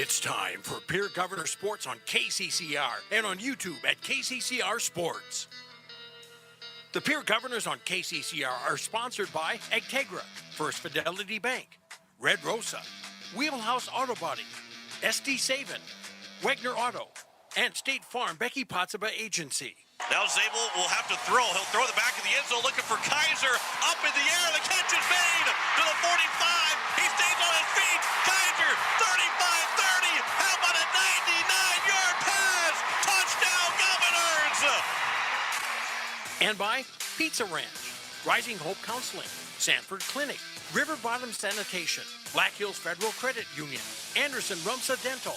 It's time for Pierre Governor Sports on KCCR and on YouTube at KCCR Sports. The Pierre Governors on KCCR are sponsored by Agtegra, First Fidelity Bank, Red Rosa, Wheelhouse Auto Body, SD Savin, Wagner Auto, and State Farm Becky Potsaba Agency. Now Zabel will have to throw. He'll throw the back of the end zone looking for Kaiser. Up in the air. The catch is made to the 45. He stays on his feet. Kaiser, 35-30. How about a 99-yard pass? Touchdown, Governors! And by Pizza Ranch, Rising Hope Counseling, Sanford Clinic, River Bottom Sanitation, Black Hills Federal Credit Union, Anderson Rumsa Dental,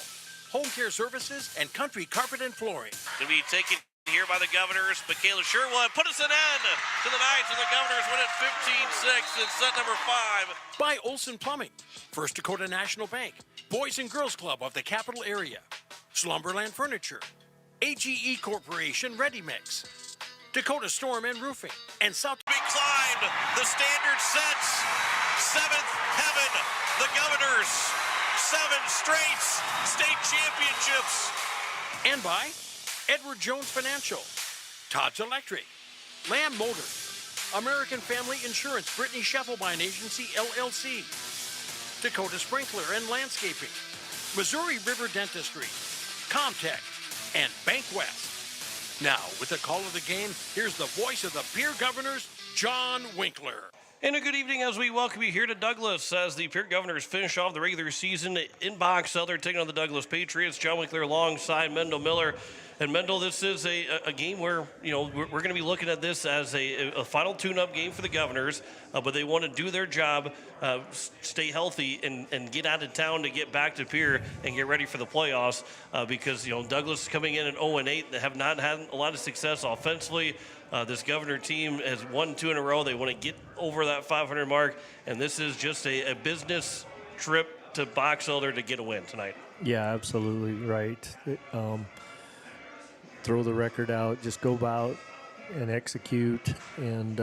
Home Care Services, and Country Carpet and Flooring. To be taken here by the Governors, Michaela Sherwood put us an end to the Knights, and the Governors win it 15-6 in set number 5. By Olson Plumbing, First Dakota National Bank, Boys and Girls Club of the Capital Area, Slumberland Furniture, AGE Corporation Ready Mix, Dakota Storm and Roofing, and South. We climbed the standard sets. 7th heaven. The Governors, 7 straight state championships. And by Edward Jones Financial, Todd's Electric, Lamb Motors, American Family Insurance, Brittany Scheffelbein Agency, LLC, Dakota Sprinkler and Landscaping, Missouri River Dentistry, Comtech, and Bank West. Now, with the call of the game, here's the voice of the Pierre Governors, John Winkler. And a good evening as we welcome you here to Douglas as the Pierre Governors finish off the regular season in Box Elder, taking on the Douglas Patriots. John Winkler alongside Mendel Miller. And Mendel, this is a game where, we're going to be looking at this as a final tune-up game for the Governors, but they want to do their job, stay healthy, and get out of town to get back to Pierre and get ready for the playoffs because, Douglas is coming in at 0-8. They have not had a lot of success offensively. This Governor team has won 2 in a row. They want to get over that 500 mark, and this is just a business trip to Box Elder to get a win tonight. Yeah, absolutely right. Throw the record out, just go about and execute, and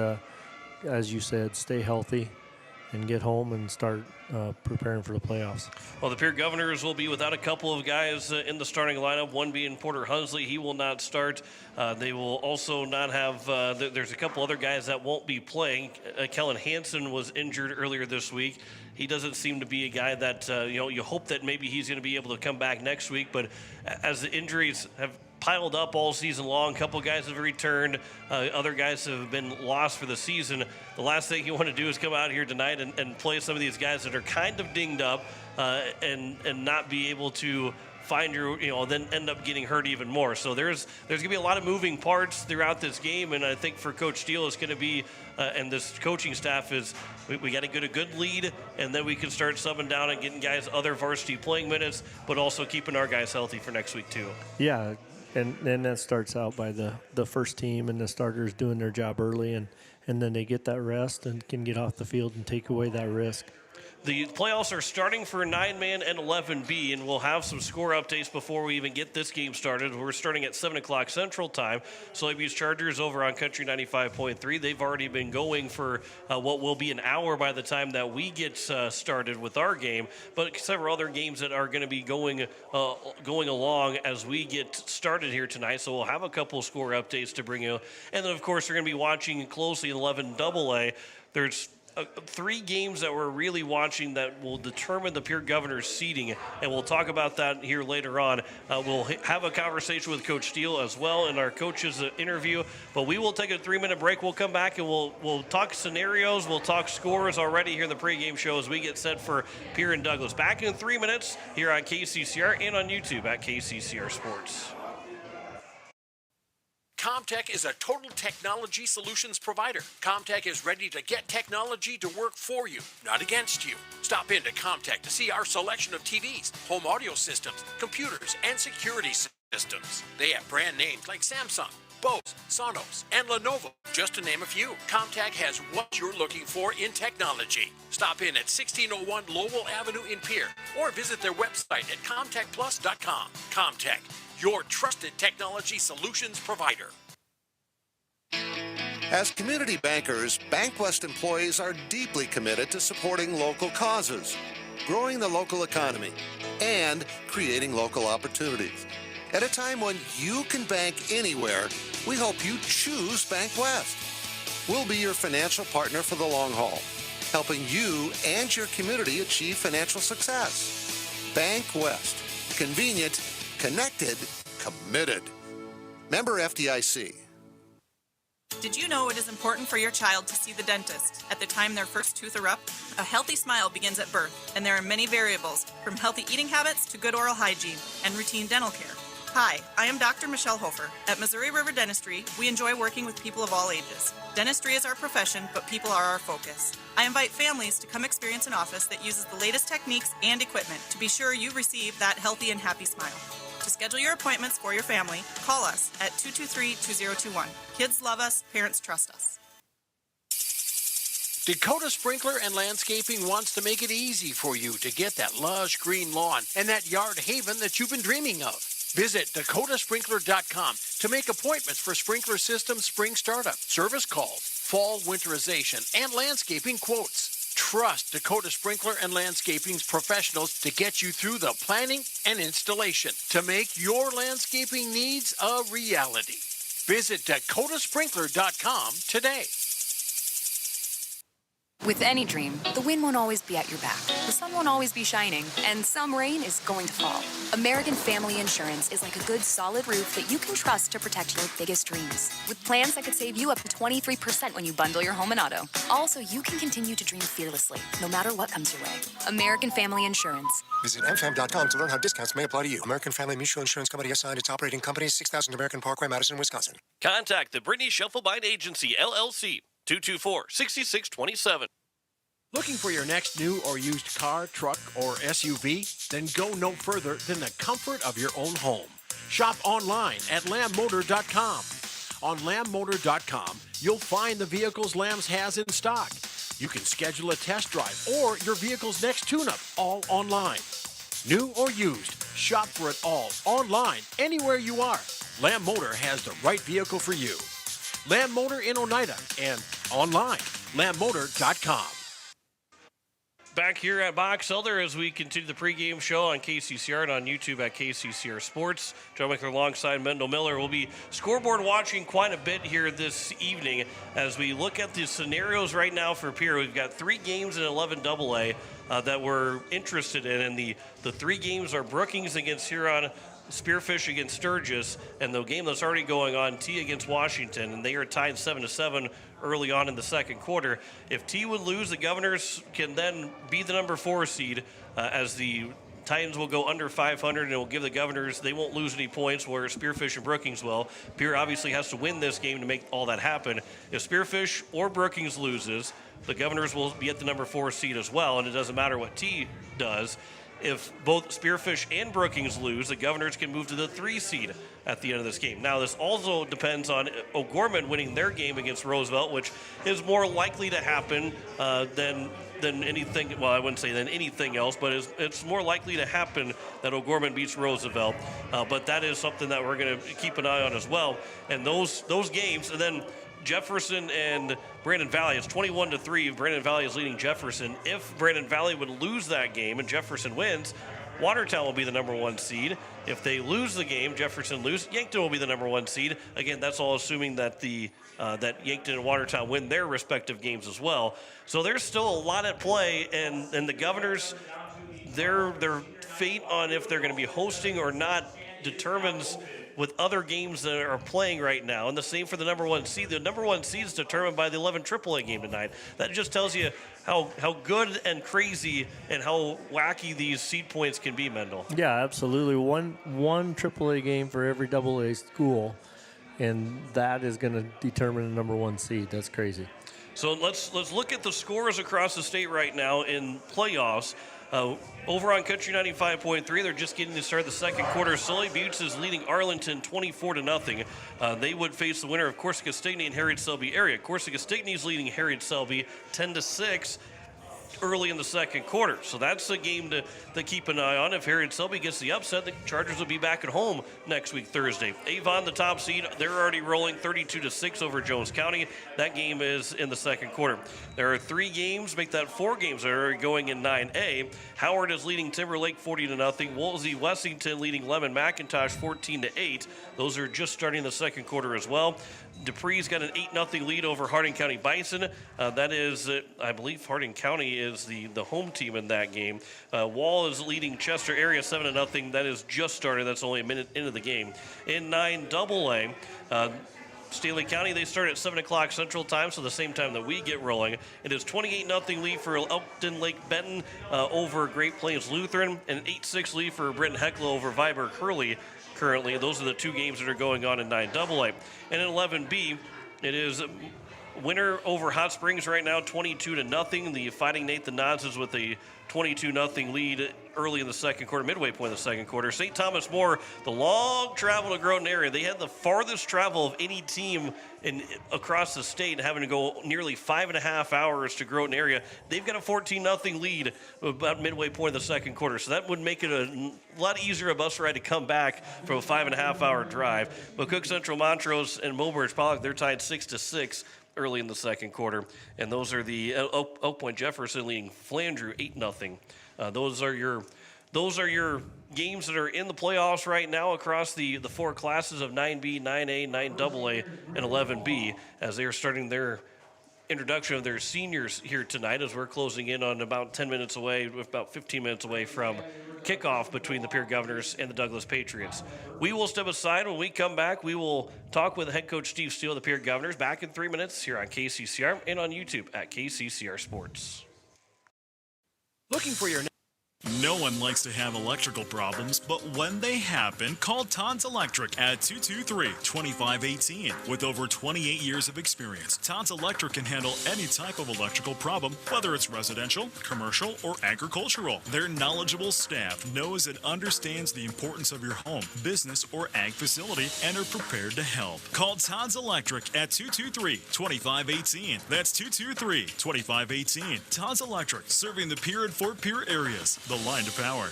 as you said, stay healthy and get home and start preparing for the playoffs. Well, the Pierre Governors will be without a couple of guys in the starting lineup, one being Porter Hunsley. He will not start. They will also not have there's a couple other guys that won't be playing. Kellen Hansen was injured earlier this week. He doesn't seem to be a guy that, you hope that maybe he's going to be able to come back next week. But as the injuries have piled up all season long, a couple guys have returned. Other guys have been lost for the season. The last thing you want to do is come out here tonight and play some of these guys that are kind of dinged up and not be able to find then end up getting hurt even more. So there's going to be a lot of moving parts throughout this game, and I think for Coach Steele it's going to be, and this coaching staff is, we got to get a good lead, and then we can start subbing down and getting guys other varsity playing minutes, but also keeping our guys healthy for next week too. Yeah, and then that starts out by the first team and the starters doing their job early, and then they get that rest and can get off the field and take away that risk. The playoffs are starting for 9-man and 11B, and we'll have some score updates before we even get this game started. We're starting at 7 o'clock Central Time. Soybeans Chargers over on Country 95.3. They've already been going for what will be an hour by the time that we get started with our game, but several other games that are going to be going along as we get started here tonight. So we'll have a couple of score updates to bring you. And then, of course, we're going to be watching closely in 11AA. There's 3 games that we're really watching that will determine the Pierre Governors seeding, and we'll talk about that here later on. We'll have a conversation with Coach Steele as well in our coaches interview, but we will take a 3-minute break. We'll come back and we'll talk scenarios, we'll talk scores already here in the pregame show as we get set for Pierre and Douglas. Back in 3 minutes here on KCCR and on YouTube at KCCR Sports. Comtech is a total technology solutions provider. Comtech is ready to get technology to work for you, not against you. Stop into Comtech to see our selection of TVs, home audio systems, computers, and security systems. They have brand names like Samsung, Bose, Sonos, and Lenovo, just to name a few. Comtech has what you're looking for in technology. Stop in at 1601 Lowell Avenue in Pierre, or visit their website at comtechplus.com. Comtech, your trusted technology solutions provider. As community bankers, BankWest employees are deeply committed to supporting local causes. growing the local economy, and creating local opportunities. At a time when you can bank anywhere, we hope you choose Bank West. We'll be your financial partner for the long haul, helping you and your community achieve financial success. Bank West. Convenient, connected, committed. Member FDIC. Did you know it is important for your child to see the dentist at the time their first tooth erupt? A healthy smile begins at birth, and there are many variables, from healthy eating habits to good oral hygiene and routine dental care. Hi, I am Dr. Michelle Hofer. At Missouri River Dentistry, we enjoy working with people of all ages. Dentistry is our profession, but people are our focus. I invite families to come experience an office that uses the latest techniques and equipment to be sure you receive that healthy and happy smile. To schedule your appointments for your family, call us at 223-2021. Kids love us, parents trust us. Dakota Sprinkler and Landscaping wants to make it easy for you to get that lush green lawn and that yard haven that you've been dreaming of. Visit dakotasprinkler.com to make appointments for sprinkler system spring startup, service calls, fall winterization, and landscaping quotes. Trust Dakota Sprinkler and Landscaping's professionals to get you through the planning and installation to make your landscaping needs a reality. Visit dakotasprinkler.com today. With any dream, the wind won't always be at your back, the sun won't always be shining, and some rain is going to fall. American Family Insurance is like a good, solid roof that you can trust to protect your biggest dreams. With plans that could save you up to 23% when you bundle your home and auto. Also, you can continue to dream fearlessly, no matter what comes your way. American Family Insurance. Visit mfam.com to learn how discounts may apply to you. American Family Mutual Insurance Company assigned its operating company, 6000 American Parkway, Madison, Wisconsin. Contact the Brittany Scheffelbein Agency, LLC, 224-6627. Looking for your next new or used car, truck, or SUV? Then go no further than the comfort of your own home. Shop online at lambmotor.com. On lambmotor.com, you'll find the vehicles Lambs has in stock. You can schedule a test drive or your vehicle's next tune-up, all online. New or used, shop for it all online, anywhere you are. Lamb Motor has the right vehicle for you. Lamb Motor in Oneida and online, lambmotor.com. Back here at Box Elder as we continue the pregame show on KCCR and on YouTube at KCCR Sports. Joe Mickler alongside Mendel Miller. We'll be scoreboard watching quite a bit here this evening as we look at the scenarios right now for Pierre. We've got 3 games in 11 AA that we're interested in, and the 3 games are Brookings against Huron, Spearfish against Sturgis, and the game that's already going on, T against Washington, and they are tied 7-7 early on in the second quarter. If T would lose, the Governors can then be the number 4 seed as the Titans will go under 500 and it will give the Governors, they won't lose any points where Spearfish and Brookings will. Pierre obviously has to win this game to make all that happen. If Spearfish or Brookings loses, the Governors will be at the number 4 seed as well, and it doesn't matter what T does. If both Spearfish and Brookings lose, the Governors can move to the 3 seed at the end of this game. Now, this also depends on O'Gorman winning their game against Roosevelt, which is more likely to happen than anything. Well, I wouldn't say than anything else, but it's more likely to happen that O'Gorman beats Roosevelt. But that is something that we're going to keep an eye on as well. And those games, and then Jefferson and Brandon Valley, it's 21-3. Brandon Valley is leading Jefferson. If Brandon Valley would lose that game and Jefferson wins, Watertown will be the number 1 seed. If they lose the game, Jefferson lose, Yankton will be the number 1 seed. Again, that's all assuming that that Yankton and Watertown win their respective games as well. So there's still a lot at play, and the Governors, their fate on if they're going to be hosting or not determines with other games that are playing right now. And the same for the number 1 seed. The number 1 seed is determined by the 11 AAA game tonight. That just tells you how good and crazy and how wacky these seed points can be, Mendel. Yeah, absolutely. One AAA game for every AA school, and that is going to determine the number 1 seed. That's crazy. So let's look at the scores across the state right now in playoffs. Over on Country 95.3, they're just getting to start the second quarter. Sully Buttes is leading Arlington 24-0. They would face the winner of Corsica Stigney and Harriet Selby area. Corsica Stigney is leading Harriet Selby 10-6. early in the second quarter. So that's a game to keep an eye on. If Harriet Selby gets the upset, the Chargers will be back at home next week, Thursday. Avon, the top seed, they're already rolling 32-6 over Jones County. That game is in the second quarter. There are 3 games, make that 4 games that are going in 9A. Howard is leading Timberlake 40-0. Woolsey Wessington leading Lemon McIntosh 14-8. Those are just starting the second quarter as well. Dupree's got an 8-0 lead over Harding County Bison. That is, I believe Harding County is the home team in that game. Wall is leading Chester area 7-0. That is just started. That's only a minute into the game. In 9AA, Stanley County, they start at 7 o'clock Central Time, so the same time that we get rolling. It is 28-0 lead for Elkton Lake Benton over Great Plains Lutheran, and an 8-6 lead for Britton Heckler over Viber Curley. Currently, those are the 2 games that are going on in 9AA. And in 11B, it is winner over Hot Springs right now, 22-0. The Fighting Nathan Nods is with a 22-0 lead early in the second quarter, midway point of the second quarter. St. Thomas More, the long travel to Groton area. They had the farthest travel of any team across the state, having to go nearly 5.5 hours to Groton area. They've got a 14-0 lead about midway point of the second quarter. So that would make it a lot easier a bus ride to come back from a 5.5 hour drive. But Cook Central Montrose and Mobridge Pollock, they're tied 6-6 early in the second quarter. And those are the Oak Point Jefferson leading Flandreau 8-0. Those are your games that are in the playoffs right now across the 4 classes of 9B, 9A, 9AA, and 11B as they are starting their introduction of their seniors here tonight as we're closing in on about 10 minutes away, about 15 minutes away from kickoff between the Pierre Governors and the Douglas Patriots. We will step aside. When we come back, we will talk with head coach Steve Steele of the Pierre Governors back in 3 minutes here on KCCR and on YouTube at KCCR Sports. Looking for your No one likes to have electrical problems, but when they happen, call Todd's Electric at 223-2518. With over 28 years of experience, Todd's Electric can handle any type of electrical problem, whether it's residential, commercial, or agricultural. Their knowledgeable staff knows and understands the importance of your home, business, or ag facility and are prepared to help. Call Todd's Electric at 223-2518. That's 223-2518. Todd's Electric, serving the Pierre and Fort Pierre areas. The line to power.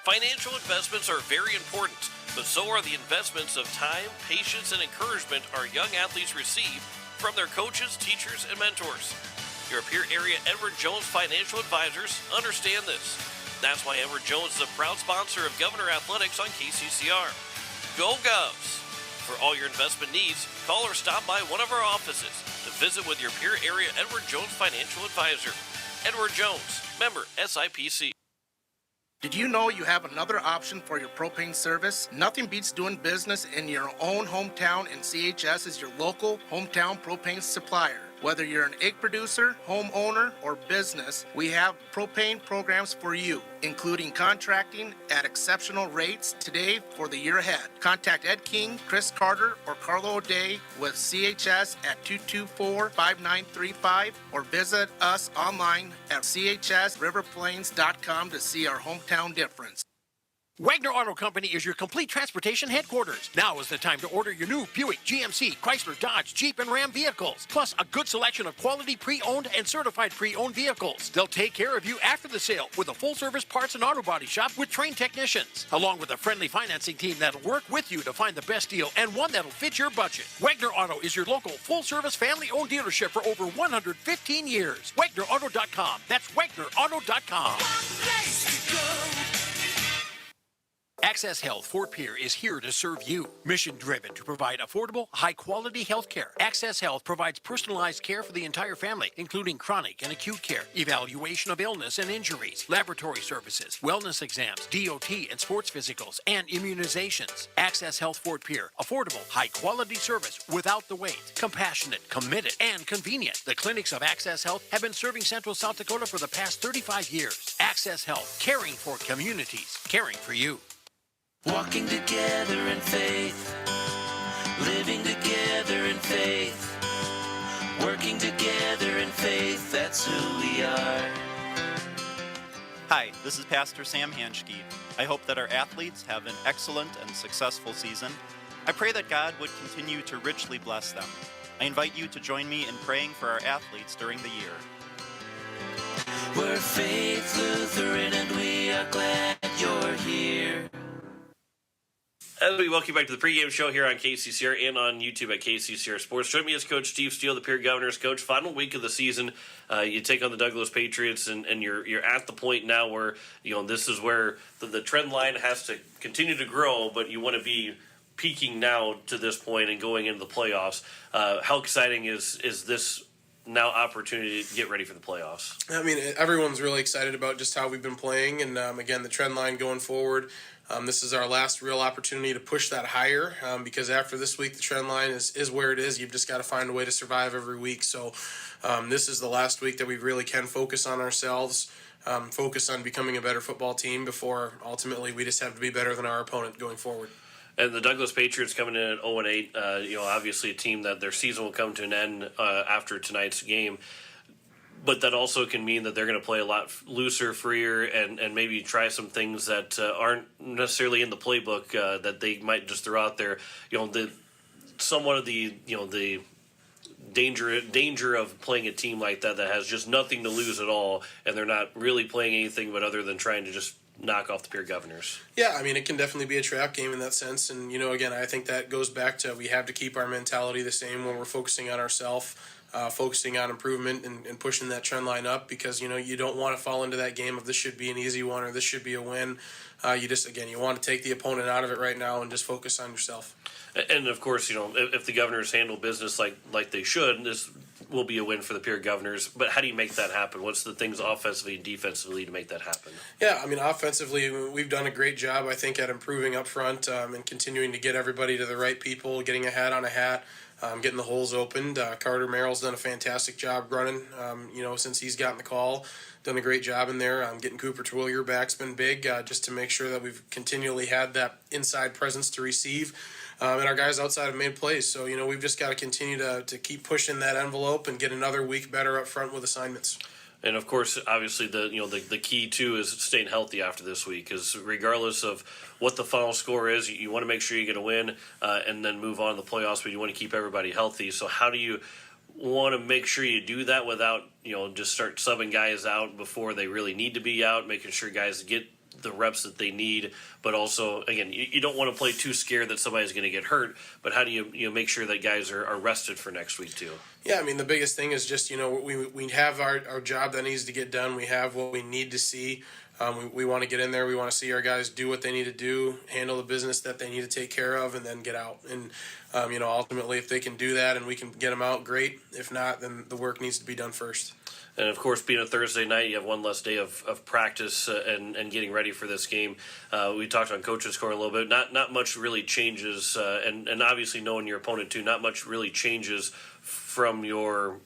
Financial investments are very important, but so are the investments of time, patience, and encouragement our young athletes receive from their coaches, teachers, and mentors. Your Pierre area Edward Jones Financial Advisors understand this. That's why Edward Jones is a proud sponsor of Governor Athletics on KCCR. Go Govs! For all your investment needs, call or stop by one of our offices to visit with your Pierre area Edward Jones Financial Advisor. Edward Jones, member SIPC. Did you know you have another option for your propane service? Nothing beats doing business in your own hometown, and CHS is your local hometown propane supplier. Whether you're an egg producer, homeowner, or business, we have propane programs for you, including contracting at exceptional rates today for the year ahead. Contact Ed King, Chris Carter, or Carlo O'Day with CHS at 224-5935 or visit us online at chsriverplains.com to see our hometown difference. Wagner Auto Company is your complete transportation headquarters. Now is the time to order your new Buick, GMC, Chrysler, Dodge, Jeep, and Ram vehicles, plus a good selection of quality pre-owned and certified pre-owned vehicles. They'll take care of you after the sale with a full-service parts and auto body shop with trained technicians, along with a friendly financing team that'll work with you to find the best deal and one that'll fit your budget. Wagner Auto is your local full-service family-owned dealership for over 115 years. WagnerAuto.com. That's WagnerAuto.com. Access Health Fort Pierre is here to serve you. Mission-driven to provide affordable, high-quality health care. Access Health provides personalized care for the entire family, including chronic and acute care, evaluation of illness and injuries, laboratory services, wellness exams, DOT and sports physicals, and immunizations. Access Health Fort Pierre. Affordable, high-quality service without the wait. Compassionate, committed, and convenient. The clinics of Access Health have been serving Central South Dakota for the past 35 years. Access Health, caring for communities, caring for you. Walking together in faith, living together in faith, working together in faith, that's who we are. Hi, this is Pastor Sam Hanschke. I hope that our athletes have an excellent and successful season. I pray that God would continue to richly bless them. I invite you to join me in praying for our athletes during the year. We're Faith Lutheran and we are glad you're here. As we welcome you back to the pregame show here on KCCR and on YouTube at KCCR Sports. Join me as Coach Steve Steele, the Pierre Governors coach. Final week of the season, you take on the Douglas Patriots, and you're at the point now where this is where the trend line has to continue to grow, but you want to be peaking now to this point and going into the playoffs. How exciting is this now opportunity to get ready for the playoffs? I mean, everyone's really excited about just how we've been playing, and again, the trend line going forward. This is our last real opportunity to push that higher because after this week, the trend line is where it is. You've just got to find a way to survive every week. So this is the last week that we really can focus on ourselves, focus on becoming a better football team before ultimately we just have to be better than our opponent going forward. And the Douglas Patriots coming in at 0-8, obviously a team that their season will come to an end after tonight's game. But that also can mean that they're going to play a lot looser, freer, and maybe try some things that aren't necessarily in the playbook that they might just throw out there. Somewhat of the danger of playing a team like that has just nothing to lose at all, and they're not really playing anything but other than trying to just knock off the Pierre Governors. Yeah, I mean, it can definitely be a trap game in that sense. And, again, I think that goes back to we have to keep our mentality the same when we're focusing on ourselves. Focusing on improvement and pushing that trend line up because, you don't want to fall into that game of this should be an easy one or this should be a win. You want to take the opponent out of it right now and just focus on yourself. And, of course, if the Governors handle business like they should, this will be a win for the Pierre Governors. But how do you make that happen? What's the things offensively and defensively to make that happen? Yeah, I mean, offensively, we've done a great job, I think, at improving up front and continuing to get everybody to the right people, getting a hat on a hat. Getting the holes opened. Carter Merrill's done a fantastic job running, since he's gotten the call. Done a great job in there. Getting Cooper Twillier back's been big just to make sure that we've continually had that inside presence to receive. And our guys outside have made plays. So, we've just got to continue to keep pushing that envelope and get another week better up front with assignments. And of course, obviously, the key too is staying healthy after this week. Because regardless of what the final score is, you want to make sure you get a win and then move on to the playoffs. But you want to keep everybody healthy. So how do you want to make sure you do that without just start subbing guys out before they really need to be out, making sure guys get the reps that they need, but also, again, you don't want to play too scared that somebody's going to get hurt, but how do you make sure that guys are rested for next week too? Yeah, I mean, the biggest thing is just, we have our job that needs to get done. We have what we need to see. We want to get in there. We want to see our guys do what they need to do, handle the business that they need to take care of, and then get out. And, ultimately, if they can do that and we can get them out, great. If not, then the work needs to be done first. And, of course, being a Thursday night, you have one less day of practice and getting ready for this game. We talked on Coach's Corner a little bit. Not much really changes, and obviously knowing your opponent, too, not much really changes from your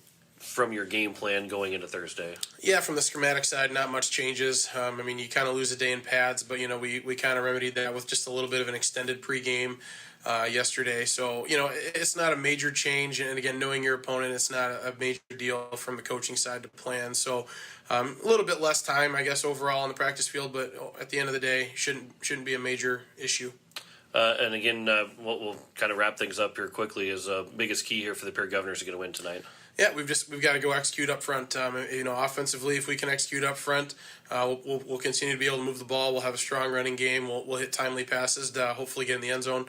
game plan going into Thursday. Yeah, from the schematic side, not much changes. You kind of lose a day in pads, but, we kind of remedied that with just a little bit of an extended pregame yesterday. So, it's not a major change. And again, knowing your opponent, it's not a major deal from the coaching side to plan. So a little bit less time, I guess, overall on the practice field. But at the end of the day, shouldn't be a major issue. And again, what we'll kind of wrap things up here quickly is biggest key here for the Pierre Governors to get a win tonight. Yeah, we've got to go execute up front. Offensively, if we can execute up front, we'll continue to be able to move the ball. We'll have a strong running game. We'll hit timely passes to hopefully get in the end zone.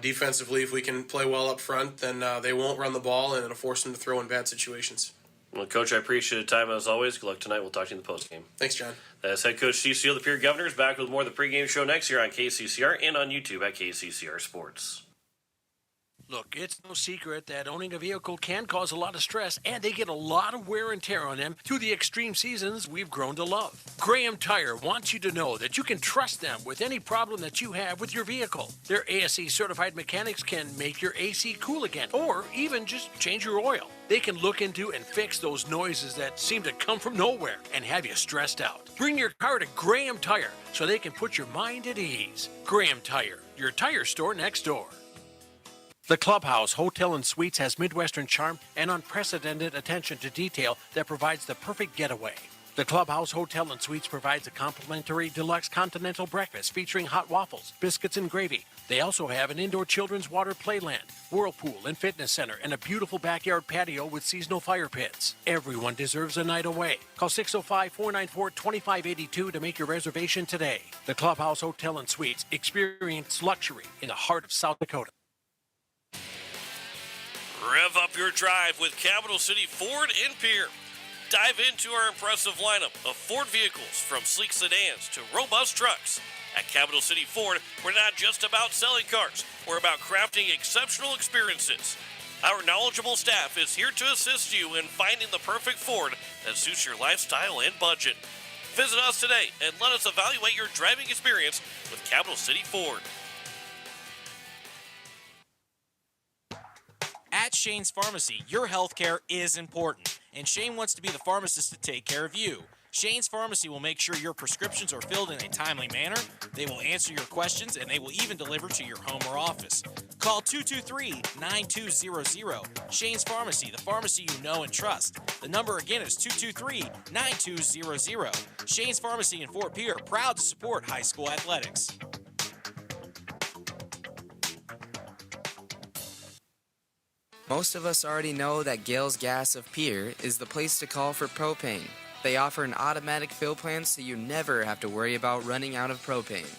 Defensively, if we can play well up front, then they won't run the ball and it'll force them to throw in bad situations. Well, Coach, I appreciate the time as always. Good luck tonight. We'll talk to you in the postgame. Thanks, John. That's head coach Steve Steele, the Pierre Governors, back with more of the pregame show next year on KCCR and on YouTube at KCCR Sports. Look, it's no secret that owning a vehicle can cause a lot of stress, and they get a lot of wear and tear on them through the extreme seasons we've grown to love. Graham Tire wants you to know that you can trust them with any problem that you have with your vehicle. Their ASE certified mechanics can make your AC cool again, or even just change your oil. They can look into and fix those noises that seem to come from nowhere and have you stressed out. Bring your car to Graham Tire so they can put your mind at ease. Graham Tire, your tire store next door. The Clubhouse Hotel and Suites has Midwestern charm and unprecedented attention to detail that provides the perfect getaway. The Clubhouse Hotel and Suites provides a complimentary deluxe continental breakfast featuring hot waffles, biscuits, and gravy. They also have an indoor children's water playland, whirlpool and fitness center, and a beautiful backyard patio with seasonal fire pits. Everyone deserves a night away. Call 605-494-2582 to make your reservation today. The Clubhouse Hotel and Suites. Experience luxury in the heart of South Dakota. Rev up your drive with Capital City Ford in Pierre. Dive into our impressive lineup of Ford vehicles, from sleek sedans to robust trucks. At Capital City Ford, we're not just about selling cars, we're about crafting exceptional experiences. Our knowledgeable staff is here to assist you in finding the perfect Ford that suits your lifestyle and budget. Visit us today and let us evaluate your driving experience with Capital City Ford. At Shane's Pharmacy, your healthcare is important, and Shane wants to be the pharmacist to take care of you. Shane's Pharmacy will make sure your prescriptions are filled in a timely manner, they will answer your questions, and they will even deliver to your home or office. Call 223-9200. Shane's Pharmacy, the pharmacy you know and trust. The number again is 223-9200. Shane's Pharmacy in Fort Pierre, proud to support high school athletics. Most of us already know that Gales Gas of Pierre is the place to call for propane. They offer an automatic fill plan so you never have to worry about running out of propane.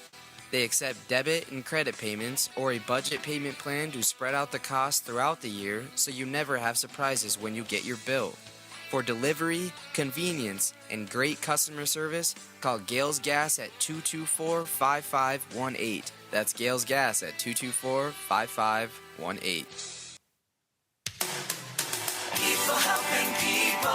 They accept debit and credit payments or a budget payment plan to spread out the cost throughout the year so you never have surprises when you get your bill. For delivery, convenience, and great customer service, call Gales Gas at 224-5518. That's Gales Gas at 224-5518. People helping people.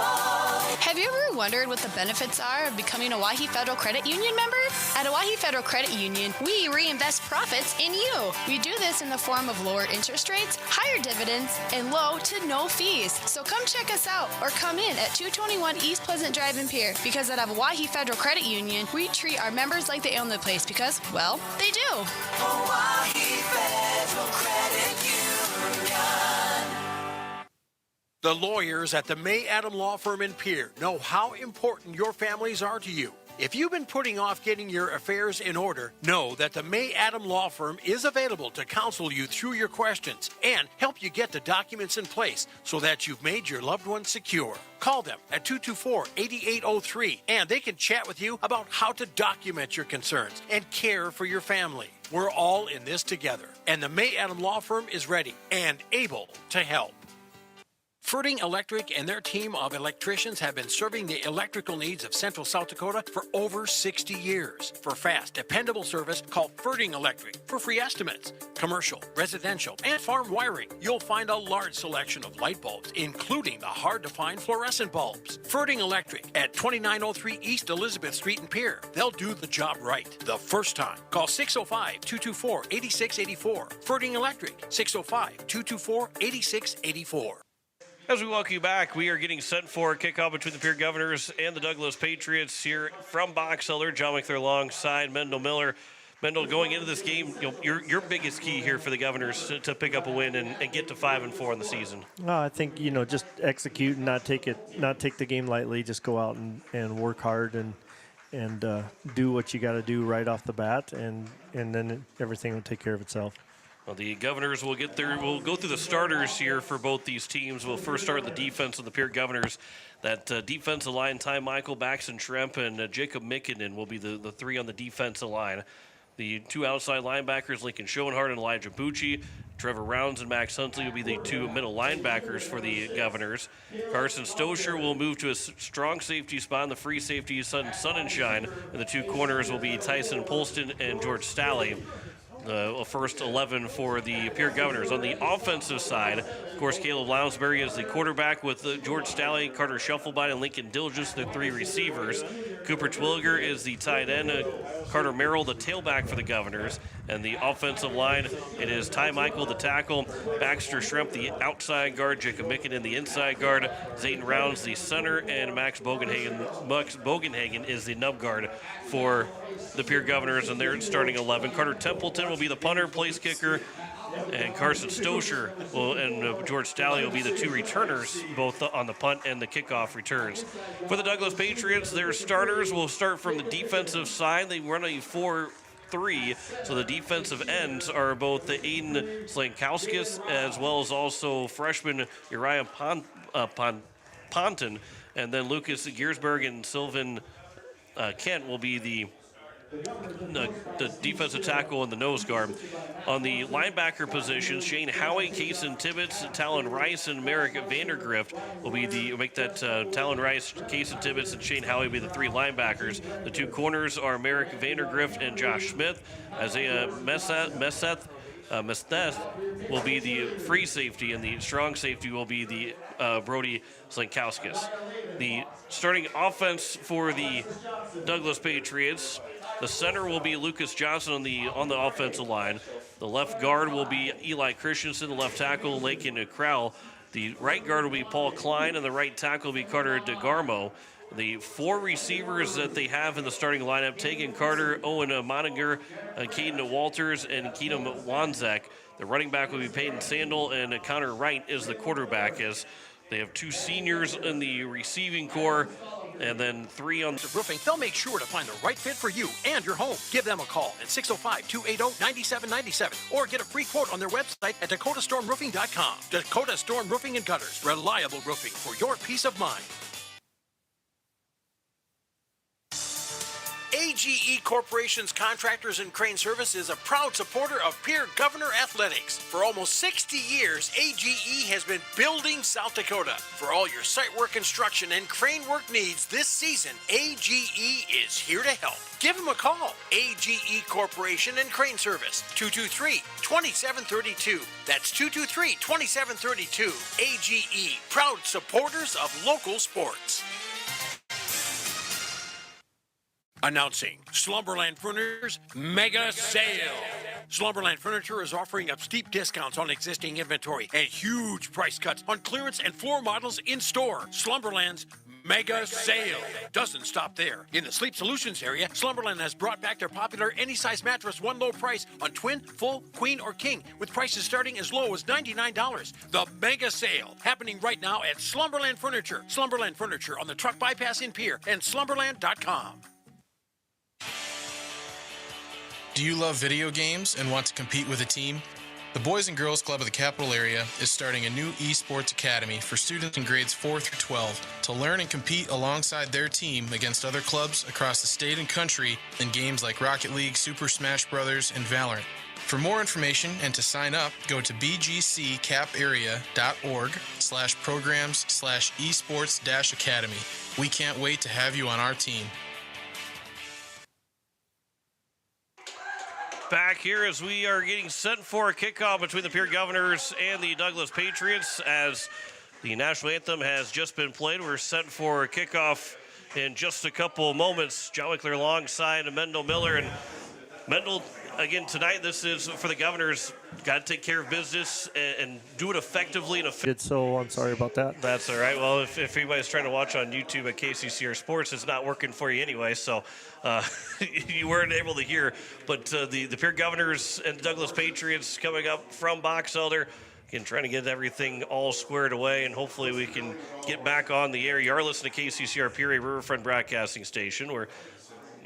Have you ever wondered what the benefits are of becoming a Owyhee Federal Credit Union member? At Owyhee Federal Credit Union, we reinvest profits in you. We do this in the form of lower interest rates, higher dividends, and low to no fees. So come check us out or come in at 221 East Pleasant Drive in Pierre, because at Owyhee Federal Credit Union, we treat our members like they own the place because, well, they do. Owyhee Federal Credit Union. The lawyers at the May Adam Law Firm in Pierre know how important your families are to you. If you've been putting off getting your affairs in order, know that the May Adam Law Firm is available to counsel you through your questions and help you get the documents in place so that you've made your loved ones secure. Call them at 224-8803 and they can chat with you about how to document your concerns and care for your family. We're all in this together, and the May Adam Law Firm is ready and able to help. Ferding Electric and their team of electricians have been serving the electrical needs of Central South Dakota for over 60 years. For fast, dependable service, call Ferding Electric. For free estimates, commercial, residential, and farm wiring, you'll find a large selection of light bulbs, including the hard-to-find fluorescent bulbs. Ferding Electric at 2903 East Elizabeth Street in Pierre. They'll do the job right the first time. Call 605-224-8684. Ferding Electric, 605-224-8684. As we welcome you back, we are getting set for a kickoff between the Pierre Governors and the Douglas Patriots here from Box Elder. John McClure alongside Mendel Miller. Mendel, going into this game, your biggest key here for the Governors to pick up a win and get to 5-4 in the season. I think just execute and not take the game lightly. Just go out and work hard and do what you got to do right off the bat, and then everything will take care of itself. Well, the Governors will get there. We'll go through the starters here for both these teams. We'll first start the defense of the Pierre Governors. That defensive line, Ty Michael, Baxton Tremp, and Jacob Mickenden will be the three on the defensive line. The two outside linebackers, Lincoln Schoenhardt and Elijah Bucci. Trevor Rounds and Max Huntley will be the two middle linebackers for the Governors. Carson Stosher will move to a strong safety spot in the free safety, Sun and Shine. And the two corners will be Tyson Polston and George Stalley. The first 11 for the Pierre Governors. On the offensive side, of course, Caleb Lounsbury is the quarterback with George Stalley, Carter Shufflebine, and Lincoln Dilgis, the three receivers. Cooper Twilliger is the tight end. Carter Merrill, the tailback for the Governors. And the offensive line, it is Ty Michael, the tackle, Baxter Schremp, the outside guard, Jacob Mickenden, the inside guard, Zayton Rounds, the center, and Max Bogenhagen is the nub guard for the Pierre Governors, and they're starting 11. Carter Templeton will be the punter, place kicker. and Carson Stosher and George Staley will be the two returners, both on the punt and the kickoff returns. For the Douglas Patriots, their starters will start from the defensive side. They run a 4-3, so the defensive ends are both the Aiden Slankowskis as well as also freshman Uriah Ponton, and then Lucas Giersberg and Sylvan Kent will be the defensive tackle and the nose guard. On the linebacker position, Shane Howie, Kason Tibbetts, Talon Rice, and Merrick Vandergrift will make that Talon Rice, Kason Tibbetts, and Shane Howie be the three linebackers. The two corners are Merrick Vandergrift and Josh Smith. Isaiah Messeth will be the free safety, and the strong safety will be the Brody Slankowskis. The starting offense for the Douglas Patriots, the center will be Lucas Johnson on the offensive line. The left guard will be Eli Christensen, the left tackle Lakin Crowell. The right guard will be Paul Klein, and the right tackle will be Carter DeGarmo. The four receivers that they have in the starting lineup, Tegan Carter, Owen Moninger, Caden Walters, and Keaton Wanzek. The running back will be Peyton Sandel, and Connor Wright is the quarterback, as they have two seniors in the receiving corps, and then three on roofing. They'll make sure to find the right fit for you and your home. Give them a call at 605-280-9797 or get a free quote on their website at DakotaStormRoofing.com. Dakota Storm Roofing and Gutters. Reliable roofing for your peace of mind. AGE Corporation's Contractors and Crane Service is a proud supporter of Pierre Governor Athletics. For almost 60 years, AGE has been building South Dakota. For all your site work, construction, and crane work needs this season, AGE is here to help. Give them a call. AGE Corporation and Crane Service, 223-2732. That's 223-2732. AGE, proud supporters of local sports. Announcing Slumberland Furniture's Mega Sale. Slumberland Furniture is offering up steep discounts on existing inventory and huge price cuts on clearance and floor models in store. Slumberland's Mega Sale doesn't stop there. In the Sleep Solutions area, Slumberland has brought back their popular any-size mattress one low price on twin, full, queen, or king, with prices starting as low as $99. The Mega Sale happening right now at Slumberland Furniture. Slumberland Furniture on the truck bypass in Pierre and slumberland.com. Do you love video games and want to compete with a team? The Boys and Girls Club of the Capital Area is starting a new esports academy for students in grades 4 through 12 to learn and compete alongside their team against other clubs across the state and country in games like Rocket League, Super Smash Bros., and Valorant. For more information and to sign up, go to bgcaparea.org/programs/esports-academy. We can't wait to have you on our team. Back here as we are getting set for a kickoff between the Pierre Governors and the Douglas Patriots, as the national anthem has just been played. We're set for a kickoff in just a couple moments. John Wickler alongside Mendel Miller. And Mendel, again, tonight, this is for the Governors. Got to take care of business and do it effectively. So I'm sorry about that. That's all right. Well, if anybody's trying to watch on YouTube at KCCR Sports, it's not working for you anyway, so you weren't able to hear. But the Pierre Governors and the Douglas Patriots coming up from Box Elder, again, trying to get everything all squared away, and hopefully we can get back on the air. You are listening to KCCR Pierre Riverfront Broadcasting Station. We're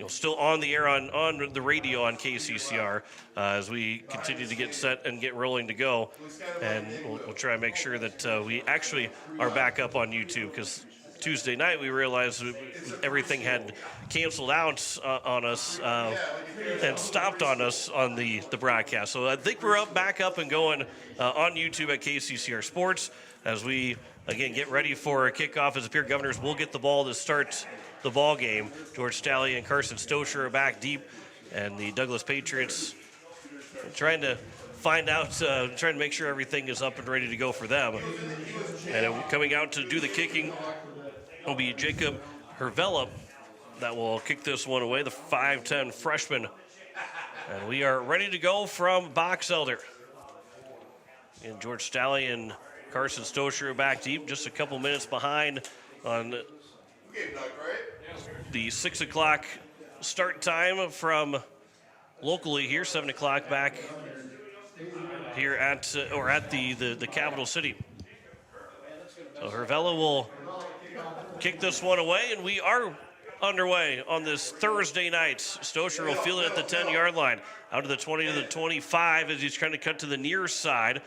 still on the air on the radio on KCCR as we continue to get set and get rolling to go. And we'll try and make sure that we actually are back up on YouTube, because Tuesday night we realized everything had canceled out on us and stopped on us on the broadcast. So I think we're back up and going on YouTube at KCCR Sports as we, again, get ready for a kickoff as the Pierre Governors will get the ball to start the ball game. George Staley and Carson Stosher are back deep, and the Douglas Patriots trying to find out, trying to make sure everything is up and ready to go for them. And coming out to do the kicking will be Jacob Hervella that will kick this one away, the 5'10 freshman. And we are ready to go from Box Elder. And George Staley and Carson Stosher are back deep, just a couple minutes behind on the 6 o'clock start time from locally here, 7 o'clock back here at the capital city. So Hervella will kick this one away, and we are underway on this Thursday night. Stosher will field it at the 10-yard line, out to the 20 to the 25 as he's trying to cut to the near side.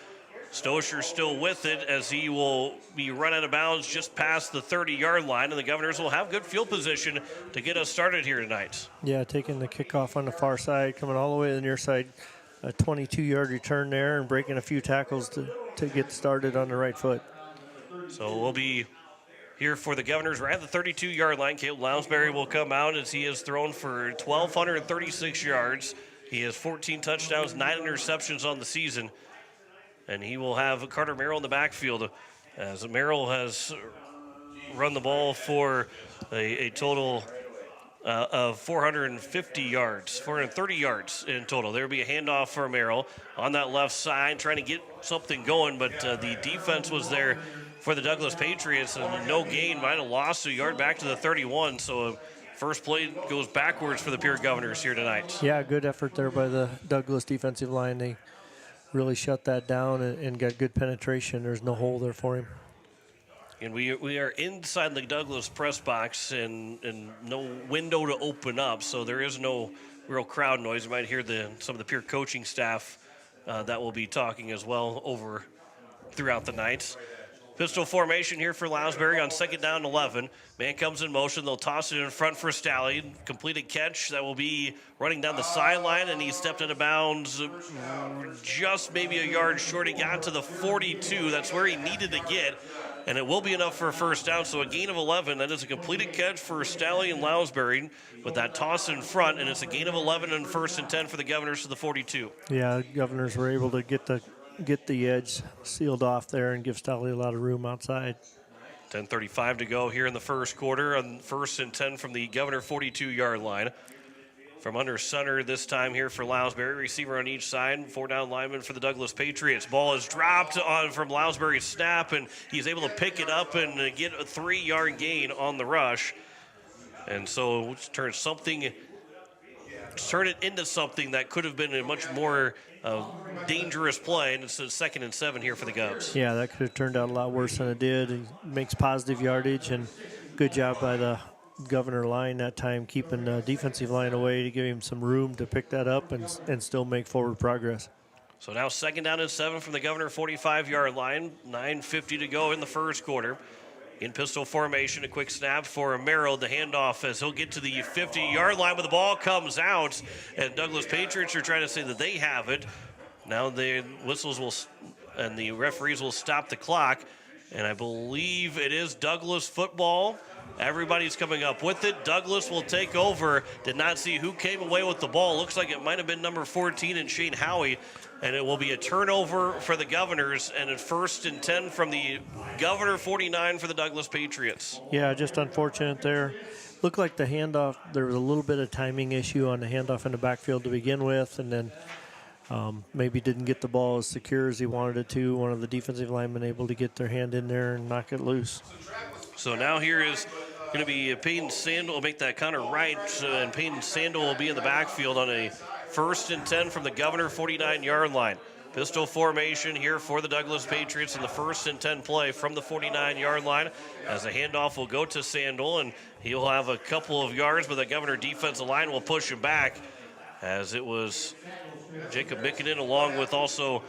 Stosher still with it as he will be run out of bounds just past the 30-yard line, and the Governors will have good field position to get us started here tonight. Yeah, taking the kickoff on the far side, coming all the way to the near side, a 22-yard return there, and breaking a few tackles to get started on the right foot. So we'll be here for the Governors. We're at the 32-yard line. Caleb Lounsbury will come out as he has thrown for 1,236 yards. He has 14 touchdowns, 9 interceptions on the season. And he will have Carter Merrill in the backfield, as Merrill has run the ball for a total of 450 yards, 430 yards in total. There will be a handoff for Merrill on that left side, trying to get something going, but the defense was there for the Douglas Patriots, and no gain. Might have lost a yard back to the 31, so first play goes backwards for the Pierre Governors here tonight. Yeah, good effort there by the Douglas defensive line. They really shut that down and got good penetration. There's no hole there for him. And we are inside the Douglas press box and no window to open up, so there is no real crowd noise. You might hear some of the Pierre coaching staff that will be talking as well over throughout the night. Pistol formation here for Lounsbury on 2nd down and 11. Man comes in motion. They'll toss it in front for Stallion. Completed catch that will be running down the sideline, and he stepped out of bounds just maybe a yard short. He got to the 42. That's where he needed to get, and it will be enough for a first down. So a gain of 11. That is a completed catch for Stallion Lounsbury with that toss in front, and it's a gain of 11 and 1st and 10 for the Governors to the 42. Yeah, Governors were able to get the edge sealed off there and give Stallion a lot of room outside. 10:35 to go here in the first quarter on 1st and 10 from the Governor 42-yard line. From under center this time here for Lounsbury. Receiver on each side. 4-down lineman for the Douglas Patriots. Ball is dropped on from Lounsbury's snap, and he's able to pick it up and get a 3-yard gain on the rush. And so turn it into something that could have been a much more dangerous play, and it's a 2nd and 7 here for the Govs. Yeah, that could have turned out a lot worse than it did. He makes positive yardage, and good job by the Governor line that time, keeping the defensive line away to give him some room to pick that up and still make forward progress. So now 2nd down and 7 from the Governor 45-yard line. 9:50 to go in the first quarter. In pistol formation, a quick snap for Merrill. The handoff as he'll get to the 50-yard line, but the ball comes out, and Douglas Patriots are trying to say that they have it. Now the whistles will, and the referees will stop the clock, and I believe it is Douglas football. Everybody's coming up with it. Douglas will take over. Did not see who came away with the ball. Looks like it might have been number 14 and Shane Howie. And it will be a turnover for the Governors, and a 1st and 10 from the Governor 49 for the Douglas Patriots. Yeah, just unfortunate there. Looked like the handoff, there was a little bit of timing issue on the handoff in the backfield to begin with, and then maybe didn't get the ball as secure as he wanted it to. One of the defensive linemen able to get their hand in there and knock it loose. So now here is going to be Peyton Sandel will make that counter right, and Peyton Sandel will be in the backfield on a 1st and 10 from the Governor 49-yard line. Pistol formation here for the Douglas Patriots in the 1st and 10 play from the 49-yard line, as the handoff will go to Sandel, and he'll have a couple of yards, but the Governor defensive line will push him back, as it was Jacob Mickinen along with also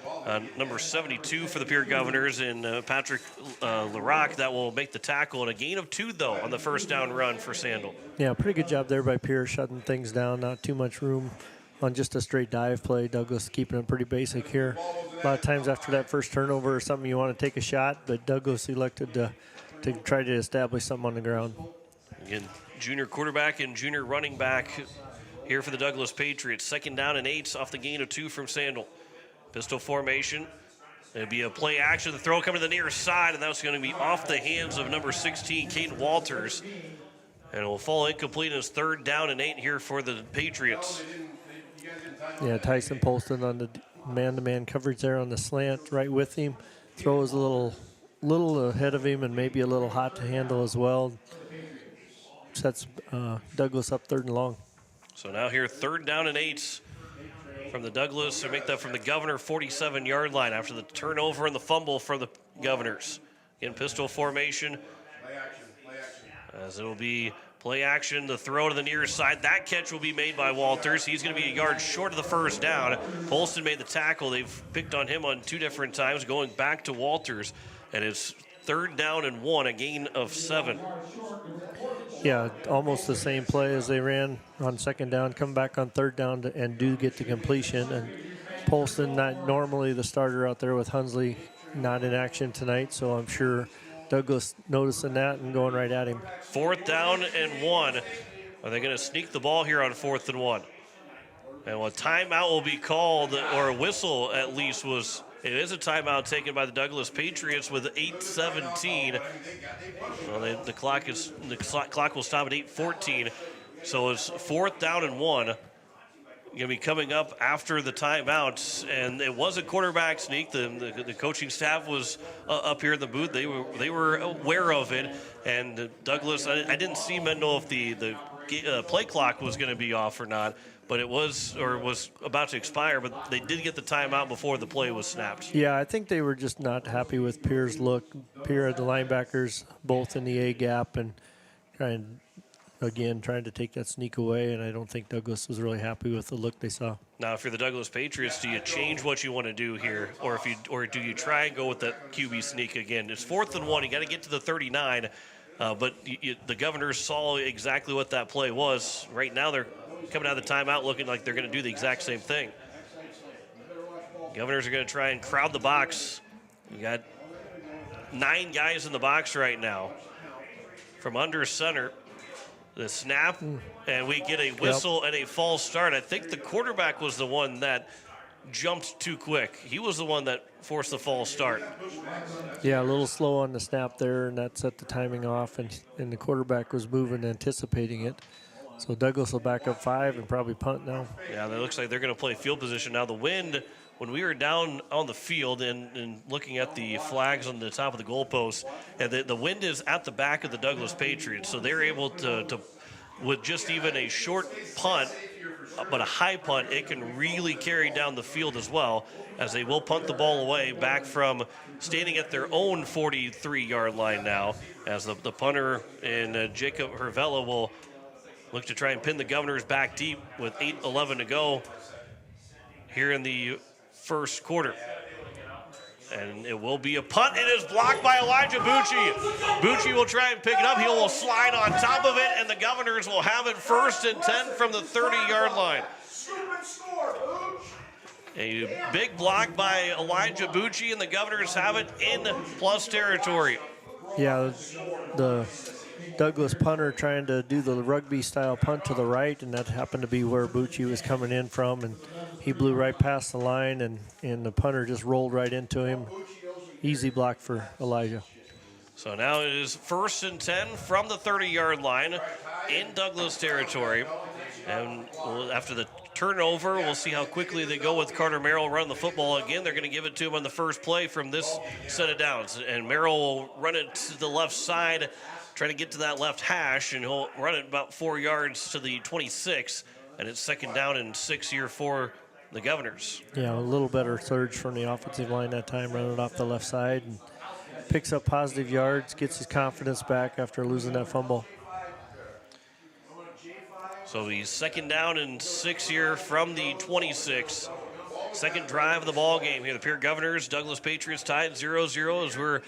number 72 for the Pierre Governors and Patrick Larocque that will make the tackle, and a gain of 2 though on the 1st down run for Sandel. Yeah, pretty good job there by Pierre shutting things down. Not too much room on just a straight dive play. Douglas keeping it pretty basic here. A lot of times after that first turnover or something, you want to take a shot, but Douglas elected to try to establish something on the ground. Again, junior quarterback and junior running back here for the Douglas Patriots. 2nd down and 8 off the gain of 2 from Sandel. Pistol formation. It'll be a play action. The throw coming to the near side, and that's going to be off the hands of number 16, Caden Walters. And it will fall incomplete as 3rd down and 8 here for the Patriots. Yeah, Tyson Polston on the man-to-man coverage there on the slant right with him. Throw is a little ahead of him and maybe a little hot to handle as well. Sets Douglas up 3rd and long. So now here 3rd down and 8 from the Douglas, or make that from the Governor 47-yard line after the turnover and the fumble for the Governors. In pistol formation, as it'll be play action, the throw to the near side. That catch will be made by Walters. He's going to be a yard short of the first down. Polston made the tackle. They've picked on him on 2 different times, going back to Walters. And it's 3rd down and 1, a gain of 7. Yeah, almost the same play as they ran on 2nd down, come back on 3rd down and do get to completion. And Polston, not normally the starter out there with Hunsley, not in action tonight, so I'm sure Douglas noticing that and going right at him. 4th down and 1. Are they going to sneak the ball here on 4th and 1? And a timeout will be called, or a whistle at least was. It is a timeout taken by the Douglas Patriots with 8:17. Well, the clock will stop at 8:14. So it's 4th down and 1. Going to be coming up after the timeout, and it was a quarterback sneak. The coaching staff was up here in the booth. They were aware of it, and Douglas. I didn't see Mendel if the play clock was going to be off or not, but it was about to expire. But they did get the timeout before the play was snapped. Yeah, I think they were just not happy with Pierre's look. Pierre had the linebackers both in the A gap and trying to take that sneak away, and I don't think Douglas was really happy with the look they saw. Now, if you're the Douglas Patriots, do you change what you want to do here, or do you try and go with that QB sneak again? It's 4th and 1. You got to get to the 39, but the Governors saw exactly what that play was. Right now, they're coming out of the timeout looking like they're going to do the exact same thing. Governors are going to try and crowd the box. We got 9 guys in the box right now. From under center. The snap, and we get a whistle and a false start. I think the quarterback was the one that jumped too quick. He was the one that forced the false start. Yeah, a little slow on the snap there, and that set the timing off, and the quarterback was moving, anticipating it. So Douglas will back up 5 and probably punt now. Yeah, it looks like they're going to play field position. Now the wind, when we were down on the field and looking at the flags on the top of the goalpost, and the wind is at the back of the Douglas Patriots, so they're able to with just even a short punt, but a high punt, it can really carry down the field as well, as they will punt the ball away back from standing at their own 43-yard line now, as the punter and Jacob Hervella will look to try and pin the Governors back deep with 8:11 to go here in the first quarter. And it will be a punt. It is blocked by Elijah Bucci. Bucci will try and pick it up. He will slide on top of it, and the Governors will have it 1st and 10 from the 30-yard line. A big block by Elijah Bucci, and the Governors have it in plus territory. Yeah, the Douglas punter trying to do the rugby-style punt to the right, and that happened to be where Bucci was coming in from, and he blew right past the line, and the punter just rolled right into him. Easy block for Elijah. So now it is 1st and 10 from the 30-yard line in Douglas territory. And after the turnover, we'll see how quickly they go with Carter Merrill running the football again. They're going to give it to him on the first play from this set of downs. And Merrill will run it to the left side, trying to get to that left hash, and he'll run it about 4 yards to the 26. And it's 2nd down and 6 here for the Governors. Yeah, a little better surge from the offensive line that time, running off the left side, and picks up positive yards, gets his confidence back after losing that fumble. So he's 2nd down and 6 here from the 26. Second drive of the ball game here. The Pierre Governors, Douglas Patriots tied 0-0 as we're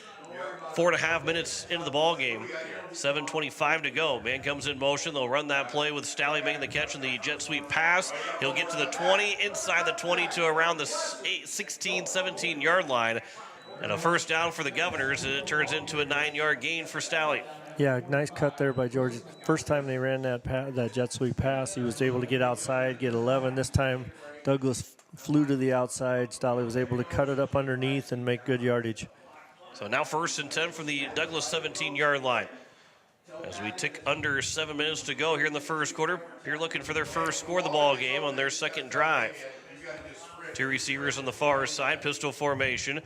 4.5 minutes into the ball game. 7:25 to go. Man comes in motion. They'll run that play with Stalley making the catch on the jet sweep pass. He'll get to the 20, inside the 20 to around the 16, 17-yard line. And a 1st down for the Governors, and it turns into a 9-yard gain for Stalley. Yeah, nice cut there by George. First time they ran that jet sweep pass, he was able to get outside, get 11. This time, Douglas flew to the outside. Stalley was able to cut it up underneath and make good yardage. So now 1st and 10 from the Douglas 17-yard line. As we tick under 7 minutes to go here in the first quarter, you're looking for their first score of the ball game on their second drive. 2 receivers on the far side, pistol formation.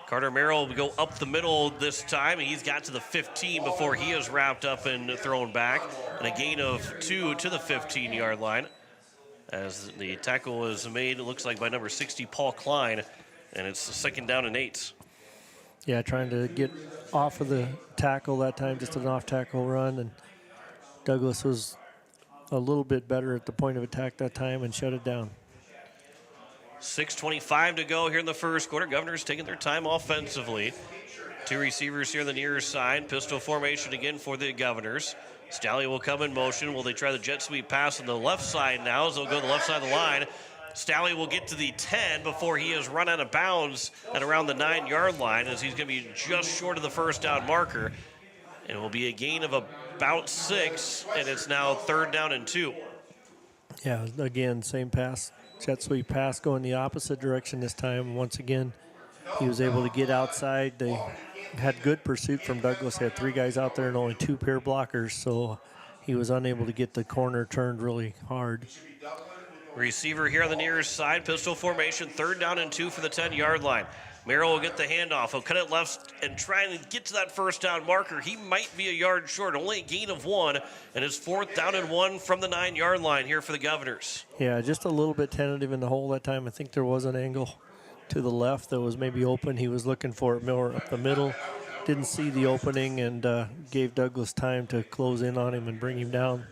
Carter Merrill will go up the middle this time. He's got to the 15 before he is wrapped up and thrown back. And a gain of 2 to the 15-yard line. as the tackle is made, it looks like by number 60, Paul Klein, and it's a 2nd down and 8. Yeah, trying to get off of the tackle that time, just an off-tackle run, and Douglas was a little bit better at the point of attack that time and shut it down. 6:25 to go here in the first quarter. Governors taking their time offensively. 2 receivers here on the near side. Pistol formation again for the Governors. Staley will come in motion. Will they try the jet sweep pass on the left side now as they'll go to the left side of the line? Staley will get to the 10 before he is run out of bounds at around the 9-yard line, as he's going to be just short of the first down marker. And it will be a gain of about 6, and it's now 3rd down and 2. Yeah, again, same pass, jet sweep pass going the opposite direction this time. Once again, he was able to get outside. They had good pursuit from Douglas. They had 3 guys out there and only 2 pair blockers, so he was unable to get the corner turned really hard. Receiver here on the near side, pistol formation, 3rd down and 2 for the 10-yard line. Merrill will get the handoff. He'll cut it left and try and get to that first down marker. He might be a yard short, only a gain of 1, and it's 4th down and 1 from the 9-yard line here for the Governors. Yeah, just a little bit tentative in the hole that time. I think there was an angle to the left that was maybe open. He was looking for it more up the middle. Didn't see the opening and gave Douglas time to close in on him and bring him down.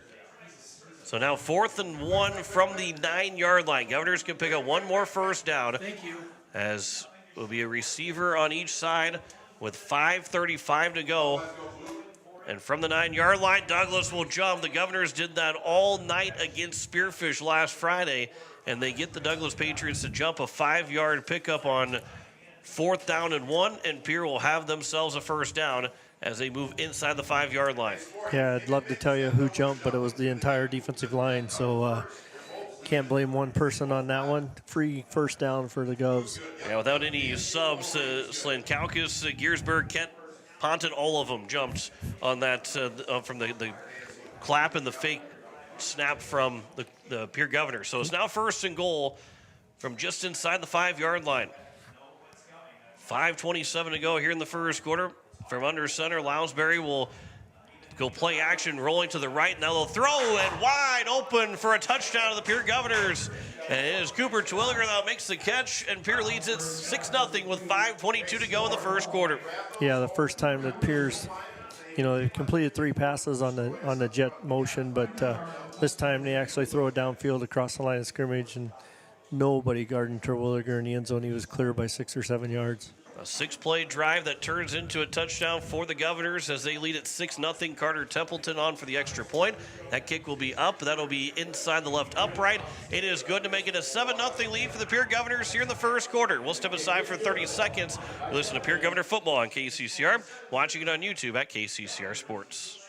So now 4th and 1 from the 9-yard line. Governors can pick up one more first down. Thank you. As will be a receiver on each side with 5:35 to go. And from the 9-yard line, Douglas will jump. The Governors did that all night against Spearfish last Friday, and they get the Douglas Patriots to jump a 5-yard pickup on 4th down and 1, and Pierre will have themselves a first down as they move inside the 5-yard line. Yeah, I'd love to tell you who jumped, but it was the entire defensive line, so can't blame one person on that one. Free first down for the Govs. Yeah, without any subs, Slankauskas, Giersberg, Kent, Ponton, all of them jumped on that from the clap and the fake snap from the Pierre Governor. So it's now 1st and goal from just inside the 5-yard line. 5:27 to go here in the first quarter. From under center, Lounsbury will go play action, rolling to the right. Now they'll throw and wide open for a touchdown to the Pierre Governors. And it is Cooper Twilliger that makes the catch, and Pierre leads it 6-0 with 5:22 to go in the first quarter. Yeah, the first time that Pierce, they completed 3 passes on the jet motion, but this time they actually throw it downfield across the line of scrimmage, and nobody guarding Terwilliger in the end zone. He was clear by 6 or 7 yards. A 6-play drive that turns into a touchdown for the Governors as they lead at 6-0. Carter Templeton on for the extra point. That kick will be up. That'll be inside the left upright. It is good to make it a 7-0 lead for the Pierre Governors here in the first quarter. We'll step aside for 30 seconds. Listen to Pierre Governor football on KCCR. Watching it on YouTube at KCCR Sports.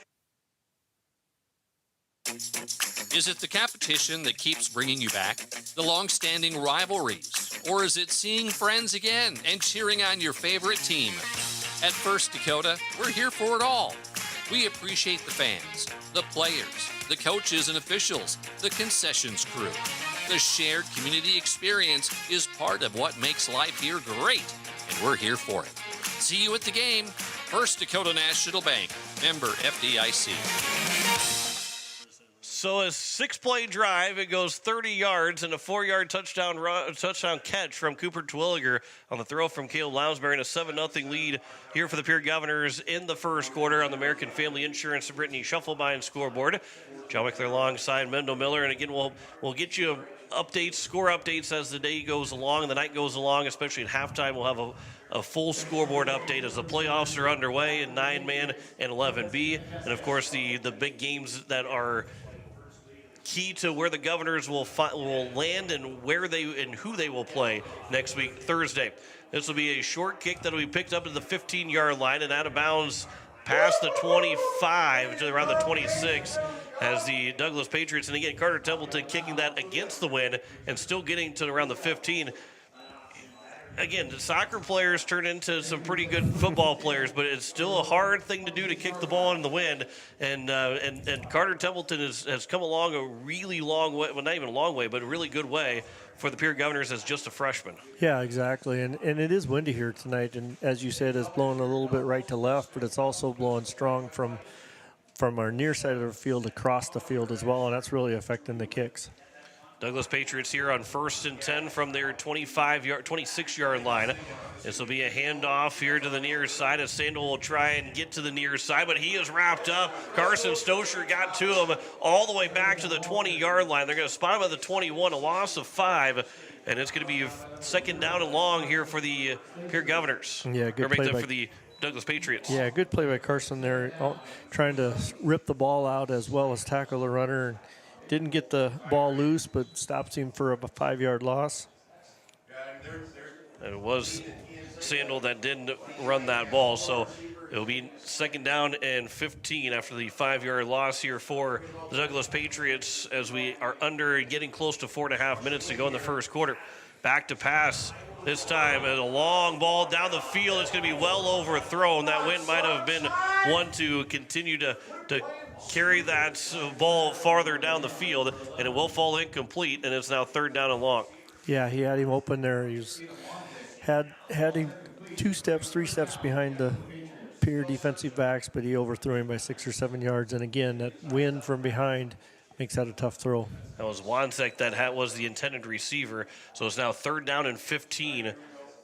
Is it the competition that keeps bringing you back? The long-standing rivalries? Or is it seeing friends again and cheering on your favorite team? At First Dakota, we're here for it all. We appreciate the fans, the players, the coaches and officials, the concessions crew. The shared community experience is part of what makes life here great, and we're here for it. See you at the game. First Dakota National Bank, member FDIC. So a 6-play drive, it goes 30 yards and a 4-yard touchdown catch from Cooper Twilliger on the throw from Caleb Lounsbury, and a 7-0 lead here for the Pierre Governors in the first quarter on the American Family Insurance Brittany Shufflebein scoreboard. John Wickler alongside Mendel Miller, and again we'll get you updates, score updates as the day goes along, the night goes along, especially at halftime. We'll have a full scoreboard update as the playoffs are underway in 9-man and 11B, and of course the big games that are key to where the Governors will land and who they will play next week, Thursday. This will be a short kick that will be picked up to the 15-yard line and out of bounds past the 25 to around the 26 as the Douglas Patriots, and again, Carter Templeton kicking that against the wind and still getting to around the 15. Again, the soccer players turn into some pretty good football players, but it's still a hard thing to do to kick the ball in the wind. And Carter Templeton has come along a really long way, well, not even a long way, but a really good way for the Pierre Governors as just a freshman. Yeah, exactly. And it is windy here tonight, and as you said, it's blowing a little bit right to left, but it's also blowing strong from our near side of the field across the field as well, and that's really affecting the kicks. Douglas Patriots here on 1st and 10 from their 26-yard line. This will be a handoff here to the near side as Sandel will try and get to the near side, but he is wrapped up. Carson Stosher got to him all the way back to the 20-yard line. They're going to spot him at the 21, a loss of 5, and it's going to be second down and long here for the Pierre Governors. Yeah, good play for the Douglas Patriots. Yeah, good play by Carson there, trying to rip the ball out as well as tackle the runner. Didn't get the ball loose, but stops him for a 5-yard loss. And it was Sandel that didn't run that ball, so it'll be second down and 15 after the 5-yard loss here for the Douglas Patriots as we are getting close to 4.5 minutes to go in the first quarter. Back to pass. This time, a long ball down the field. It's going to be well overthrown. That wind might have been one to continue to carry that ball farther down the field, and it will fall incomplete, and it's now third down and long. Yeah, he had him open there. He had him 3 steps behind the Pierre defensive backs, but he overthrew him by 6 or 7 yards. And again, that wind from behind makes that a tough throw. That was Wansek that was the intended receiver. So it's now third down and 15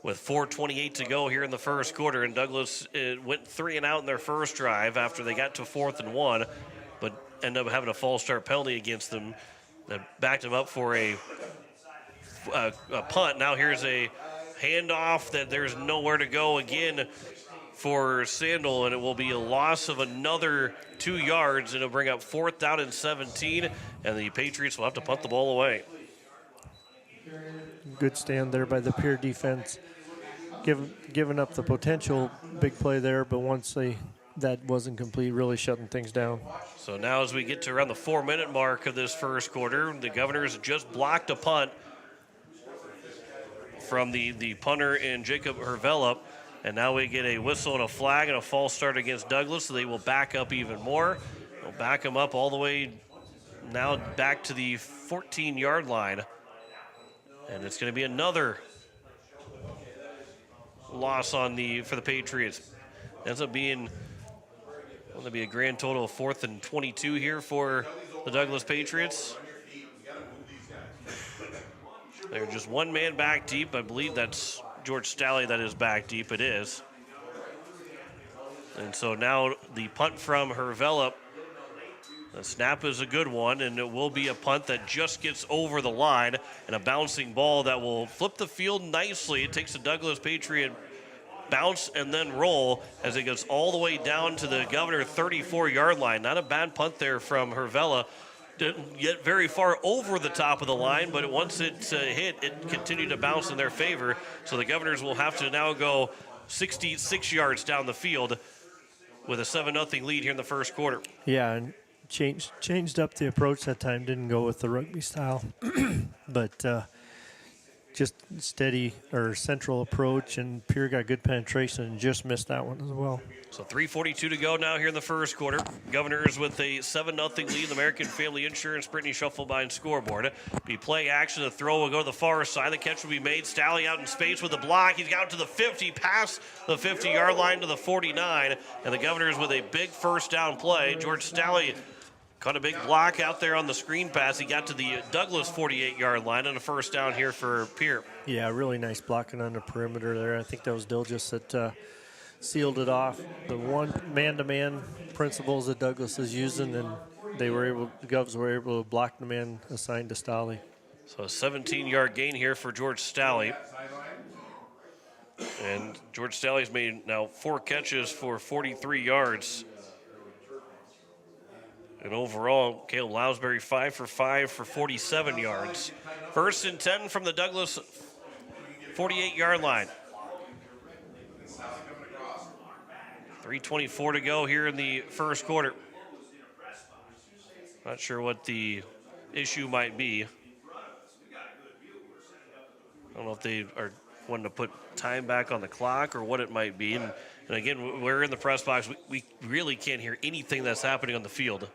with 4:28 to go here in the first quarter. And Douglas went 3 and out in their first drive after they got to 4th and 1, but ended up having a false start penalty against them that backed them up for a punt. Now here's a handoff that there's nowhere to go again for Sandel, and it will be a loss of another 2 yards, and it'll bring up 4th down and 17, and the Patriots will have to punt the ball away. Good stand there by the Pierre defense, giving up the potential big play there, but once that wasn't complete, really shutting things down. So now as we get to around the 4-minute mark of this first quarter, the Governors just blocked a punt from the punter and Jacob Hervellup. And now we get a whistle and a flag and a false start against Douglas, so they will back up even more. They'll back them up all the way now back to the 14-yard line. And it's going to be another loss for the Patriots. Ends up being going to be a grand total of 4th and 22 here for the Douglas Patriots. They're just one man back deep. I believe that's George Stalley that is back deep. It is. And so now the punt from Hervellup. The snap is a good one, and it will be a punt that just gets over the line and a bouncing ball that will flip the field nicely. It takes a Douglas Patriot bounce and then roll as it goes all the way down to the Governor 34-yard line. Not a bad punt there from Hervella. Didn't get very far over the top of the line, but once it hit, it continued to bounce in their favor. So the Governors will have to now go 66 yards down the field with a 7-0 lead here in the first quarter. Yeah, and changed up the approach that time. Didn't go with the rugby style, but just steady or central approach, and Pierre got good penetration and just missed that one as well. So 3:42 to go now here in the first quarter. Governors with a 7-0 lead. American Family Insurance, Brittany Shufflebein scoreboard. Be play action. The throw will go to the far side. The catch will be made. Stalley out in space with the block. He's got to the 50, past the 50-yard line to the 49. And the Governors with a big first down play. George Stalley caught a big block out there on the screen pass. He got to the Douglas 48-yard line and a first down here for Pierre. Yeah, really nice blocking on the perimeter there. I think that was Dilgis that sealed it off. The one man-to-man principles that Douglas is using, and the Govs were able to block the man assigned to Stalley. So a 17-yard gain here for George Stalley. And George Stalley's made now 4 catches for 43 yards. And overall, Caleb Lounsbury 5 for 5 for 47 yards. First and 10 from the Douglas 48-yard line. 3:24 to go here in the first quarter. Not sure what the issue might be. I don't know if they are wanting to put time back on the clock or what it might be. And again, we're in the press box. We really can't hear anything that's happening on the field.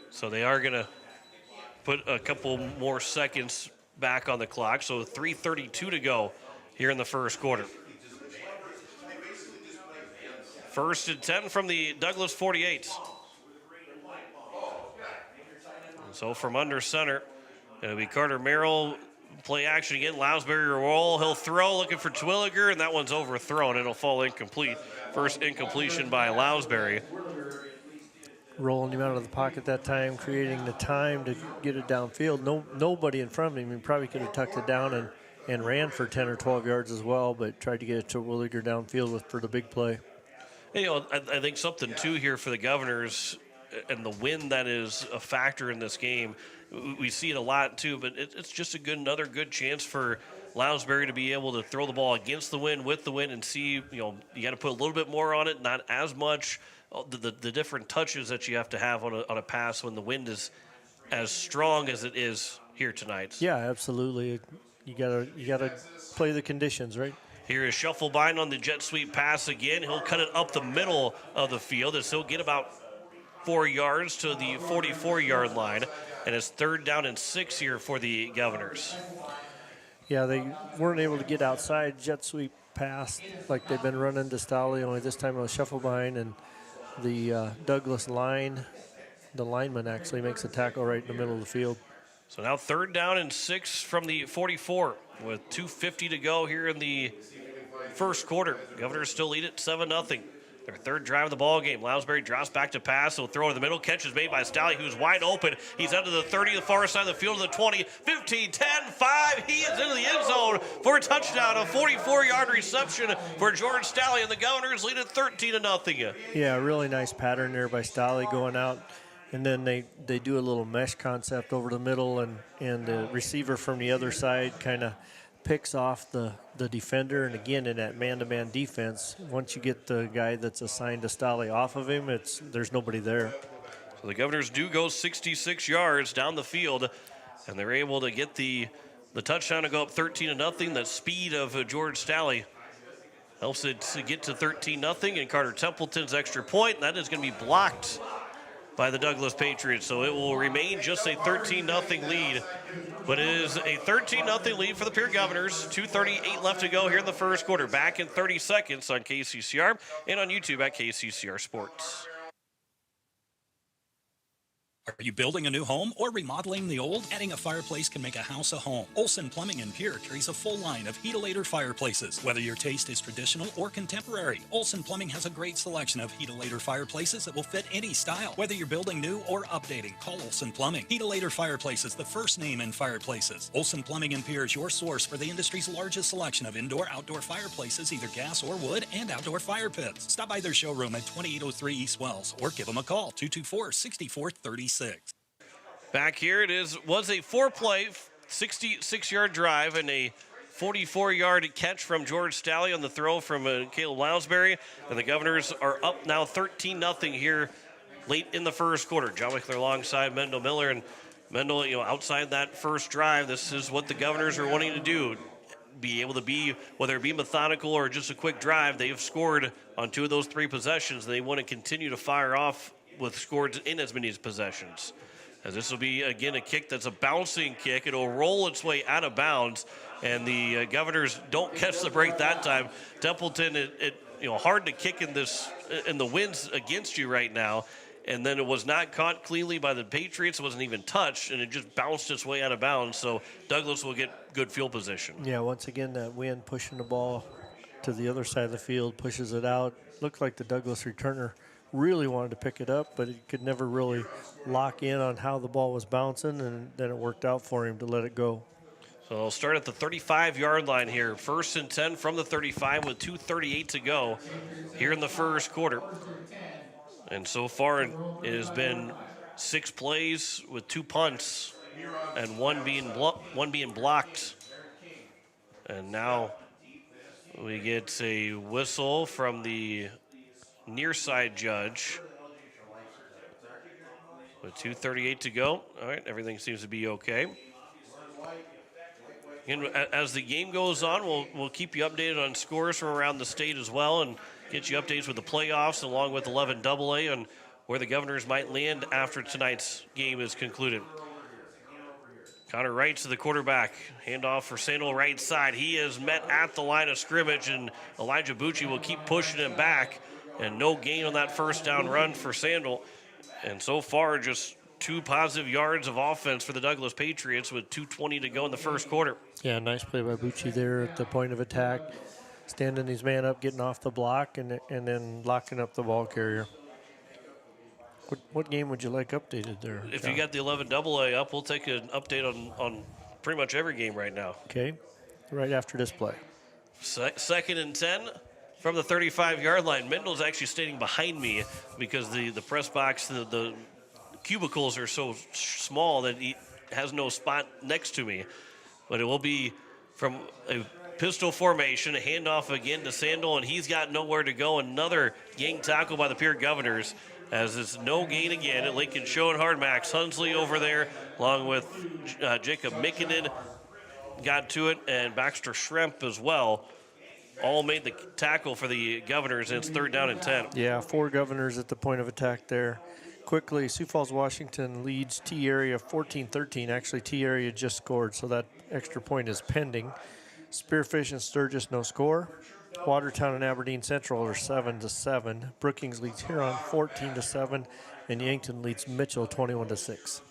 So they are going to put a couple more seconds back on the clock. So 3:32 to go here in the first quarter. First and 10 from the Douglas 48. So from under center, it'll be Carter Merrill. Play action again. Lounsbury will roll. He'll throw, looking for Twilliger, and that one's overthrown. It'll fall incomplete. First incompletion by Lounsbury. Rolling him out of the pocket that time, creating the time to get it downfield. Nobody in front of him. He probably could have tucked it down and ran for 10 or 12 yards as well, but tried to get it to Twilliger downfield for the big play. You know, I think something, too, here for the Governors and the wind that is a factor in this game. We see it a lot, too, but it's just another good chance for Lounsbury to be able to throw the ball against the wind, with the wind, and see, you know, you got to put a little bit more on it, not as much. The different touches that you have to have on a pass when the wind is as strong as it is here tonight. Yeah, absolutely. You gotta play the conditions, right? Here is Shufflebein on the jet sweep pass again. He'll cut it up the middle of the field, and he'll get about 4 yards to the 44-yard line. And it's 3rd down and 6 here for the Governors. Yeah, they weren't able to get outside jet sweep pass like they've been running to Stolly, only this time it was Shufflebein, and the Douglas line, the lineman actually makes a tackle right in the middle of the field. So now 3rd down and 6 from the 44 with 2:50 to go here in the first quarter. Governors still lead it 7-0. Their 3rd drive of the ball game. Lounsbury drops back to pass. He'll throw to the middle. Catch is made by Stalley, who's wide open. He's out to the 30, the far side of the field, to the 20, 15, 10, 5. He is into the end zone for a touchdown. A 44-yard reception for George Stalley, and the Governors lead it 13-0. Yeah, really nice pattern there by Stalley going out. And then they do a little mesh concept over the middle, and the receiver from the other side kind of picks off the defender. And again, in that man-to-man defense, once you get the guy that's assigned to Stalley off of him, there's nobody there. So the Governors do go 66 yards down the field, and they're able to get the touchdown to go up 13-0. The speed of George Stalley helps it to get to 13-0, and Carter Templeton's extra point, and that is going to be blocked by the Douglas Patriots. So it will remain just a 13-0 lead. But it is a 13-0 lead for the Pierre Governors. 2:38 left to go here in the first quarter. Back in 30 seconds on KCCR and on YouTube at KCCR Sports. Are you building a new home or remodeling the old? Adding a fireplace can make a house a home. Olson Plumbing in Pierre carries a full line of Heat-O-Lator fireplaces. Whether your taste is traditional or contemporary, Olson Plumbing has a great selection of Heat-O-Lator fireplaces that will fit any style. Whether you're building new or updating, call Olson Plumbing. Heat-O-Lator Fireplaces, the first name in fireplaces. Olson Plumbing in Pierre is your source for the industry's largest selection of indoor-outdoor fireplaces, either gas or wood, and outdoor fire pits. Stop by their showroom at 2803 East Wells or give them a call, 224-6436. Back here it was a 4-play, 66-yard drive and a 44-yard catch from George Stalley on the throw from Caleb Lounsbury. And the Governors are up now 13-0 here late in the first quarter. John Wickler alongside Mendel Miller. And Mendel, outside that first drive, this is what the Governors are wanting to do. Be able to be, whether it be methodical or just a quick drive, they've scored on 2 of those 3 possessions. They want to continue to fire off with scores in as many possessions. As this will be, again, a kick that's a bouncing kick. It'll roll its way out of bounds, and the Governors don't catch the break that time. Templeton, hard to kick in the winds against you right now, and then it was not caught cleanly by the Patriots. It wasn't even touched, and it just bounced its way out of bounds, so Douglas will get good field position. Yeah, once again, that wind pushing the ball to the other side of the field, pushes it out. Looked like the Douglas returner really wanted to pick it up, but he could never really lock in on how the ball was bouncing, and then it worked out for him to let it go. So they'll start at the 35-yard line here. 1st and 10 from the 35 with 2:38 to go here in the first quarter. And so far it has been 6 plays with 2 punts and one being blocked. And now we get a whistle from the near side judge with 2:38 to go. All right, everything seems to be okay. And as the game goes on, we'll keep you updated on scores from around the state as well, and get you updates with the playoffs along with 11AA and where the Governors might land after tonight's game is concluded. Connor Wright to the quarterback. Handoff for Sandal right side. He is met at the line of scrimmage, and Elijah Bucci will keep pushing him back. And no gain on that first down run for Sandal. And so far, just 2 positive yards of offense for the Douglas Patriots with 2:20 to go in the first quarter. Yeah, nice play by Bucci there at the point of attack, standing his man up, getting off the block, and then locking up the ball carrier. What game would you like updated there, If John? you got the 11 AA up, we'll take an update on pretty much every game right now. Okay, right after this play. Second and 10 from the 35-yard line. Mendel's actually standing behind me because the press box, the cubicles are so small that he has no spot next to me. But it will be from a pistol formation, a handoff again to Sandel, and he's got nowhere to go. Another gang tackle by the Pierre Governors, as it's no gain again at Lincoln Schoenhard. Max Hunsley over there, along with Jacob Mikkinen, got to it, and Baxter Schremp as well. All made the tackle for the Governors, and it's 3rd down and 10. Yeah, 4 Governors at the point of attack there. Quickly, Sioux Falls, Washington leads T-Area 14-13. Actually, T-Area just scored, so that extra point is pending. Spearfish and Sturgis, no score. Watertown and Aberdeen Central are 7-7. Brookings leads Huron 14-7, and Yankton leads Mitchell 21-6.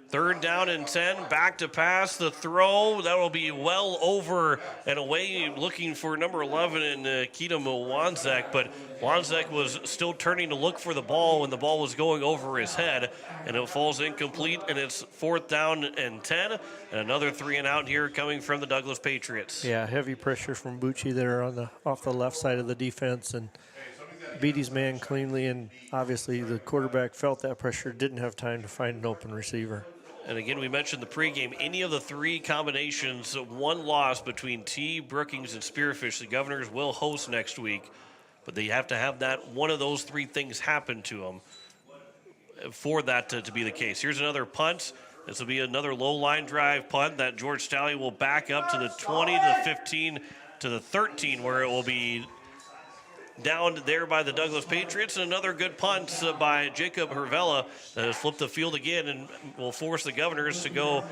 3rd down and 10, back to pass, the throw, that will be well over and away, looking for number 11 in Keatum Wanzek, but Wanzek was still turning to look for the ball when the ball was going over his head, and it falls incomplete, and it's 4th down and 10, and another 3 and out here coming from the Douglas Patriots. Yeah, heavy pressure from Bucci there off the left side of the defense, and beat his man cleanly, and obviously the quarterback felt that pressure, didn't have time to find an open receiver. And again, we mentioned the pregame. Any of the 3 combinations, 1 loss between T, Brookings, and Spearfish, the Governors will host next week. But they have to have that one of those 3 things happen to them for that to be the case. Here's another punt. This will be another low line drive punt that George Staley will back up to the 20, to the 15, to the 13, where it will be down there by the Douglas Patriots, and another good punt by Jacob Hervella that has flipped the field again and will force the Governors to go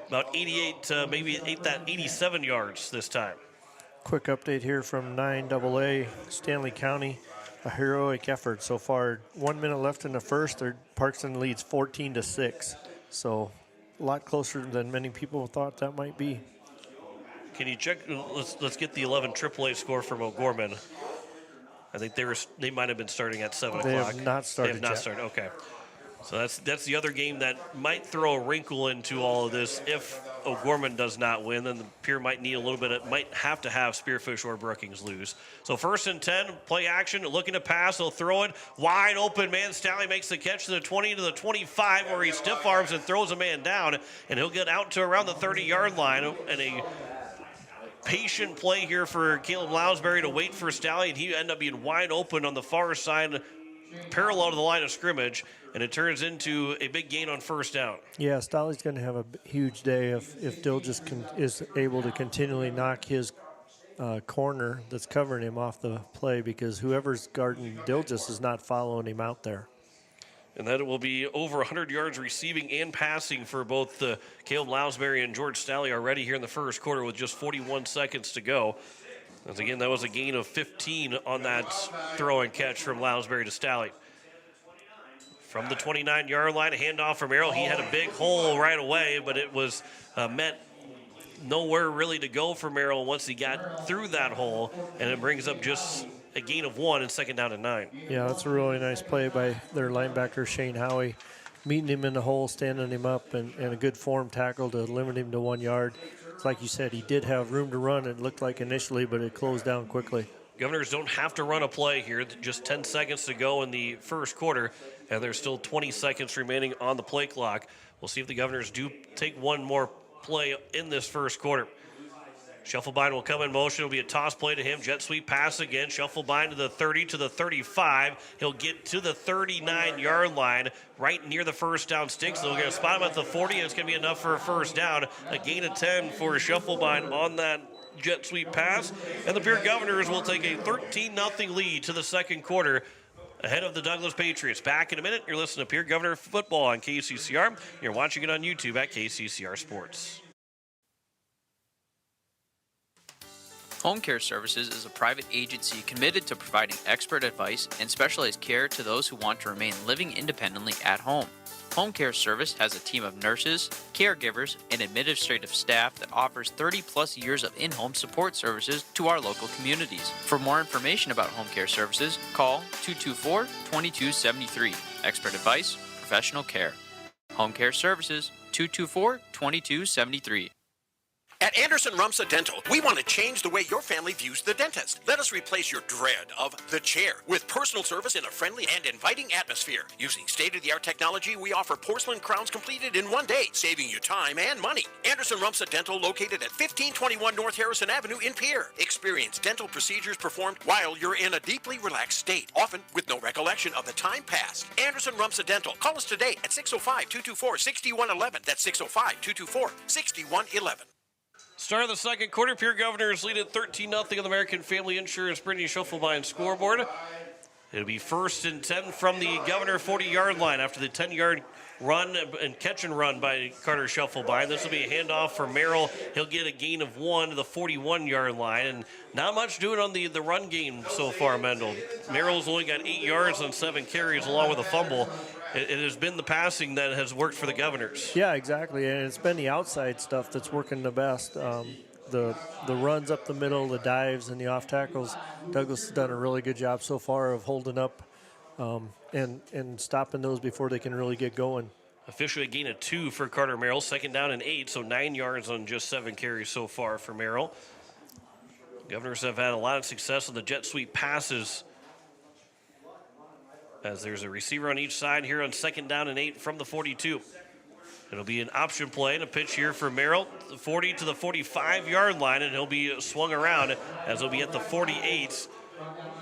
about 88, maybe 87 yards this time. Quick update here from 9AA, Stanley County, a heroic effort so far. 1 minute left in the first. Parkston leads 14-6, so a lot closer than many people thought that might be. Can you check? Let's get the 11 AAA score from O'Gorman. I think they might have been starting at 7 They o'clock. have not started They have not yet. started. Okay. So that's the other game that might throw a wrinkle into all of this. If O'Gorman does not win, then the Pierre might need a little bit. It might have to have Spearfish or Brookings lose. So 1st and 10, play action, looking to pass. They'll throw it wide open. Man, Staley makes the catch to the 20 to the 25, where he stiff arms and throws a man down, and he'll get out to around the 30-yard line. And a patient play here for Caleb Lounsbury to wait for Staley, and he ended up being wide open on the far side, parallel to the line of scrimmage, and it turns into a big gain on 1st down. Yeah, Staley's going to have a huge day if Dill just is able to continually knock his corner that's covering him off the play, because whoever's guarding Dill just is not following him out there. And that it will be over 100 yards receiving and passing for both Caleb Lounsbury and George Staley already here in the first quarter with just 41 seconds to go. As again, that was a gain of 15 on that throw and catch from Lounsbury to Staley. From the 29-yard line, a handoff from Merrill. He had a big hole right away, but it was meant nowhere really to go for Merrill once he got through that hole, and it brings up just a gain of 1 and 2nd down and 9. Yeah, that's a really nice play by their linebacker, Shane Howie, meeting him in the hole, standing him up, and a good form tackle to limit him to 1 yard. It's like you said, he did have room to run, it looked like initially, but it closed down quickly. Governors don't have to run a play here. Just 10 seconds to go in the first quarter, and there's still 20 seconds remaining on the play clock. We'll see if the Governors do take one more play in this first quarter. Shufflebind will come in motion. It'll be a toss play to him. Jet sweep pass again. Shufflebind to the 30, to the 35. He'll get to the 39-yard line, right near the 1st down sticks. They're going to spot him at the 40, and it's going to be enough for a 1st down. A gain of 10 for Shufflebind on that jet sweep pass. And the Pierre Governors will take a 13-0 lead to the second quarter ahead of the Douglas Patriots. Back in a minute. You're listening to Pierre Governor Football on KCCR. You're watching it on YouTube at KCCR Sports. Home Care Services is a private agency committed to providing expert advice and specialized care to those who want to remain living independently at home. Home Care Service has a team of nurses, caregivers, and administrative staff that offers 30-plus years of in-home support services to our local communities. For more information about Home Care Services, call 224-2273. Expert advice, professional care. Home Care Services, 224-2273. At Anderson Rumsa Dental, we want to change the way your family views the dentist. Let us replace your dread of the chair with personal service in a friendly and inviting atmosphere. Using state-of-the-art technology, we offer porcelain crowns completed in 1 day, saving you time and money. Anderson Rumsa Dental, located at 1521 North Harrison Avenue in Pierre. Experience dental procedures performed while you're in a deeply relaxed state, often with no recollection of the time passed. Anderson Rumsa Dental. Call us today at 605-224-6111. That's 605-224-6111. Start of the second quarter, Pierre Governors lead at 13-0 on the American Family Insurance Brittany Schoffelbein scoreboard. It'll be 1st and 10 from the Governor 40-yard line after the 10-yard run and catch and run by Carter Schoffelbein. This will be a handoff for Merrill. He'll get a gain of 1 to the 41-yard line, and not much doing on the run game so far, Mendel. Merrill's only got 8 yards on 7 carries along with a fumble. It has been the passing that has worked for the Governors. Yeah, exactly, and it's been the outside stuff that's working the best. The runs up the middle, the dives, and the off tackles. Douglas has done a really good job so far of holding up and stopping those before they can really get going. Officially a gain of 2 for Carter Merrill. 2nd down and 8, so 9 yards on just 7 carries so far for Merrill. Governors have had a lot of success on the jet sweep passes, as there's a receiver on each side here on 2nd down and 8 from the 42. It'll be an option play and a pitch here for Merrill, the 40 to the 45-yard line, and he'll be swung around as he'll be at the 48.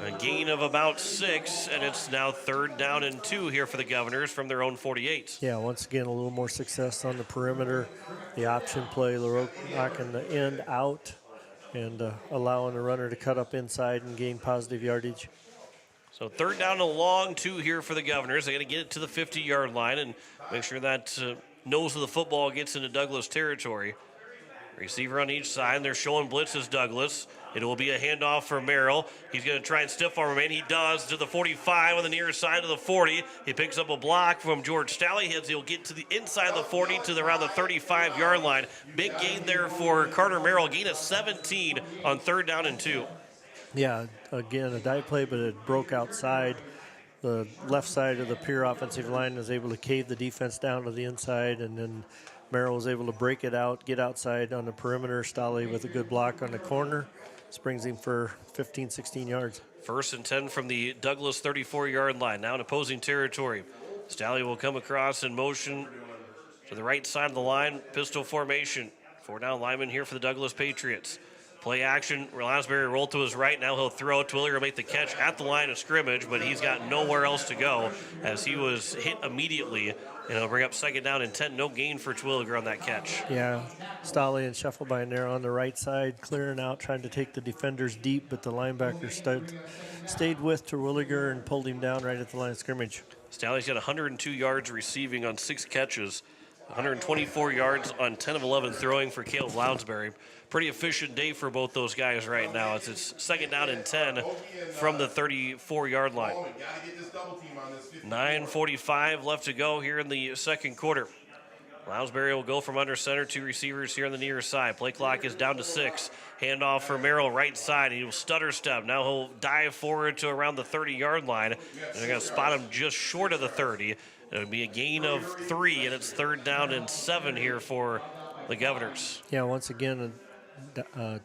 A gain of about 6, and it's now 3rd down and 2 here for the Governors from their own 48. Yeah, once again, a little more success on the perimeter. The option play, LaRoque knocking the end out and allowing the runner to cut up inside and gain positive yardage. So 3rd down and a long 2 here for the Governors. They got to get it to the 50-yard line and make sure that nose of the football gets into Douglas territory. Receiver on each side. They're showing blitzes Douglas. It will be a handoff for Merrill. He's going to try and stiff arm him in. He does to the 45 on the near side of the 40. He picks up a block from George Stallyheads. He'll get to the inside of the 40 to around the 35-yard line. Big gain there for Carter Merrill. Gain of 17 on 3rd down and 2. Yeah, again, a dive play, but it broke outside. The left side of the Pierre offensive line was able to cave the defense down to the inside, and then Merrill was able to break it out, get outside on the perimeter. Stolly with a good block on the corner. This brings him for 15, 16 yards. 1st and 10 from the Douglas 34-yard line. Now in opposing territory. Stally will come across in motion to the right side of the line. Pistol formation. 4-down lineman here for the Douglas Patriots. Play action, Lansbury rolled to his right. Now he'll throw. Twiller will make the catch at the line of scrimmage, but he's got nowhere else to go as he was hit immediately. And it'll bring up 2nd down and 10. No gain for Twilliger on that catch. Yeah, Stolly and Schoffelbein there on the right side, clearing out, trying to take the defenders deep, but the linebacker stayed with Terwilliger and pulled him down right at the line of scrimmage. Stally's got 102 yards receiving on 6 catches. 124 yards on 10 of 11 throwing for Caleb Lounsbury. Pretty efficient day for both those guys right now. It's 2nd down and 10 from the 34-yard line. 9:45 left to go here in the second quarter. Lounsbury will go from under center. 2 receivers here on the near side. Play clock is down to 6. Handoff for Merrill, right side. He will stutter step. Now he'll dive forward to around the 30-yard line. And they're going to spot him just short of the 30. It would be a gain of 3, and it's 3rd down and 7 here for the Governors. Yeah, once again, a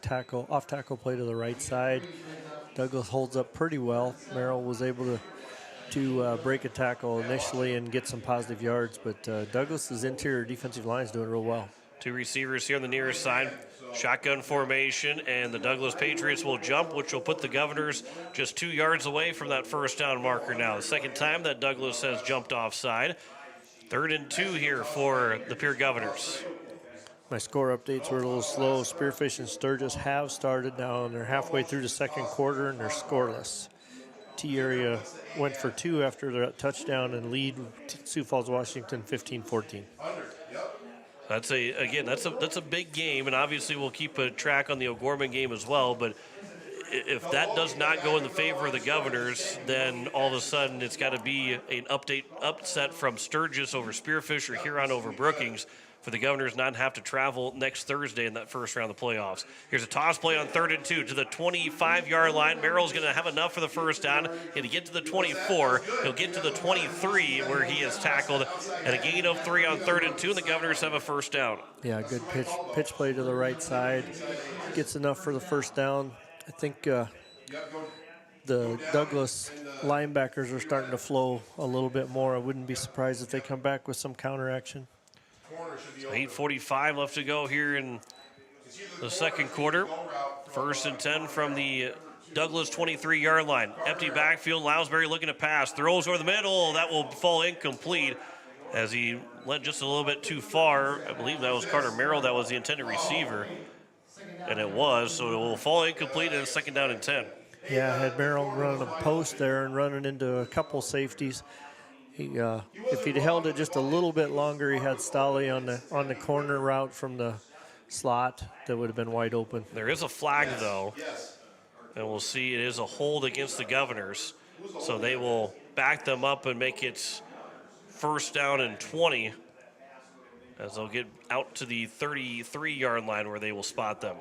off tackle play to the right side. Douglas holds up pretty well. Merrill was able to break a tackle initially and get some positive yards, but Douglas's interior defensive line is doing real well. 2 receivers here on the near side. Shotgun formation, and the Douglas Patriots will jump, which will put the Governors just 2 yards away from that 1st down marker now. The 2nd time that Douglas has jumped offside. 3rd and 2 here for the Pierre Governors. My score updates were a little slow. Spearfish and Sturgis have started now, and they're halfway through the second quarter, and they're scoreless. T-Area went for 2 after their touchdown and lead Sioux Falls, Washington, 15-14. That's a big game, and obviously we'll keep a track on the O'Gorman game as well. But if that does not go in the favor of the Governors, then all of a sudden it's got to be an upset from Sturgis over Spearfish or Huron over Brookings for the Governors not to have to travel next Thursday in that first round of the playoffs. Here's a toss play on 3rd and 2 to the 25-yard line. Merrill's going to have enough for the first down. He'll get to the 24. He'll get to the 23 where he is tackled. And a gain of 3 on 3rd and 2, and the Governors have a first down. Yeah, good pitch play to the right side. Gets enough for the first down. I think the Douglas linebackers are starting to flow a little bit more. I wouldn't be surprised if they come back with some counter action. 8:45 left to go here in the second quarter. 1st and 10 from the Douglas 23-yard line. Empty backfield. Lounsbury looking to pass. Throws over the middle. That will fall incomplete as he went just a little bit too far. I believe that was Carter Merrill that was the intended receiver. And it was. So it will fall incomplete and 2nd down and 10. Yeah, I had Merrill running a post there and running into a couple safeties. If he'd held it just a little bit longer, he had Stolle on the corner route from the slot that would have been wide open. There is a flag, though, and we'll see it is a hold against the Governors. So they will back them up and make it 1st down and 20 as they'll get out to the 33-yard line where they will spot them.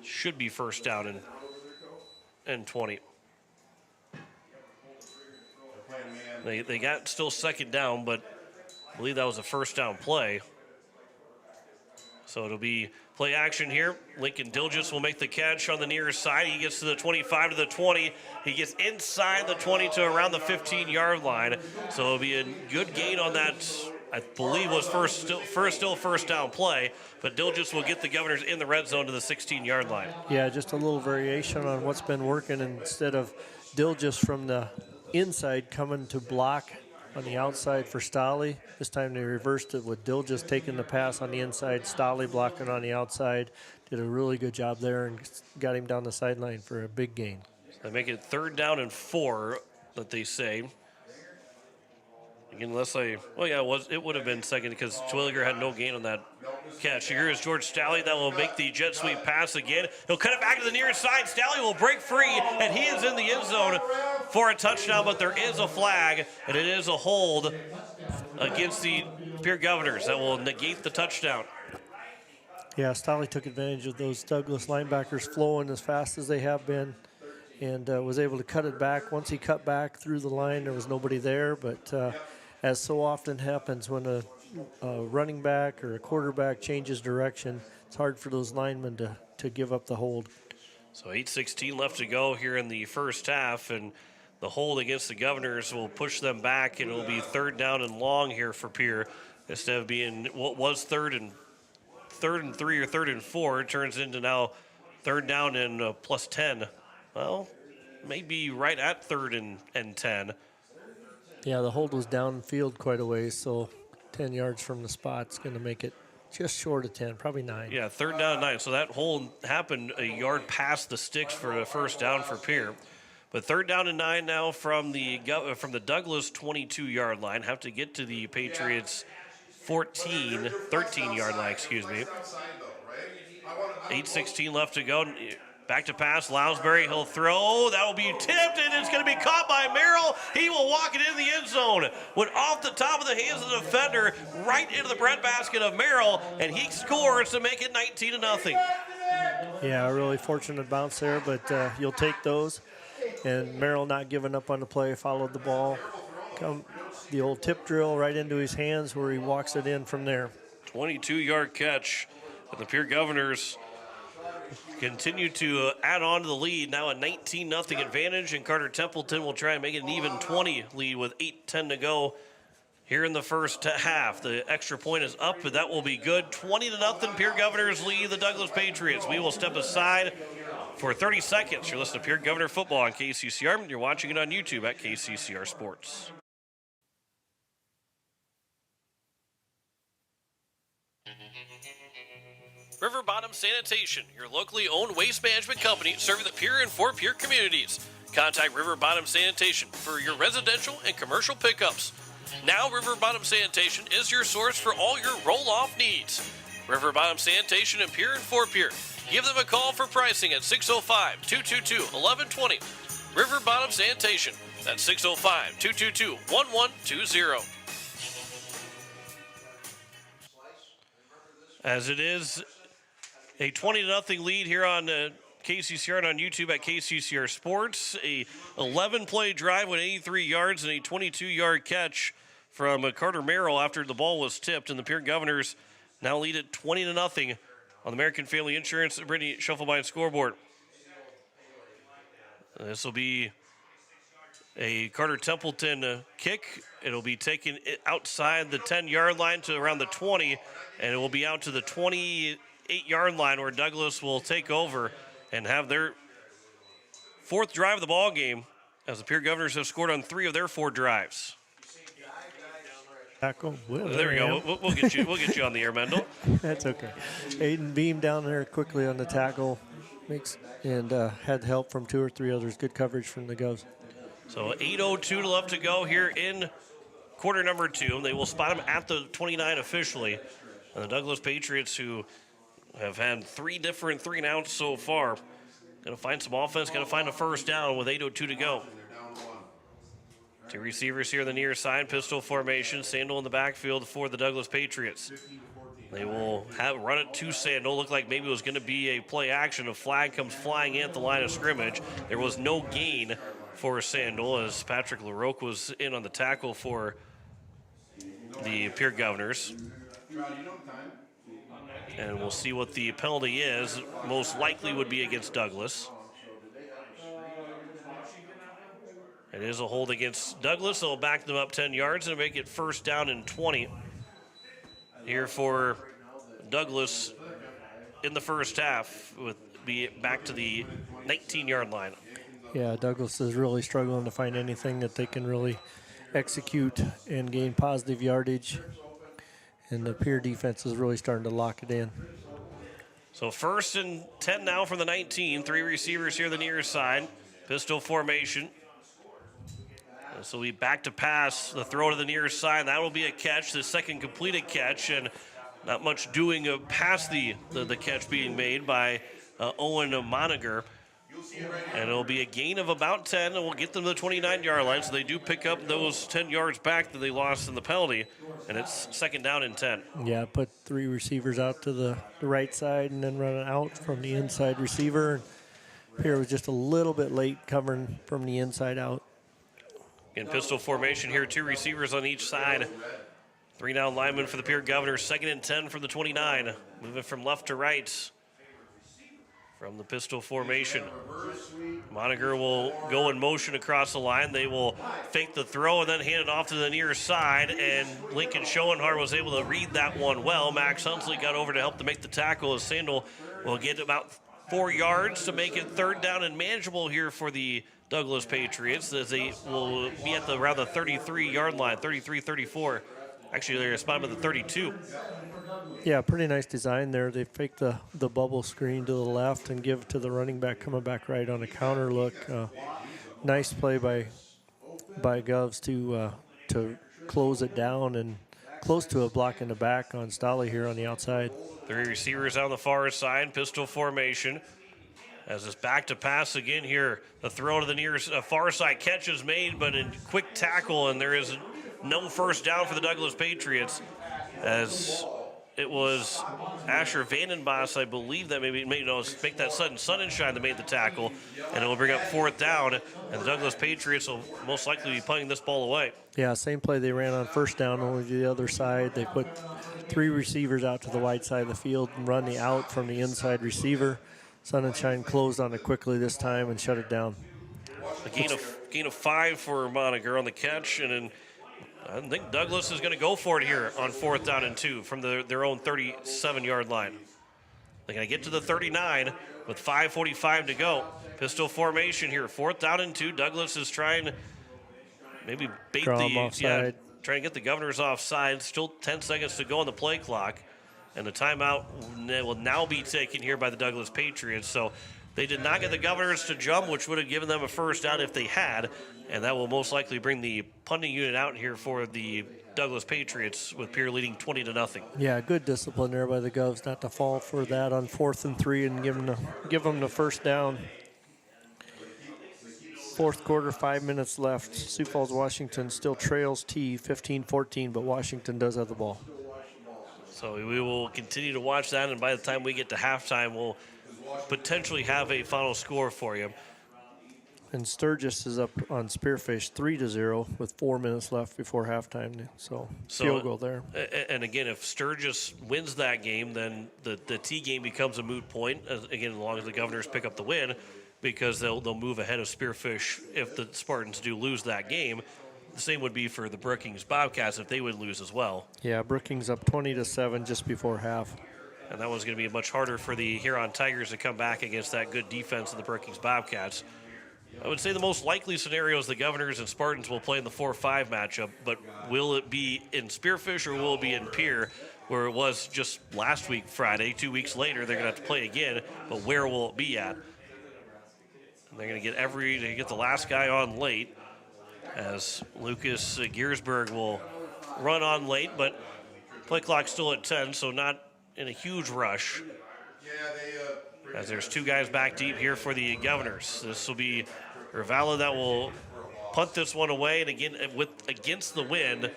Should be 1st down and 20. They got still 2nd down, but I believe that was a 1st down play. So it'll be play action here. Lincoln Dilgis will make the catch on the near side. He gets to the 25 to the 20. He gets inside the 20 to around the 15-yard line. So it'll be a good gain on that. I believe was still 1st down play, but Dilgis will get the Governors in the red zone to the 16-yard line. Yeah, just a little variation on what's been working. Instead of Dilgis from the inside coming to block on the outside for Stolle. This time they reversed it with Dilgis taking the pass on the inside, Stolle blocking on the outside. Did a really good job there and got him down the sideline for a big gain. They make it 3rd down and 4 that they say. Again, it would have been 2nd because Twilliger had no gain on that catch. Here is George Stolle that will make the jet sweep pass again. He'll cut it back to the near side. Stolle will break free, and he is in the end zone for a touchdown, but there is a flag, and it is a hold against the Pierre Governors that will negate the touchdown. Yeah, Stolle took advantage of those Douglas linebackers flowing as fast as they have been and was able to cut it back. Once he cut back through the line, there was nobody there, but as so often happens when a running back or a quarterback changes direction, it's hard for those linemen to give up the hold. So 8:16 left to go here in the first half, and the hold against the Governors will push them back, and it will be 3rd down and long here for Pierre. Instead of being what was 3rd and 3 or 3rd and 4, it turns into now 3rd down and plus 10. Well, maybe right at 3rd and 10. Yeah, the hold was downfield quite a ways, so 10 yards from the spot's going to make it just short of 10, probably 9. Yeah, 3rd down and 9. So that hold happened a yard past the sticks for a 1st down for Pierre. But 3rd down and 9 now from the Douglas 22-yard line. Have to get to the Patriots 13-yard line, excuse me. 8:16 left to go. Back to pass, Lounsbury, he'll throw. That will be tipped, and it's going to be caught by Merrill. He will walk it in the end zone. Went off the top of the hands of the defender, right into the breadbasket of Merrill, and he scores to make it 19-0. Yeah, a really fortunate bounce there, but you'll take those. And Merrill not giving up on the play, followed the ball. The old tip drill right into his hands where he walks it in from there. 22-yard catch, and the Pierre Governors continue to add on to the lead. Now a 19-0 advantage, and Carter Templeton will try and make it an even 20 lead with 8:10 to go here in the first half. The extra point is up, but that will be good. 20-0, Pierre Governors lead the Douglas Patriots. We will step aside for 30 seconds. You're listening to Pierre Governor Football on KCCR, and you're watching it on YouTube at KCCR Sports. River Bottom Sanitation, your locally owned waste management company serving the Pierre and Fort Pierre communities. Contact River Bottom Sanitation for your residential and commercial pickups. Now River Bottom Sanitation is your source for all your roll-off needs. River Bottom Sanitation in Pierre and Fort Pierre. Give them a call for pricing at 605-222-1120. River Bottom Sanitation. That's 605-222-1120. As it is a 20-0 lead here on KCCR and on YouTube at KCCR Sports. A 11-play drive with 83 yards and a 22-yard catch from Carter Merrill after the ball was tipped, and the Pierre Governors now lead it 20-0 on the American Family Insurance Brittany Shufflebind scoreboard. This will be a Carter Templeton kick. It'll be taken outside the 10-yard line to around the 20, and it will be out to the 28-yard line where Douglas will take over and have their fourth drive of the ball game, as the Pierre Governors have scored on 3 of their 4 drives. Tackle. Well, there we go. We'll get you. We'll get you on the air, Mendel. That's okay. Aiden Beam down there quickly on the tackle, had help from 2 or 3 others. Good coverage from the Govs. So 8:02 left to go here in quarter number 2. They will spot him at the 29 officially. And the Douglas Patriots, who have had 3 different 3-and-outs so far, going to find some offense, going to find a first down with 8:02 to go. 2 receivers here on the near side, pistol formation. Sandal in the backfield for the Douglas Patriots. They will run it to Sandal. Looked like maybe it was going to be a play action. A flag comes flying in at the line of scrimmage. There was no gain for Sandal as Patrick LaRoque was in on the tackle for the Pierre Governors. And we'll see what the penalty is. Most likely would be against Douglas. It is a hold against Douglas. They'll back them up 10 yards and make it first down and 20 here for Douglas in the first half, with be back to the 19-yard line. Yeah, Douglas is really struggling to find anything that they can really execute and gain positive yardage. And the Pierre defense is really starting to lock it in. So 1st and 10 now from the 19. 3 receivers here on the near side. Pistol formation. This will be back to pass. The throw to the near side. That will be a catch. The second completed catch. And not much doing past the catch being made by Owen Moniger. And it'll be a gain of about 10, and we'll get them to the 29-yard line. So they do pick up those 10 yards back that they lost in the penalty, and it's second down and 10. Yeah, put 3 receivers out to the right side and then run it out from the inside receiver. Pierre was just a little bit late covering from the inside out. In pistol formation here, 2 receivers on each side. 3 down linemen for the Pierre Governors. 2nd and 10 from the 29. Moving from left to right from the pistol formation. Moniger will go in motion across the line. They will fake the throw and then hand it off to the near side, and Lincoln Schoenhardt was able to read that one well. Max Hunsley got over to help to make the tackle as Sandal will get about 4 yards to make it third down and manageable here for the Douglas Patriots, as they will be at around the 33-yard line, 33-34. Actually, they're spot at the 32. Yeah, pretty nice design there. They fake the bubble screen to the left and give it to the running back coming back right on a counter look. Nice play by Govs to close it down, and close to a block in the back on Stolle here on the outside. 3 receivers on the far side, pistol formation. As it's back to pass again here. The throw to the near far side, catch is made, but a quick tackle, and there is no first down for the Douglas Patriots, as it was Asher Vandenbos, I believe, that maybe make that sudden sun and shine that made the tackle, and it will bring up 4th down, and the Douglas Patriots will most likely be punting this ball away. Yeah, same play they ran on first down, only to the other side. They put 3 receivers out to the wide side of the field and run the out from the inside receiver. Sun and Shine closed on it quickly this time and shut it down. A gain of 5 for Moniger on the catch, and then I think Douglas is going to go for it here on 4th down and 2 from their own 37-yard line. They're going to get to the 39 with 5:45 to go. Pistol formation here, 4th down and 2. Douglas is trying to maybe bait trying to get the Governors offside. Still 10 seconds to go on the play clock. And the timeout will now be taken here by the Douglas Patriots. So They did not get the Governors to jump, which would have given them a first down if they had, and that will most likely bring the punting unit out here for the Douglas Patriots, with Pierre leading 20-0. Yeah, good discipline there by the Govs not to fall for that on 4th and 3 and give them the first down. Fourth quarter, 5 minutes left. Sioux Falls, Washington still trails T 15-14, but Washington does have the ball. So we will continue to watch that, and by the time we get to halftime, we'll potentially have a final score for you. And Sturgis is up on Spearfish 3-0 with 4 minutes left before halftime. So field goal there. And again, if Sturgis wins that game, then the T game becomes a moot point, again, as long as the Governors pick up the win, because they'll move ahead of Spearfish if the Spartans do lose that game. The same would be for the Brookings Bobcats if they would lose as well. Yeah, Brookings up 20-7 just before half. And that one's going to be much harder for the Huron Tigers to come back against that good defense of the Brookings Bobcats. I would say the most likely scenario is the Governors and Spartans will play in the 4-5 matchup, but will it be in Spearfish or will it be in Pierre, where it was just last week, Friday? 2 weeks later, they're going to have to play again, but where will it be at? And they're going to get the last guy on late, as Lucas Giersberg will run on late, but play clock's still at 10, so not in a huge rush. As there's 2 guys back deep here for the Governors. This will be Ravala that will punt this one away, and again, against the wind,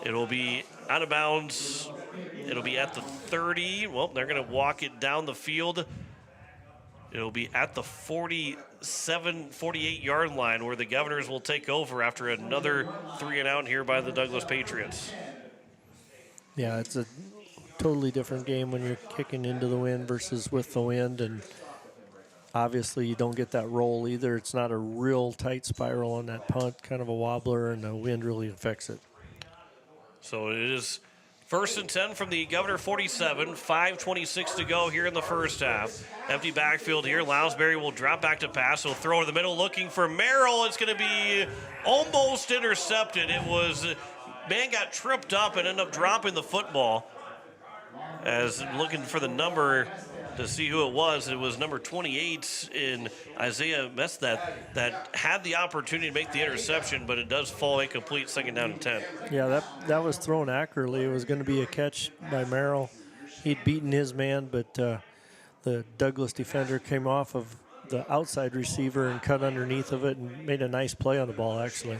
it'll be out of bounds. It'll be at the 30. Well, they're going to walk it down the field. It'll be at the 48-yard line, where the Governors will take over after another 3 and out here by the Douglas Patriots. Yeah, it's a totally different game when you're kicking into the wind versus with the wind, and obviously you don't get that roll either. It's not a real tight spiral on that punt, kind of a wobbler, and the wind really affects it. So it is 1st and 10 from the Governor 47, 5:26 to go here in the first half. Empty backfield here. Lounsbury will drop back to pass. He'll throw to the middle looking for Merrill. It's going to be almost intercepted. It was, man got tripped up and ended up dropping the football. As looking for the number to see who it was number 28 in Isaiah Mestad that had the opportunity to make the interception, but it does fall incomplete, 2nd down and 10. Yeah, that was thrown accurately. It was going to be a catch by Merrill. He'd beaten his man, but the Douglas defender came off of the outside receiver and cut underneath of it and made a nice play on the ball, actually.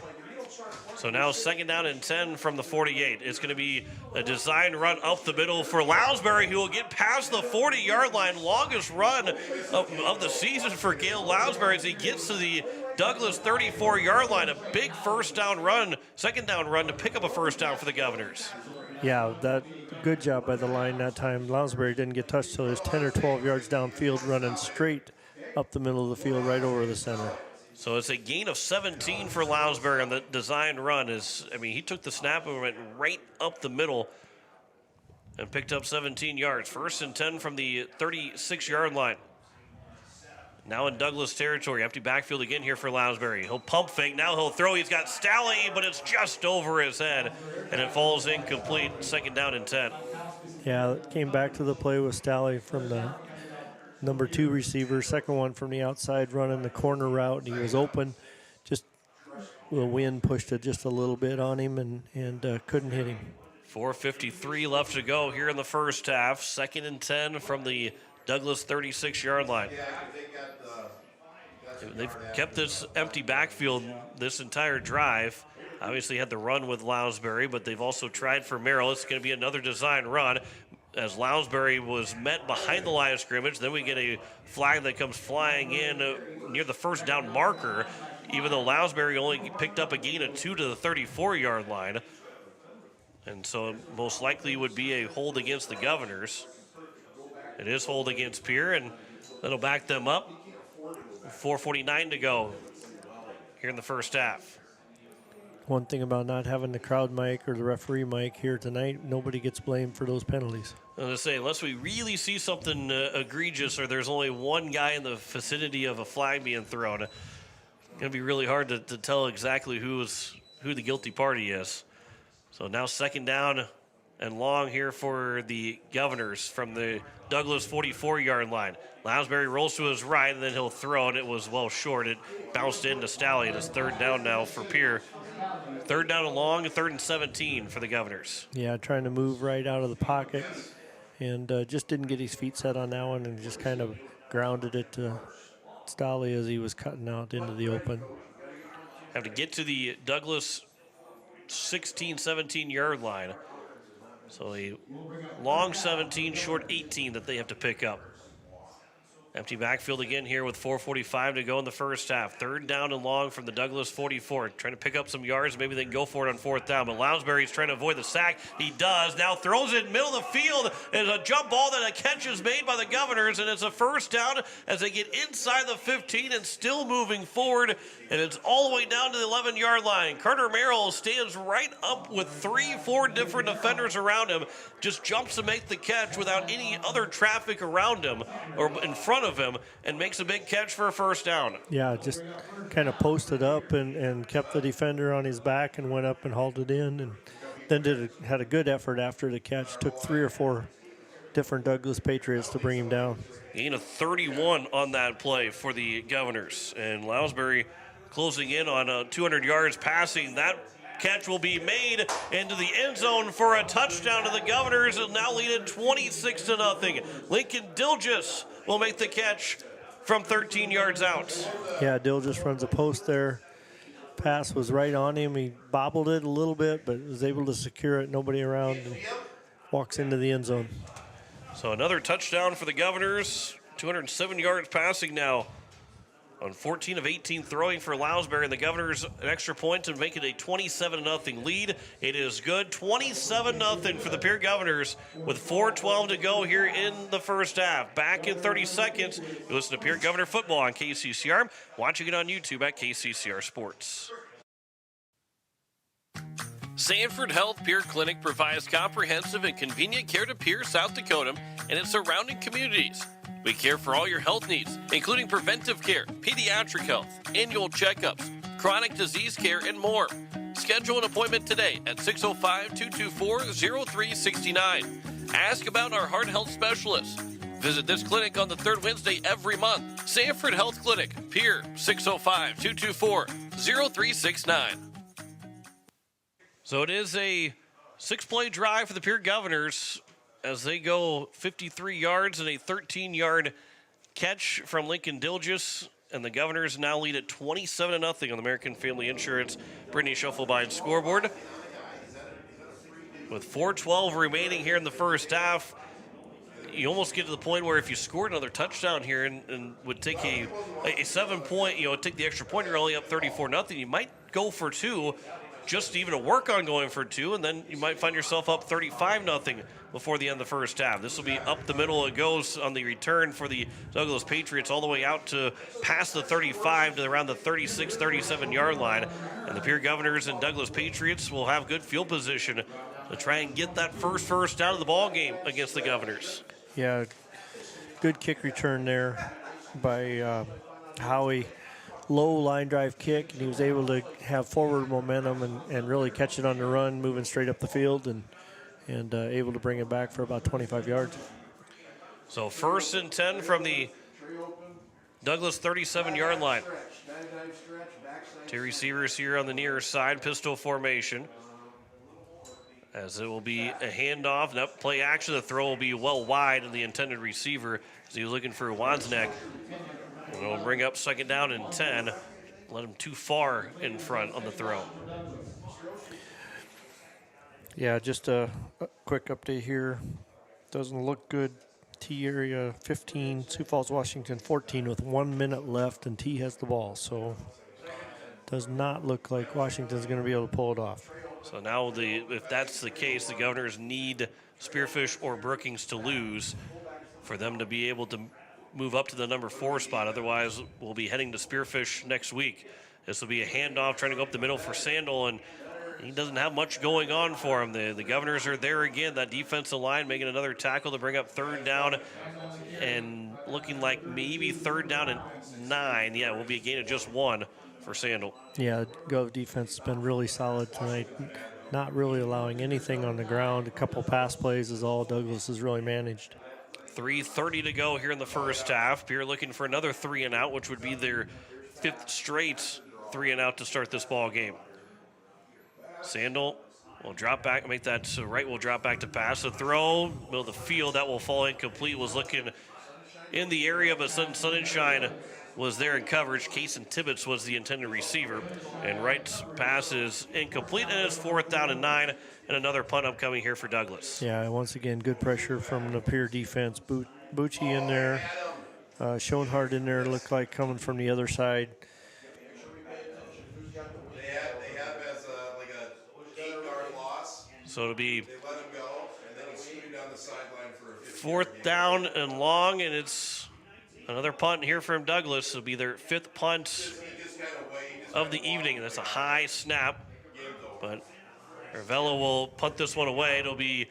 So now 2nd down and 10 from the 48. It's going to be a design run up the middle for Lounsbury, who will get past the 40-yard line. Longest run of the season for Gale Lounsbury as he gets to the Douglas 34-yard line. A big 2nd down run to pick up a first down for the Governors. Yeah, that good job by the line that time. Lounsbury didn't get touched till he was 10 or 12 yards downfield, running straight up the middle of the field, right over the center. So it's a gain of 17 for Lounsbury on the design run. He took the snap and went right up the middle and picked up 17 yards. 1st and 10 from the 36-yard line. Now in Douglas territory. Empty backfield again here for Lounsbury. He'll pump fake. Now he'll throw. He's got Stalley, but it's just over his head, and it falls incomplete. 2nd down and 10. Yeah, it came back to the play with Stalley from the number 2 receiver, second one from the outside, running the corner route, and he was open. Just the wind pushed it just a little bit on him and couldn't hit him. 4:53 left to go here in the first half. 2nd and 10 from the Douglas 36-yard line. They've kept this empty backfield this entire drive. Obviously had the run with Lounsbury, but they've also tried for Merrill. It's going to be another design run, as Lounsbury was met behind the line of scrimmage. Then we get a flag that comes flying in near the 1st down marker, even though Lounsbury only picked up a gain of 2 to the 34-yard line. And so it most likely would be a hold against the Governors. It is hold against Pierre, and that'll back them up. 4:49 to go here in the first half. One thing about not having the crowd mic or the referee mic here tonight, nobody gets blamed for those penalties. I was going to say, unless we really see something egregious or there's only one guy in the vicinity of a flag being thrown, it's going to be really hard to tell exactly who the guilty party is. So now 2nd down and long here for the Governors from the Douglas 44-yard line. Lounsbury rolls to his right, and then he'll throw, and it was well short. It bounced into Stallion. It's third down now for Pierre. Third down and long, 3rd and 17 for the Governors. Yeah, trying to move right out of the pocket, and just didn't get his feet set on that one, and just kind of grounded it to Stolly as he was cutting out into the open. Have to get to the Douglas 16, 17-yard line. So a long 17, short 18 that they have to pick up. Empty backfield again here with 4:45 to go in the first half. Third down and long from the Douglas 44. Trying to pick up some yards. Maybe they can go for it on fourth down. But Lounsbury's trying to avoid the sack. He does. Now throws it in the middle of the field. It's a jump ball that a catch is made by the Governors. And it's a first down as they get inside the 15 and still moving forward. And it's all the way down to the 11-yard line. Carter Merrill stands right up with 3-4 different defenders around him. Just jumps to make the catch without any other traffic around him or in front of him, and makes a big catch for a first down. Yeah, just kind of posted up and kept the defender on his back and went up and hauled it in, and then had a good effort after the catch. Took 3 or 4 different Douglas Patriots to bring him down. Gain of 31 on that play for the Governors, and Lounsbury closing in on 200 yards passing. That catch will be made into the end zone for a touchdown to the Governors, and now lead it 26-0. Lincoln Dilgis will make the catch from 13 yards out. Yeah, Dilgis runs a post there. Pass was right on him. He bobbled it a little bit, but was able to secure it. Nobody around, and walks into the end zone. So another touchdown for the Governors. 207 yards passing now on 14 of 18 throwing for Lounsbury, and the Governors an extra point to make it a 27-0 lead. It is good. 27-0 for the Pierre Governors with 4:12 to go here in the first half. Back in 30 seconds. You listen to Pierre Governor Football on KCCR. Watching it on YouTube at KCCR Sports. Sanford Health Peer Clinic provides comprehensive and convenient care to Pierre, South Dakota, and its surrounding communities. We care for all your health needs, including preventive care, pediatric health, annual checkups, chronic disease care, and more. Schedule an appointment today at 605-224-0369. Ask about our heart health specialists. Visit this clinic on the third Wednesday every month. Sanford Health Clinic, Pierre, 605-224-0369. So it is a 6-play drive for the Pierre Governors as they go 53 yards and a 13-yard catch from Lincoln Dilgis. And the Governors now lead at 27-0 on the American Family Insurance Brittany Schuffelbein scoreboard. With 4:12 remaining here in the first half, you almost get to the point where if you scored another touchdown here and would take a 7-point, take the extra point, you're only up 34-0, you might go for 2 just to even work on going for 2, and then you might find yourself up 35-0 before the end of the first half. This will be up the middle. It goes on the return for the Douglas Patriots all the way out to past the 35 to around the 36, 37-yard line. And the Pierre Governors and Douglas Patriots will have good field position to try and get that first down of the ball game against the Governors. Yeah, good kick return there by Howie. Low line drive kick, and he was able to have forward momentum and really catch it on the run, moving straight up the field, and able to bring it back for about 25 yards. So 1st and 10 from the Douglas 37-yard line. Two receivers here on the near side, pistol formation. As it will be a handoff. That play action, the throw will be well wide of the intended receiver as he was looking for Wozniak. And it'll bring up 2nd down and 10. Let him too far in front on the throw. Yeah, just a quick update here. Doesn't look good. T area 15, Sioux Falls, Washington 14 with 1 minute left, and T has the ball. So does not look like Washington's going to be able to pull it off. So now if that's the case, the Governors need Spearfish or Brookings to lose for them to be able to move up to the number 4 spot. Otherwise, we'll be heading to Spearfish next week. This will be a handoff trying to go up the middle for Sandel, and he doesn't have much going on for him. The Governors are there again. That defensive line making another tackle to bring up 3rd down and looking like maybe 3rd down and 9. Yeah, it will be a gain of just 1 for Sandel. Yeah, Gov defense has been really solid tonight. not really allowing anything on the ground. A couple pass plays is all Douglas has really managed. 3:30 to go here in the first half. Pierre looking for another 3-and-out, which would be their 5th straight 3-and-out to start this ball game. Sandel will drop back, make that so right. Will drop back to pass. The throw, middle of the field, that will fall incomplete. Was looking in the area, but Sunshine was there in coverage. Kason Tibbetts was the intended receiver. And Wright's pass is incomplete, and it's 4th down and 9, and another punt upcoming here for Douglas. Yeah, once again, good pressure from the Pierre defense. Bucci in there, Schoenhardt in there, looked like coming from the other side. They have as like a 8-yard loss. So it'll be They let him go, and then he's scooting down the sideline for a 4th down and long, and it's another punt here from Douglas. It'll be their 5th punt of the evening. That's a high snap, but Ravello will punt this one away. It'll be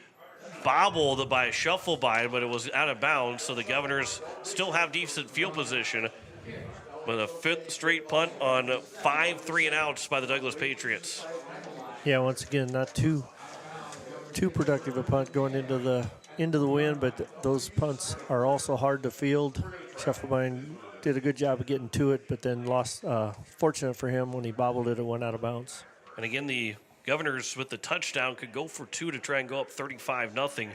bobbled by a shuffle by, but it was out of bounds, so the Governors still have decent field position. But a 5th straight punt on 5 3-and-outs by the Douglas Patriots. Yeah, once again, not too productive a punt going into the wind, but those punts are also hard to field. Scheffelbein did a good job of getting to it, but then lost. Fortunate for him, when he bobbled it, it went out of bounds. And again, the Governors with the touchdown could go for 2 to try and go up 35-0.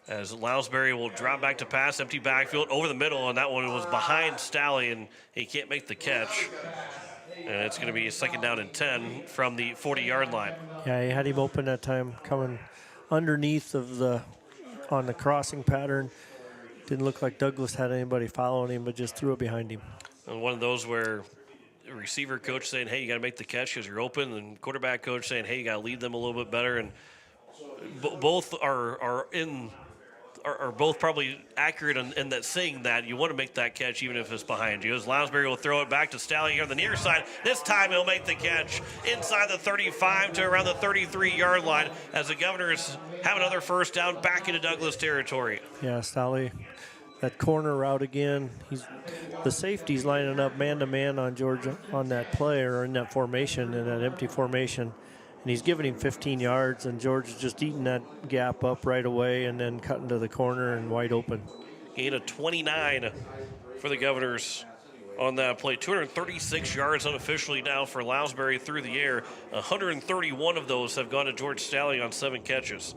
As Lounsbury will drop back to pass, empty backfield over the middle, and that one was behind Stalley, and he can't make the catch. And it's going to be a 2nd down and 10 from the 40-yard line. Yeah, he had him open that time, coming underneath on the crossing pattern. Didn't look like Douglas had anybody following him, but just threw it behind him. And one of those where the receiver coach saying, hey, you got to make the catch because you're open, and quarterback coach saying, hey, you got to lead them a little bit better. And both are both probably accurate in that saying that you want to make that catch even if it's behind you. As Lounsbury will throw it back to Stalley here on the near side. This time he'll make the catch inside the 35 to around the 33-yard line as the Governors have another 1st down back into Douglas territory. Yeah, Stalley, that corner route again. The safety's lining up man-to-man on Georgia on that play or in that formation, in that empty formation. And he's giving him 15 yards, and George is just eating that gap up right away and then cutting to the corner and wide open. Gain of 29 for the Governors on that play. 236 yards unofficially now for Lounsbury through the air. 131 of those have gone to George Stalley on 7 catches.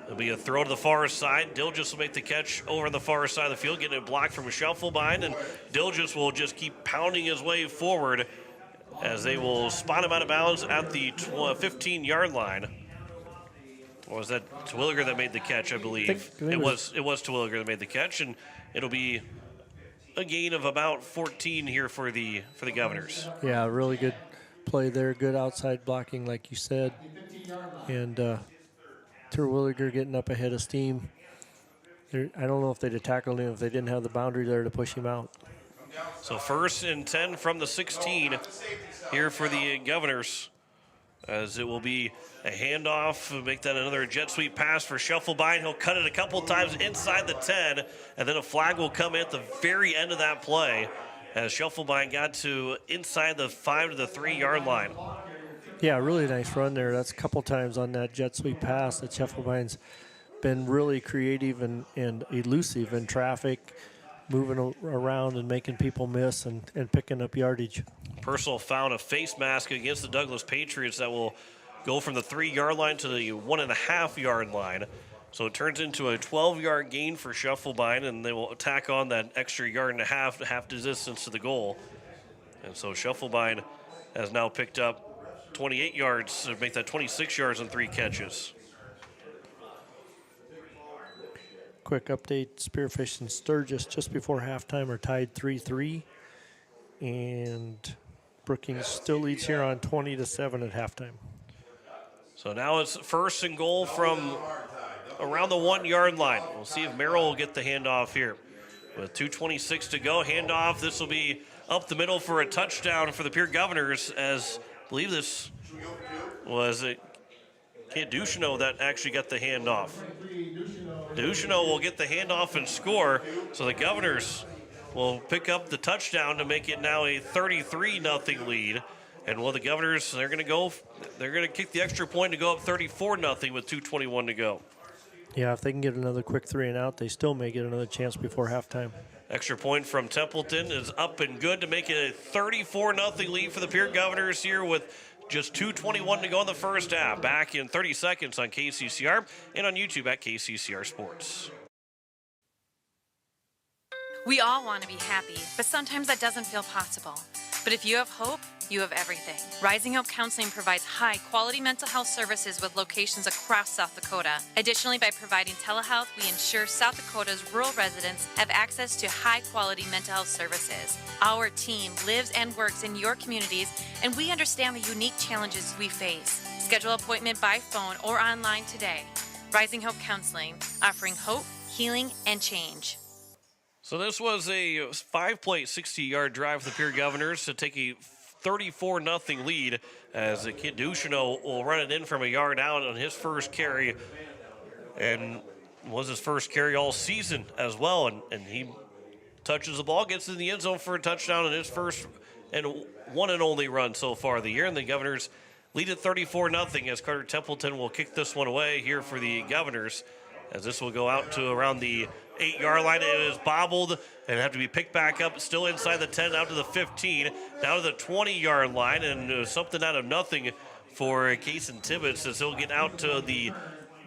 It'll be a throw to the far side. Dilgis will make the catch over on the far side of the field, getting it blocked from Scheffelbein, and Dilgis will just keep pounding his way forward as they will spot him out of bounds at the 15-yard line. Or was that Terwilliger that made the catch, I believe? I think it was Terwilliger that made the catch, and it'll be a gain of about 14 here for the Governors. Yeah, really good play there. Good outside blocking, like you said. And Terwilliger getting up ahead of steam. I don't know if they'd have tackled him if they didn't have the boundary there to push him out. So 1st and 10 from the 16 here for the Governors, as it will be a handoff. Make that another jet sweep pass for Scheffelbein. He'll cut it a couple times inside the 10, and then a flag will come at the very end of that play as Scheffelbein got to inside the 5 to the 3-yard line. Yeah, really nice run there. That's a couple times on that jet sweep pass that Scheffelbein's been really creative and elusive in traffic, moving around and making people miss and picking up yardage. Personal foul, a face mask against the Douglas Patriots that will go from the 3-yard line to the 1.5-yard line. So it turns into a 12-yard gain for Scheffelbein, and they will tack on that extra 1.5 yards, half distance to the goal. And so Scheffelbein has now picked up 28 yards to make that 26 yards on 3 catches. Quick update, Spearfish and Sturgis just before halftime are tied 3-3. And Brookings still leads here on 20-7 at halftime. So now it's 1st and goal from around the 1-yard line. We'll see if Merrill will get the handoff here. With 2:26 to go, handoff. This will be up the middle for a touchdown for the Pierre Governors, as I believe this was Ducheneau that actually got the handoff. Ducheneau will get the handoff and score, so the Governors will pick up the touchdown to make it now a 33-0 lead And the Governors, they're going to kick the extra point to go up 34-0 with 2:21 to go. Yeah, if they can get another quick 3 and out, they still may get another chance before halftime. Extra point from Templeton is up and good to make it a 34-0 lead for the Pierre Governors here with just 2:21 to go in the first half. Back in 30 seconds on KCCR and on YouTube at KCCR Sports. We all want to be happy, but sometimes that doesn't feel possible. But if you have hope, you have everything. Rising Hope Counseling provides high-quality mental health services with locations across South Dakota. Additionally, by providing telehealth, we ensure South Dakota's rural residents have access to high-quality mental health services. Our team lives and works in your communities, and we understand the unique challenges we face. Schedule an appointment by phone or online today. Rising Hope Counseling, offering hope, healing, and change. So this was a 5-play, 60-yard drive for the Pierre Governors to take a 34-0 lead as the kid Duchesneau will run it in from a yard out on his first carry, and was his first carry all season as well. And he touches the ball, gets in the end zone for a touchdown in his first and one and only run so far of the year. And the Governors lead at 34-0 as Carter Templeton will kick this one away here for the Governors, as this will go out to around the 8-yard line. It is bobbled and have to be picked back up, still inside the 10, out to the 15, down to the 20-yard line, and something out of nothing for Kason Tibbetts as he'll get out to the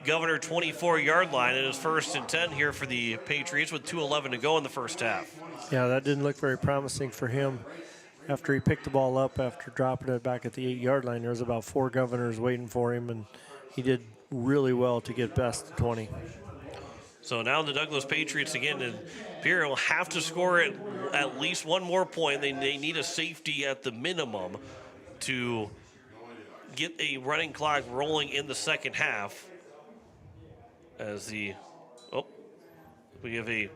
Governor 24-yard line. It is 1st and 10 here for the Patriots with 2:11 to go in the first half. Yeah, that didn't look very promising for him. After he picked the ball up, after dropping it back at the 8-yard line, there was about 4 Governors waiting for him, and he did really well to get past the 20. So now the Douglas Patriots again, and Pierre will have to score at least one more point. They need a safety at the minimum to get a running clock rolling in the second half. As we have a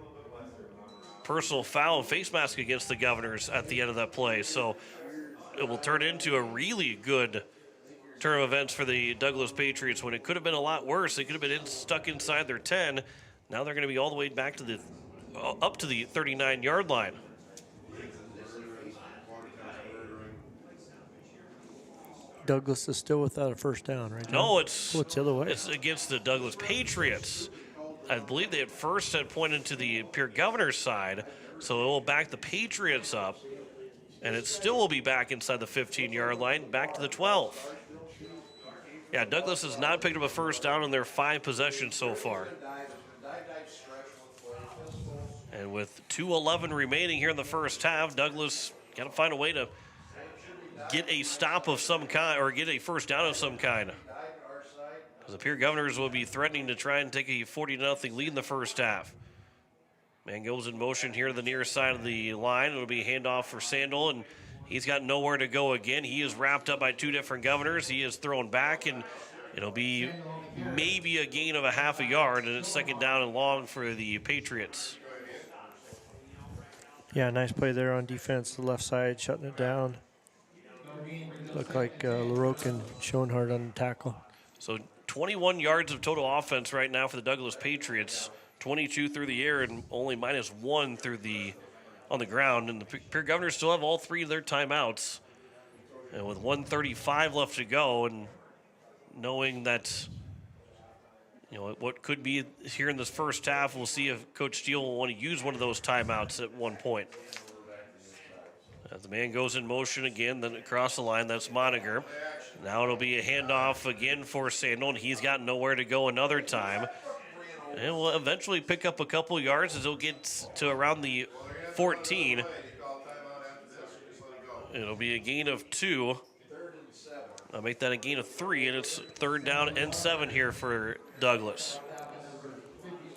personal foul and face mask against the Governors at the end of that play. So it will turn into a really good turn of events for the Douglas Patriots when it could have been a lot worse. They could have been stuck inside their 10. Now they're going to be all the way back to up to the 39-yard line. Douglas is still without a first down, right? No, it's the other way. It's against the Douglas Patriots. I believe they had pointed to the Pierre Governor's side, so it will back the Patriots up, and it still will be back inside the 15-yard line, back to the 12. Yeah, Douglas has not picked up a first down in their 5 possessions so far. And with 2:11 remaining here in the first half, Douglas got to find a way to get a stop of some kind or get a first down of some kind. Because the Pierre Governors will be threatening to try and take a 40-0 lead in the first half. Man goes in motion here to the near side of the line. It'll be a handoff for Sandel, and he's got nowhere to go again. He is wrapped up by 2 different Governors. He is thrown back, and it'll be maybe a gain of a half a yard, and it's 2nd down and long for the Patriots. Yeah, nice play there on defense, the left side, shutting it down. Looked like LaRocque and Schoenhardt on the tackle. So 21 yards of total offense right now for the Douglas Patriots, 22 through the air and only -1 on the ground. And the Pierre Governors still have all 3 of their timeouts. And with 1:35 left to go, and knowing that, what could be here in this first half, we'll see if Coach Steele will want to use one of those timeouts at one point. As the man goes in motion again, then across the line, that's Moniger. Now it'll be a handoff again for Sandel, and he's got nowhere to go another time. And will eventually pick up a couple yards as he'll get to around the 14. It'll be a gain of 2. I'll make that a gain of 3, and it's 3rd down and 7 here for Douglas.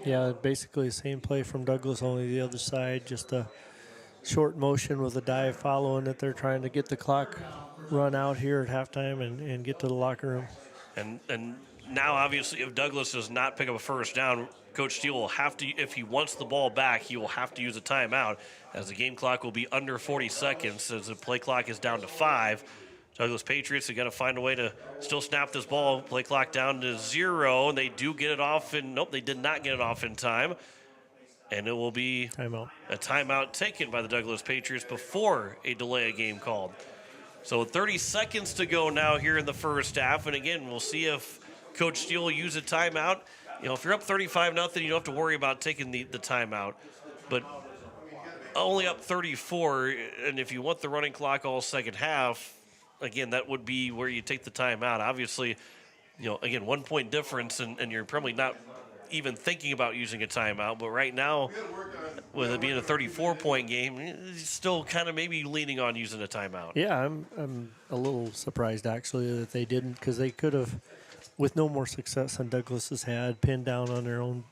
Yeah, basically the same play from Douglas, only the other side, just a short motion with a dive following it. They're trying to get the clock run out here at halftime and get to the locker room. And now, obviously, if Douglas does not pick up a first down, Coach Steele will have to, if he wants the ball back, he will have to use a timeout, as the game clock will be under 40 seconds as the play clock is down to 5. Douglas Patriots have got to find a way to still snap this ball. Play clock down to 0, and they do get it off. And nope, they did not get it off in time. And it will be a timeout taken by the Douglas Patriots before a delay of game called. So 30 seconds to go now here in the first half. And again, we'll see if Coach Steele will use a timeout. If you're up 35-0, you don't have to worry about taking the timeout. But only up 34, and if you want the running clock all second half, again, that would be where you take the timeout. Obviously, again, 1 point difference, and you're probably not even thinking about using a timeout. But right now, with it being a 34-point game, it's still kind of maybe leaning on using a timeout. Yeah, I'm a little surprised, actually, that they didn't, because they could have, with no more success than Douglas has had, pinned down on their own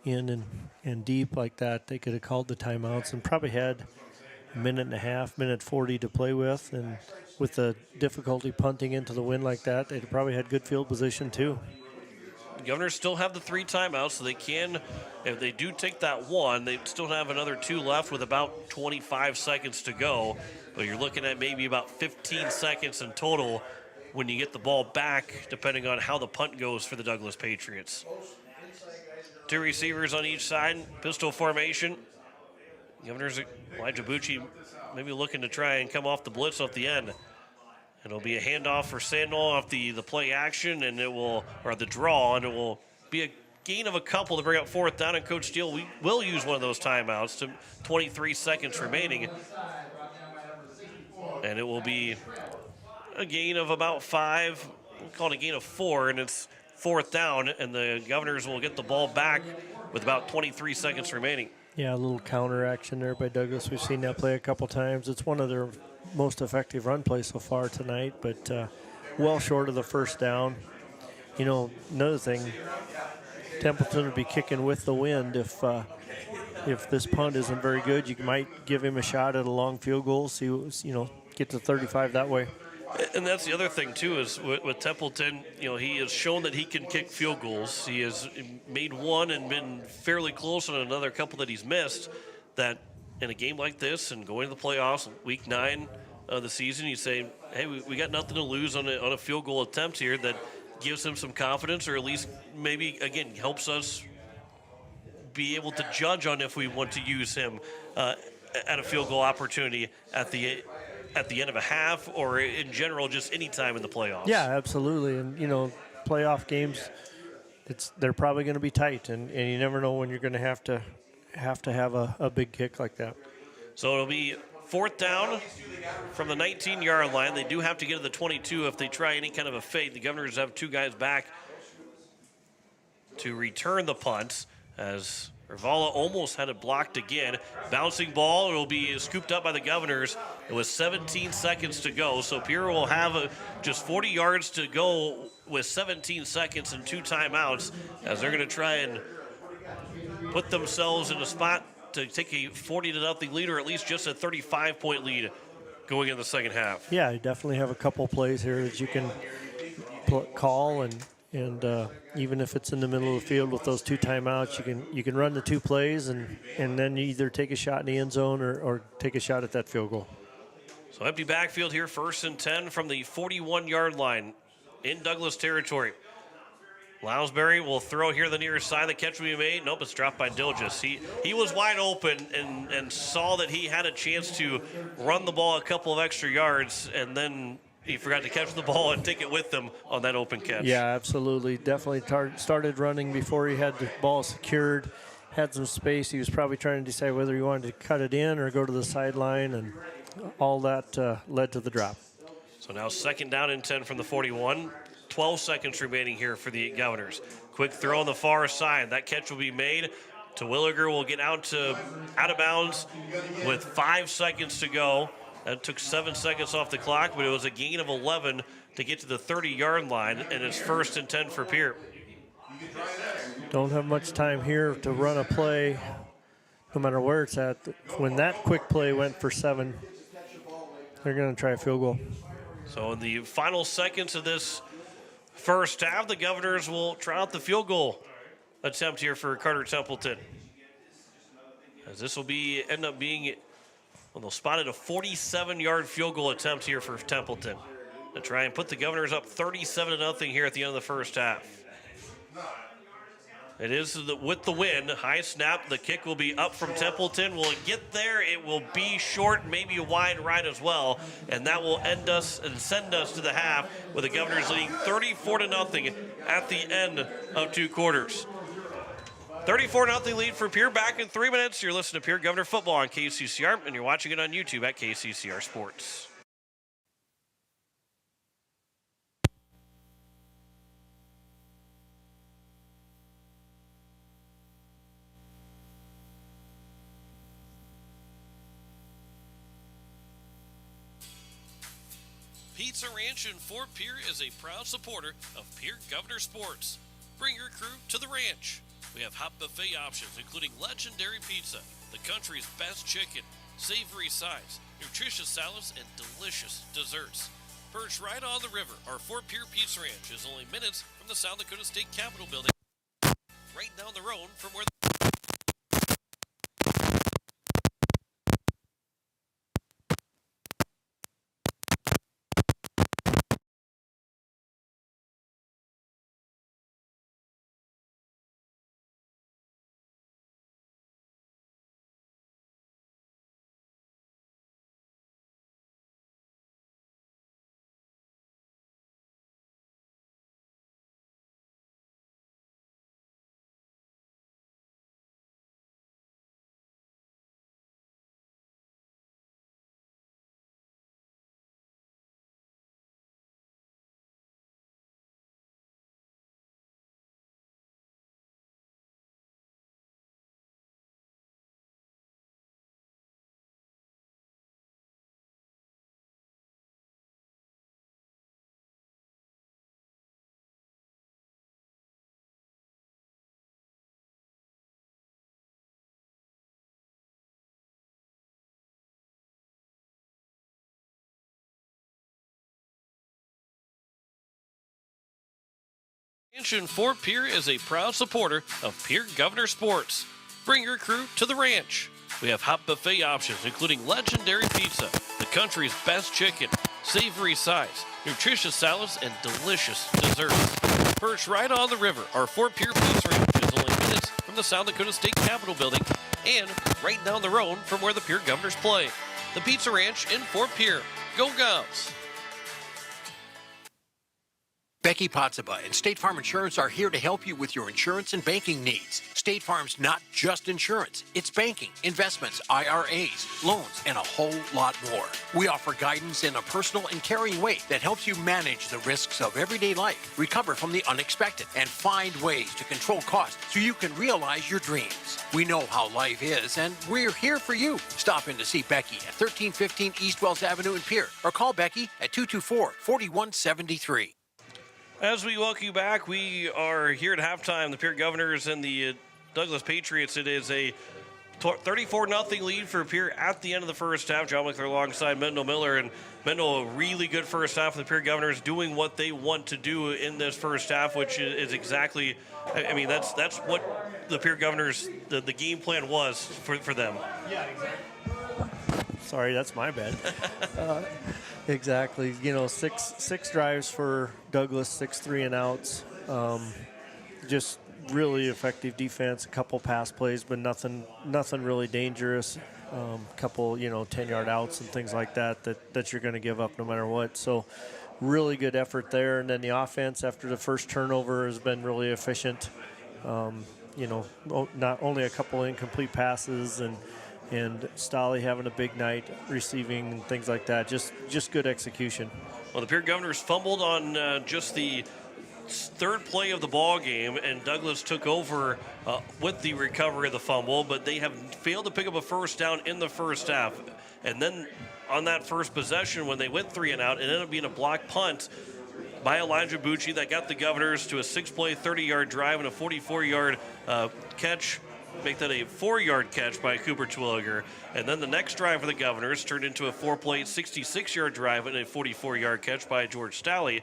in and deep like that, they could have called the timeouts and probably had a minute and a half, minute 40 to play with. And with the difficulty punting into the wind like that, they'd probably had good field position too. The Governors still have the 3 timeouts, so they can, if they do take that one, they still have another 2 left with about 25 seconds to go. But you're looking at maybe about 15 seconds in total when you get the ball back, depending on how the punt goes for the Douglas Patriots. 2 receivers on each side, pistol formation. Governors, Elijah Bucci maybe looking to try and come off the blitz off the end. It'll be a handoff for Sandal off the play action, and or the draw, and it will be a gain of a couple to bring up 4th down. And Coach Steele will use one of those timeouts to 23 seconds remaining. And it will be a gain of about 5, we'll call it a gain of 4, and it's 4th down, and the Governors will get the ball back with about 23 seconds remaining. Yeah, a little counter action there by Douglas. We've seen that play a couple times. It's one of their most effective run plays so far tonight, but well short of the first down. Another thing, Templeton would be kicking with the wind. If this punt isn't very good, you might give him a shot at a long field goal, get to 35 that way. And that's the other thing, too, is with Templeton, he has shown that he can kick field goals. He has made one and been fairly close on another couple that he's missed. That in a game like this and going to the playoffs, week 9 of the season, you say, hey, we got nothing to lose on a field goal attempt here. That gives him some confidence, or at least maybe, again, helps us be able to judge on if we want to use him at a field goal opportunity at the end of a half, or in general, just any time in the playoffs. Yeah, absolutely. And, playoff games, they're probably going to be tight, and you never know when you're going to have a big kick like that. So it'll be 4th down from the 19-yard line. They do have to get to the 22 if they try any kind of a fade. The Governors have 2 guys back to return the punt, as Ravala almost had it blocked again. Bouncing ball, it'll be scooped up by the Governors. It was 17 seconds to go, so Pierre will have just 40 yards to go with 17 seconds and 2 timeouts, as they're going to try and put themselves in a spot to take a 40-0 lead, or at least just a 35-point lead going in the second half. Yeah, you definitely have a couple plays here that you can call, and even if it's in the middle of the field with those 2 timeouts, you can run the 2 plays, and then you either take a shot in the end zone or take a shot at that field goal. So empty backfield here, 1st and 10 from the 41-yard line in Douglas territory. Lounsbury will throw here the near side. The catch will be made. Nope, it's dropped by Dilges. He was wide open and saw that he had a chance to run the ball a couple of extra yards, and then he forgot to catch the ball and take it with him on that open catch. Yeah, absolutely. Definitely started running before he had the ball secured, had some space. He was probably trying to decide whether he wanted to cut it in or go to the sideline, and all that led to the drop. So now 2nd down and 10 from the 41. 12 seconds remaining here for the Governors. Quick throw on the far side. That catch will be made. Terwilliger will get out of bounds with 5 seconds to go. That took 7 seconds off the clock, but it was a gain of 11 to get to the 30-yard line, and it's 1st and 10 for Pierre. Don't have much time here to run a play, no matter where it's at. When that quick play went for 7, they're going to try a field goal. So in the final seconds of this first half, the Governors will try out the field goal attempt here for Carter Templeton, as this will end up being, they'll spot a 47-yard field goal attempt here for Templeton to try and put the Governors up 37-0 here at the end of the first half. It is with the win. High snap. The kick will be up from Templeton. Will it get there? It will be short, maybe a wide right as well. And that will end us and send us to the half with the Governors leading 34-0 at the end of 2 quarters. 34-0 lead for Pierre. Back in 3 minutes. You're listening to Pierre Governor Football on KCCR, and you're watching it on YouTube at KCCR Sports. Pizza Ranch in Fort Pierre is a proud supporter of Pierre Governor Sports. Bring your crew to the ranch. We have hot buffet options, including legendary pizza, the country's best chicken, savory sides, nutritious salads, and delicious desserts. Perched right on the river, our Fort Pierre Pizza Ranch is only minutes from the South Dakota State Capitol building, right down the road from where in Fort Pierre is a proud supporter of Pierre Governor Sports. Bring your crew to the ranch. We have hot buffet options, including legendary pizza, the country's best chicken, savory sides, nutritious salads, and delicious desserts. Perched right on the river, our Fort Pierre Pizza Ranch is only minutes from the South Dakota State Capitol building and right down the road from where the Pierre Governors play. The Pizza Ranch in Fort Pierre. Go Govs! Becky Potsaba and State Farm Insurance are here to help you with your insurance and banking needs. State Farm's not just insurance. It's banking, investments, IRAs, loans, and a whole lot more. We offer guidance in a personal and caring way that helps you manage the risks of everyday life, recover from the unexpected, and find ways to control costs so you can realize your dreams. We know how life is, and we're here for you. Stop in to see Becky at 1315 East Wells Avenue in Pierre, or call Becky at 224-4173. As we welcome you back, we are here at halftime. The Pierre Governors and the Douglas Patriots. It is a 34-0 lead for Pierre at the end of the first half. John Wickler alongside Mendel Miller. And Mendel, a really good first half for the Pierre Governors, doing what they want to do in this first half, which is exactly, I mean, that's what the Pierre Governors, the game plan was for them. Yeah, exactly. Sorry, that's my bad. Exactly. You know, six drives for Douglas, 6 3-and-outs. Just really effective defense. A couple pass plays, but nothing really dangerous. Couple, 10-yard outs and things like that you're going to give up no matter what. So, really good effort there. And then the offense after the first turnover has been really efficient. Not only a couple incomplete passes and Stolly having a big night receiving and things like that. Just good execution. Well, the Pierre Governors fumbled on just the third play of the ball game, and Douglas took over with the recovery of the fumble, but they have failed to pick up a first down in the first half. And then on that first possession, when they went 3-and-out, it ended up being a block punt by Elijah Bucci that got the Governors to a 6-play, 30-yard drive and a 44-yard catch. Make that a 4-yard catch by Cooper Twilliger. And then the next drive for the Governors turned into a 4-play, 66-yard drive and a 44-yard catch by George Stalley.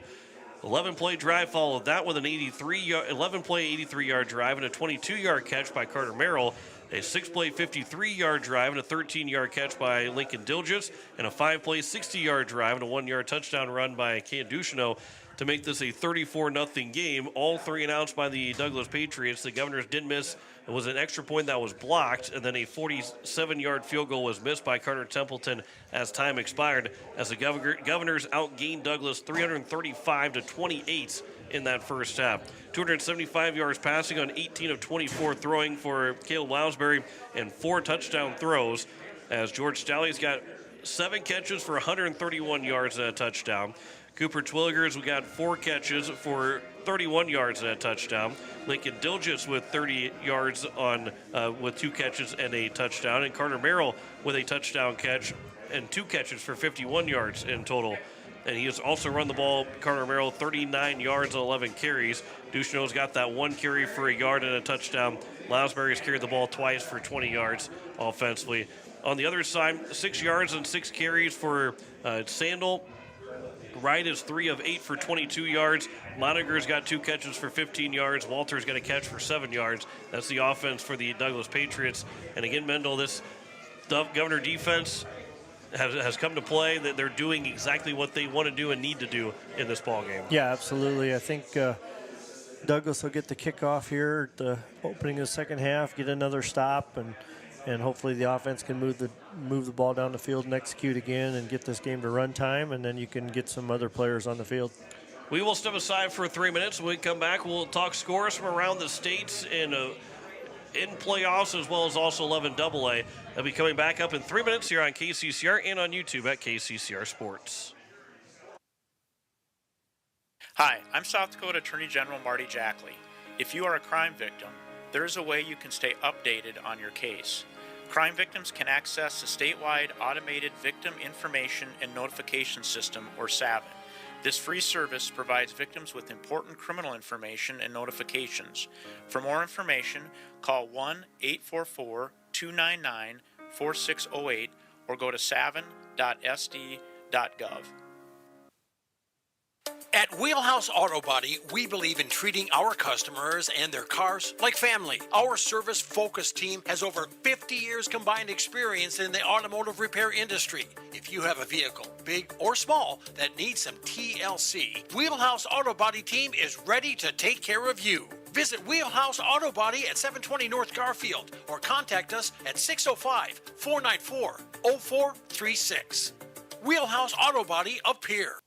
11-play drive followed that with an 11-play, 83-yard drive and a 22-yard catch by Carter Merrill. A 6-play, 53-yard drive and a 13-yard catch by Lincoln Dilgis. And a 5-play, 60-yard drive and a 1-yard touchdown run by Cam Ducheneau. to make this a 34-0 game. All three announced by the Douglas Patriots. The Governors did miss. It was an extra point that was blocked, and then a 47-yard field goal was missed by Carter Templeton as time expired, as the Governors outgained Douglas 335-28 in that first half. 275 yards passing on 18 of 24 throwing for Caleb Lounsbury, and 4 touchdown throws, as George Staley's got 7 catches for 131 yards and a touchdown. Cooper Twilligers, we got 4 catches for 31 yards and a touchdown. Lincoln Dilgis with 30 yards on with 2 catches and a touchdown. And Carter Merrill with a touchdown catch and 2 catches for 51 yards in total. And he has also run the ball, Carter Merrill, 39 yards and 11 carries. Duchesneau's got that 1 carry for a yard and a touchdown. Lounsbury's carried the ball twice for 20 yards offensively. On the other side, 6 yards and 6 carries for Sandal. Wright is 3 of 8 for 22 yards. Moniger's got 2 catches for 15 yards. Walter's got a catch for 7 yards. That's the offense for the Douglas Patriots. And again, Mendel, this Governor defense has come to play. That they're doing exactly what they want to do and need to do in this ball game. Yeah, absolutely. I think Douglas will get the kickoff here at the opening of the second half, get another stop, and hopefully the offense can move the ball down the field and execute again and get this game to run time, and then you can get some other players on the field. We will step aside for 3 minutes. When we come back, we'll talk scores from around the states in playoffs, as well as also 11 AA. They'll be coming back up in 3 minutes here on KCCR and on YouTube at KCCR Sports. Hi, I'm South Dakota Attorney General Marty Jackley. If you are a crime victim, there is a way you can stay updated on your case. Crime victims can access the statewide Automated Victim Information and Notification System, or SAVIN. This free service provides victims with important criminal information and notifications. For more information, call 1-844-299-4608 or go to savin.sd.gov. At Wheelhouse Auto Body, we believe in treating our customers and their cars like family. Our service-focused team has over 50 years combined experience in the automotive repair industry. If you have a vehicle, big or small, that needs some TLC, Wheelhouse Auto Body team is ready to take care of you. Visit Wheelhouse Auto Body at 720 North Garfield or contact us at 605-494-0436. Wheelhouse Auto Body of Pierre.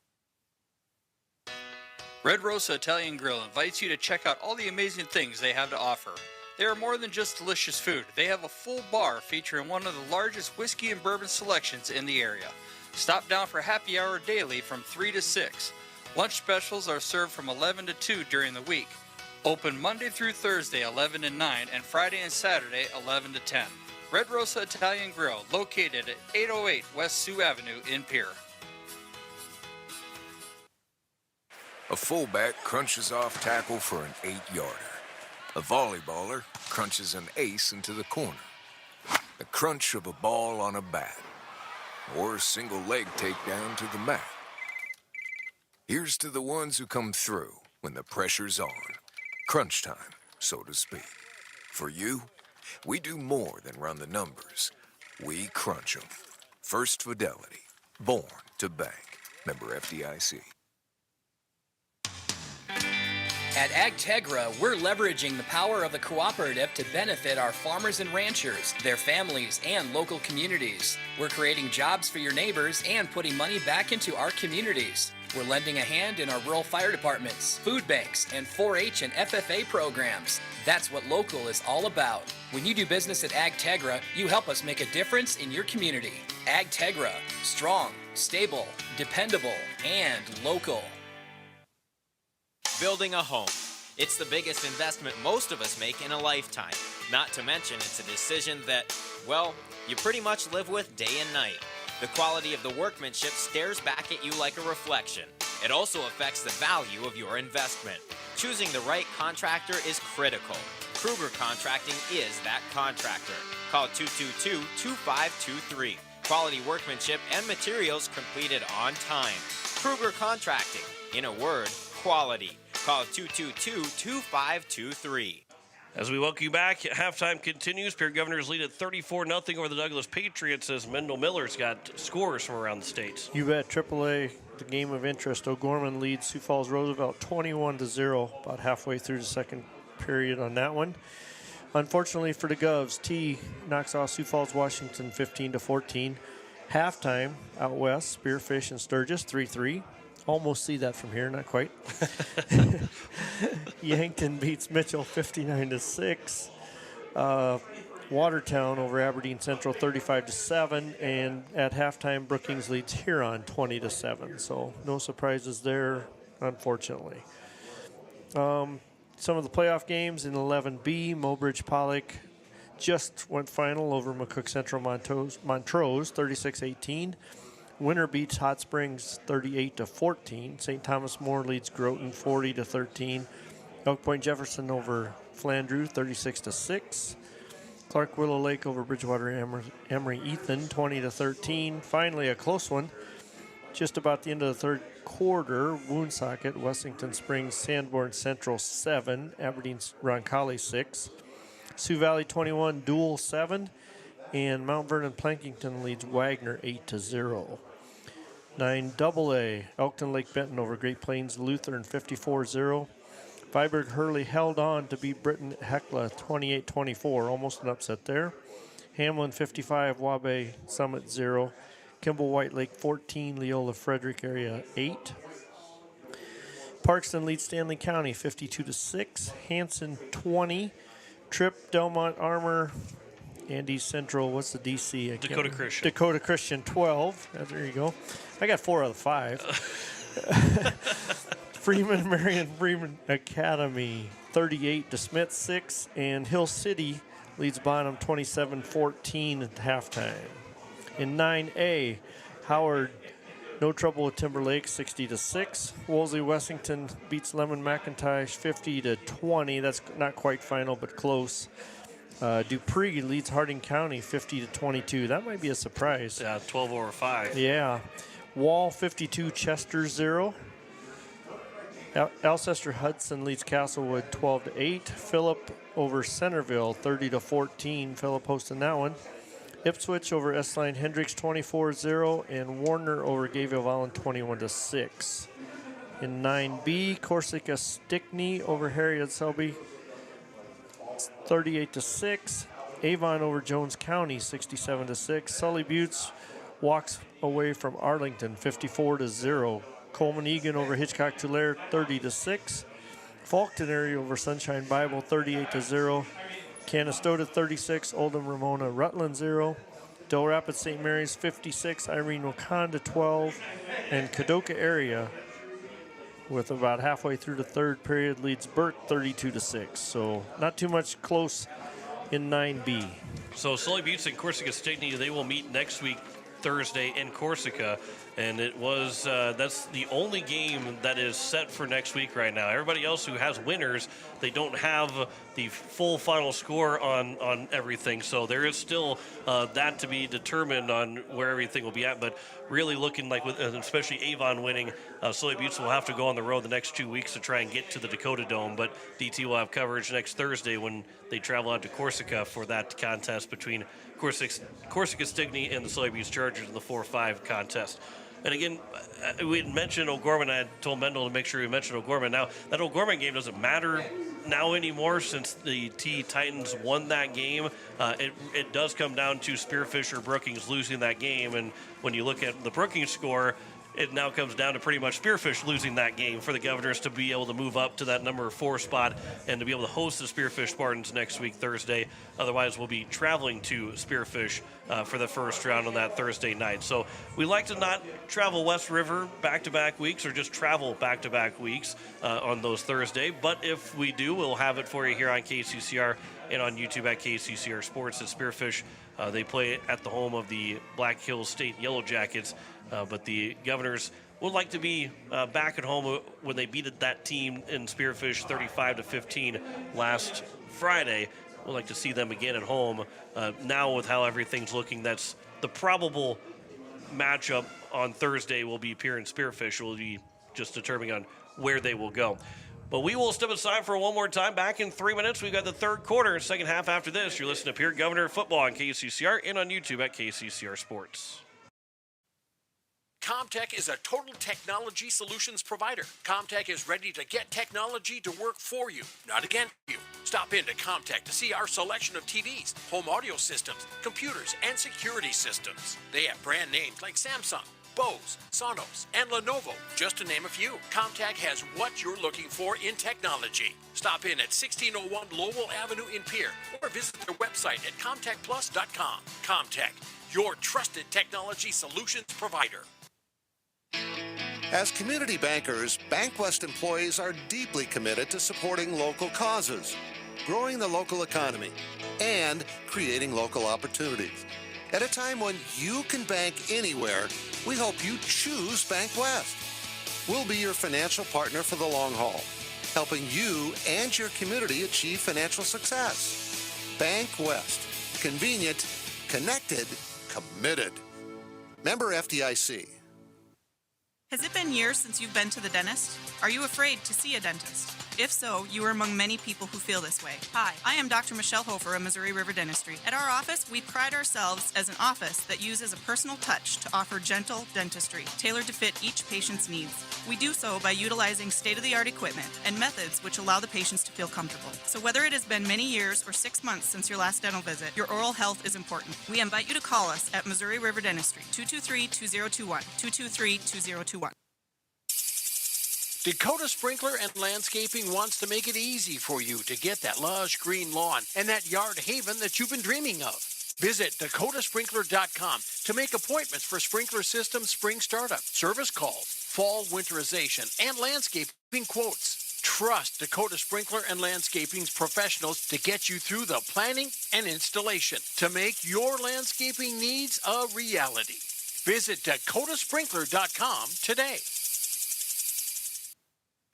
Red Rosa Italian Grill invites you to check out all the amazing things they have to offer. They are more than just delicious food. They have a full bar featuring one of the largest whiskey and bourbon selections in the area. Stop down for happy hour daily from 3 to 6. Lunch specials are served from 11 to 2 during the week. Open Monday through Thursday 11 to 9 and Friday and Saturday 11 to 10. Red Rosa Italian Grill, located at 808 West Sioux Avenue in Pierre. A fullback crunches off tackle for an 8-yarder. A volleyballer crunches an ace into the corner. The crunch of a ball on a bat. Or a single leg takedown to the mat. Here's to the ones who come through when the pressure's on. Crunch time, so to speak. For you, we do more than run the numbers. We crunch them. First Fidelity. Born to bank. Member FDIC. At AgTegra, we're leveraging the power of the cooperative to benefit our farmers and ranchers, their families, and local communities. We're creating jobs for your neighbors and putting money back into our communities. We're lending a hand in our rural fire departments, food banks, and 4-H and FFA programs. That's what local is all about. When you do business at AgTegra, you help us make a difference in your community. AgTegra, strong, stable, dependable, and local. Building a home. It's the biggest investment most of us make in a lifetime. Not to mention it's a decision that, well, you pretty much live with day and night. The quality of the workmanship stares back at you like a reflection. It also affects the value of your investment. Choosing the right contractor is critical. Kruger Contracting is that contractor. Call 222-2523. Quality workmanship and materials completed on time. Kruger Contracting. In a word, quality. Call 222-2523. As we welcome you back, halftime continues. Pierre Governors lead at 34-0 over the Douglas Patriots as Mendel Miller's got scores from around the states. You bet. AAA, the game of interest. O'Gorman leads Sioux Falls Roosevelt 21-0, about halfway through the second period on that one. Unfortunately for the Govs, T knocks off Sioux Falls Washington 15-14. Halftime out west, Spearfish and Sturgis 3-3. Almost see that from here, not quite. Yankton beats Mitchell 59-6. Watertown over Aberdeen Central 35-7, and at halftime Brookings leads Huron 20-7. So no surprises there, unfortunately. Some of the playoff games in 11B, Mobridge Pollock just went final over McCook Central Montrose 36-18. Winter beats Hot Springs 38-14. St. Thomas More leads Groton 40-13. Elk Point Jefferson over Flandreau 36-6. Clark Willow Lake over Bridgewater Emory Ethan 20-13. Finally, a close one. Just about the end of the third quarter, Woonsocket, Wessington Springs, Sanborn Central 7, Aberdeen Roncalli 6. Sioux Valley 21, Dual 7. And Mount Vernon Plankington leads Wagner 8-0. 9AA, Elkton Lake Benton over Great Plains Lutheran 54-0. Viborg Hurley held on to beat Britton Hecla 28-24, almost an upset there. Hamlin 55, Wabae Summit 0. Kimball White Lake 14, Leola Frederick area 8. Parkston leads Stanley County 52-6. Hanson 20. Tripp Delmont Armor. Andy Central, what's the DC? Dakota Christian. Dakota Christian 12. There you go. I got 4 out of 5. Marion Freeman Academy 38, DeSmit 6, and Hill City leads Bonham 27-14 at halftime. In 9A, Howard no trouble with Timberlake 60-6. Wolsey Wessington beats Lemon McIntosh 50-20. That's not quite final, but close. Dupree leads Harding County 50-22. That might be a surprise. Yeah, 12 over 5. Yeah. Wall 52, Chester 0. Alcester Hudson leads Castlewood 12-8. Phillip over Centerville 30-14. Phillip hosting that one. Ipswich over S-Line Hendricks 24-0. And Warner over Gayville Vollen 21-6. In 9B, Corsica Stickney over Harriet Selby 38-6. Avon over Jones County 67-6. Sully Buttes walks away from Arlington 54-0. Coleman Egan over Hitchcock Tulare 30-6. Faulkton area over Sunshine Bible 38-0. Canastota 36. Oldham Ramona Rutland 0. Del Rapids St. Mary's 56. Irene Wakanda 12. And Kadoka area with about halfway through the third period leads Burke 32-6. So not too much close in 9B. So Sully Buttes and Corsica Stickney, they will meet next week Thursday in Corsica, and it was that's the only game that is set for next week right now. Everybody else who has winners, they don't have the full final score on everything, so there is still that to be determined on where everything will be at. But really looking like, with especially Avon winning, Sully Buttes will have to go on the road the next 2 weeks to try and get to the Dakota Dome, but DT will have coverage next Thursday when they travel out to Corsica for that contest between Corsica Stickney and the Sully Buttes Chargers in the 4-5 contest. And again, we had mentioned O'Gorman. I had told Mendel to make sure we mentioned O'Gorman. Now, that O'Gorman game doesn't matter now anymore since the T Titans won that game. It does come down to Spearfish or Brookings losing that game. And when you look at the Brookings score, it now comes down to pretty much Spearfish losing that game for the Governors to be able to move up to that number 4 spot and to be able to host the Spearfish Spartans next week, Thursday. Otherwise, we'll be traveling to Spearfish for the first round on that Thursday night. So we like to not travel West River back-to-back weeks or just travel back-to-back weeks on those Thursday. But if we do, we'll have it for you here on KCCR and on YouTube at KCCR Sports at Spearfish. They play at the home of the Black Hills State Yellow Jackets. But the Governors would like to be back at home when they beat that team in Spearfish 35-15 last Friday. We'd like to see them again at home. Now with how everything's looking, that's the probable matchup on Thursday will be Pierre and Spearfish. Will be just determining on where they will go. But we will step aside for one more time. Back in 3 minutes. We've got the third quarter, second half after this. You're listening to Pierre, Governor of Football on KCCR and on YouTube at KCCR Sports. Comtech is a total technology solutions provider. Comtech is ready to get technology to work for you, not against you. Stop into Comtech to see our selection of TVs, home audio systems, computers, and security systems. They have brand names like Samsung, Bose, Sonos, and Lenovo, just to name a few. Comtech has what you're looking for in technology. Stop in at 1601 Lowell Avenue in Pierre or visit their website at comtechplus.com. Comtech, your trusted technology solutions provider. As community bankers, BankWest employees are deeply committed to supporting local causes, growing the local economy, and creating local opportunities. At a time when you can bank anywhere, we hope you choose BankWest. We'll be your financial partner for the long haul, helping you and your community achieve financial success. BankWest. Convenient, connected, committed. Member FDIC. Has it been years since you've been to the dentist? Are you afraid to see a dentist? If so, you are among many people who feel this way. Hi, I am Dr. Michelle Hofer of Missouri River Dentistry. At our office, we pride ourselves as an office that uses a personal touch to offer gentle dentistry, tailored to fit each patient's needs. We do so by utilizing state-of-the-art equipment and methods which allow the patients to feel comfortable. So whether it has been many years or 6 months since your last dental visit, your oral health is important. We invite you to call us at Missouri River Dentistry, 223-2021, 223-2021. Dakota Sprinkler and Landscaping wants to make it easy for you to get that lush green lawn and that yard haven that you've been dreaming of. Visit dakotasprinkler.com to make appointments for sprinkler system spring startup, service calls, fall winterization, and landscaping quotes. Trust Dakota Sprinkler and Landscaping's professionals to get you through the planning and installation to make your landscaping needs a reality. Visit dakotasprinkler.com today.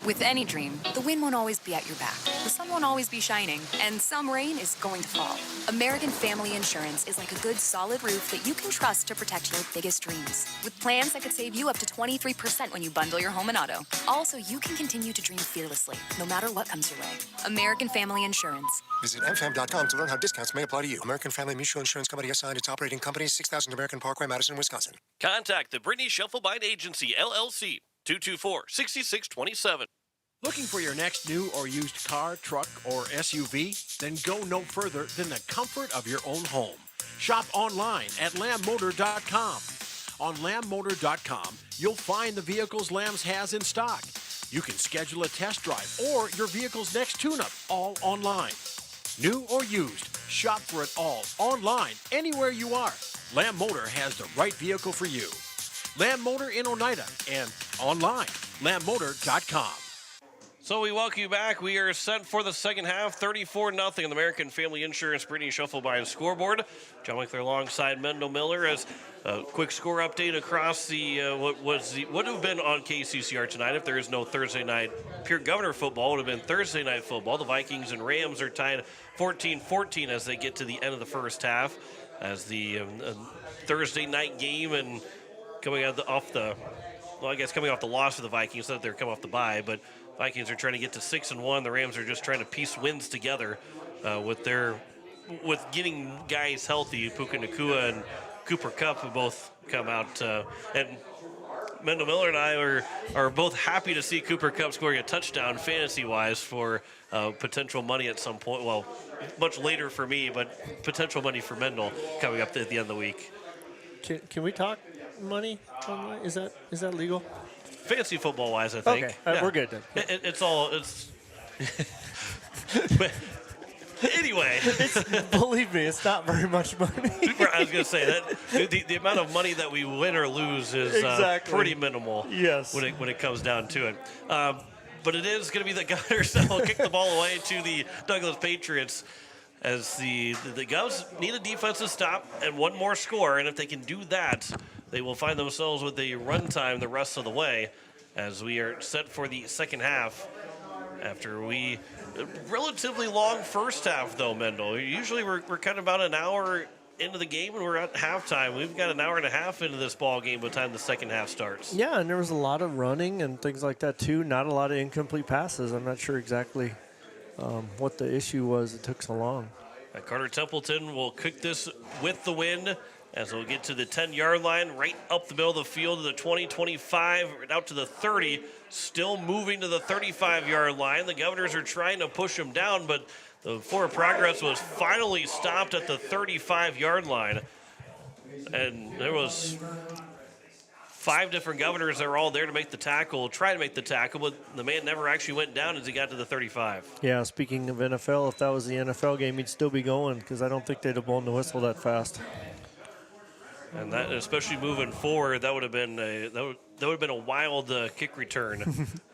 With any dream, the wind won't always be at your back. The sun won't always be shining, and some rain is going to fall. American Family Insurance is like a good, solid roof that you can trust to protect your biggest dreams. With plans that could save you up to 23% when you bundle your home and auto. Also, you can continue to dream fearlessly, no matter what comes your way. American Family Insurance. Visit mfam.com to learn how discounts may apply to you. American Family Mutual Insurance Company assigned its operating company, 6000 American Parkway, Madison, Wisconsin. Contact the Brittany Shufflebind Agency, LLC, 224-6627. Looking for your next new or used car, truck, or SUV? Then go no further than the comfort of your own home. Shop online at lambmotor.com. On lambmotor.com, you'll find the vehicles Lambs has in stock. You can schedule a test drive or your vehicle's next tune-up all online. New or used, shop for it all online anywhere you are. Lamb Motor has the right vehicle for you. Lamb Motor in Oneida and online, lambmotor.com. So we welcome you back. We are set for the second half, 34-0 on the American Family Insurance Brittany Shufflebind scoreboard. John Winkler alongside Mendel Miller as a quick score update across the what would have been on KCCR tonight if there is no Thursday night Pierre Governor football. Would have been Thursday night football. The Vikings and Rams are tied 14-14 as they get to the end of the first half. As the Thursday night game and coming off the loss for the Vikings, not that they're coming off the bye, but Vikings are trying to get to 6-1. The Rams are just trying to piece wins together with getting guys healthy. Puka Nacua and Cooper Kupp have both come out. And Mendel Miller and I are both happy to see Cooper Kupp scoring a touchdown fantasy-wise for potential money at some point. Well, much later for me, but potential money for Mendel coming up at the end of the week. Can we talk money? Is that legal? Fantasy football wise, I think. Okay, we're good then. It's but anyway. Believe me, it's not very much money. I was going to say that the amount of money that we win or lose is pretty minimal. Yes. When it comes down to it. But it is going to be the Gunners that will kick the ball away to the Douglas Patriots, as the Govs need a defensive stop and one more score, and if they can do that, they will find themselves with a run time the rest of the way, as we are set for the second half. After a relatively long first half, though, Mendel. Usually we're kind of about an hour into the game, and we're at halftime. We've got an hour and a half into this ball game by the time the second half starts. Yeah, and there was a lot of running and things like that too. Not a lot of incomplete passes. I'm not sure exactly what the issue was. It took so long. Carter Templeton will kick this with the wind as we'll get to the 10-yard line, right up the middle of the field to the 20, 25, out to the 30, still moving to the 35-yard line. The Governors are trying to push him down, but the forward progress was finally stopped at the 35-yard line. And there was 5 different Governors that were all there to make the tackle, try to make the tackle, but the man never actually went down as he got to the 35. Yeah, speaking of NFL, if that was the NFL game, he'd still be going because I don't think they'd have blown the whistle that fast. And that, especially moving forward, that would have been a wild kick return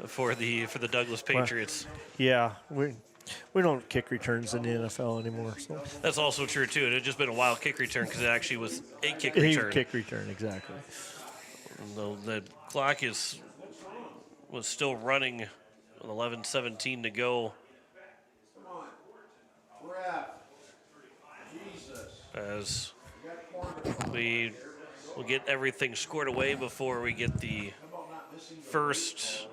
for the Douglas Patriots. Well, yeah, we don't kick returns in the NFL anymore. So that's also true too. It had just been a wild kick return because it actually was a kick return. A kick return, exactly. The clock was still running, 11:17 to go. As we will get everything scored away before we get the first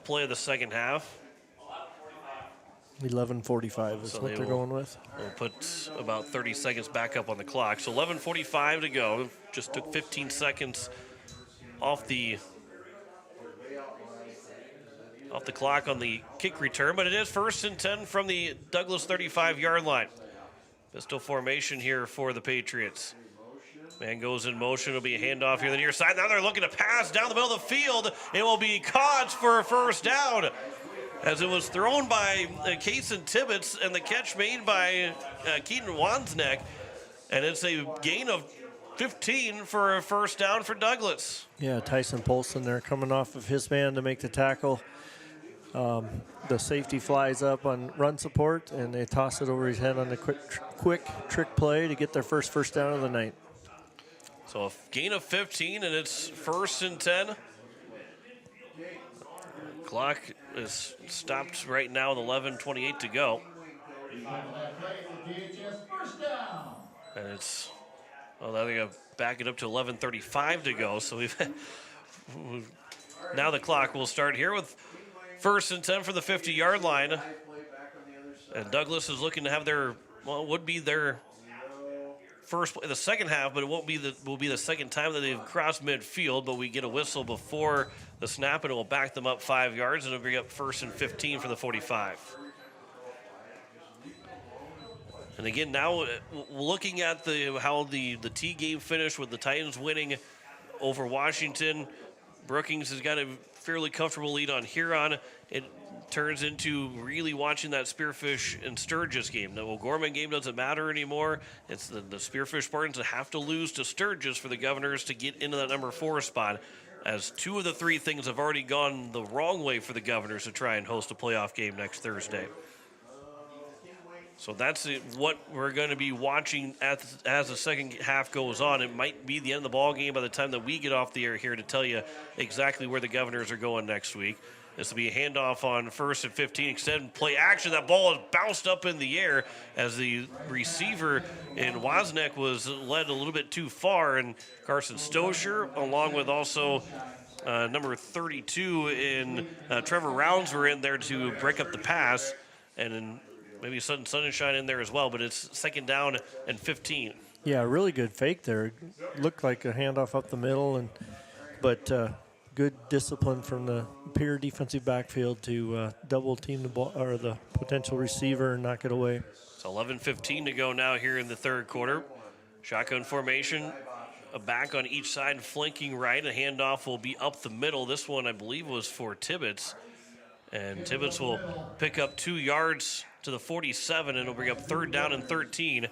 play of the second half. 11:45 is what they're going with. We'll put about 30 seconds back up on the clock. So 11:45 to go. Just took 15 seconds off the clock on the kick return, but it is 1st and 10 from the Douglas 35-yard line. Pistol formation here for the Patriots. Man goes in motion. It'll be a handoff here on the near side. Now they're looking to pass down the middle of the field. It will be caught for a first down as it was thrown by Kason Tibbetts and the catch made by Keaton Wansneck. And it's a gain of 15 for a first down for Douglas. Yeah, Tyson Polson there coming off of his man to make the tackle. The safety flies up on run support, and they toss it over his head on the quick trick play to get their first down of the night. So a gain of 15, and it's 1st and 10. Clock is stopped right now with 11:28 to go. And it's, well, now they're going to back it up to 11:35 to go. So now the clock will start here with 1st and 10 for the 50-yard line. And Douglas is looking to have their, well, it would be their first play, the second half, but it will be the second time that they've crossed midfield, but we get a whistle before the snap, and it will back them up 5 yards, and it'll bring up 1st and 15 for the 45. And again, now looking at how the T game finished with the Titans winning over Washington, Brookings has got a fairly comfortable lead on Huron. It turns into really watching that Spearfish and Sturgis game. The O'Gorman game doesn't matter anymore. It's the Spearfish Spartans that have to lose to Sturgis for the Governors to get into that number 4 spot, as 2 of the 3 things have already gone the wrong way for the Governors to try and host a playoff game next Thursday. So that's what we're going to be watching as the second half goes on. It might be the end of the ball game by the time that we get off the air here to tell you exactly where the Governors are going next week. This will be a handoff on 1st and 15. Extend play action. That ball is bounced up in the air as the receiver in Wozniak was led a little bit too far. And Carson Stosher, along with also number 32 in Trevor Rounds, were in there to break up the pass. And then maybe Sun and Shine in there as well, but it's 2nd down and 15. Yeah, really good fake there. Looked like a handoff up the middle, but good discipline from the Pierre defensive backfield to double team the ball or the potential receiver and knock it away. It's 11:15 to go now here in the third quarter. Shotgun formation, a back on each side, flanking right. A handoff will be up the middle. This one, I believe, was for Tibbetts. And Tibbetts will pick up 2 yards to the 47, and it'll bring up 3rd down and 13.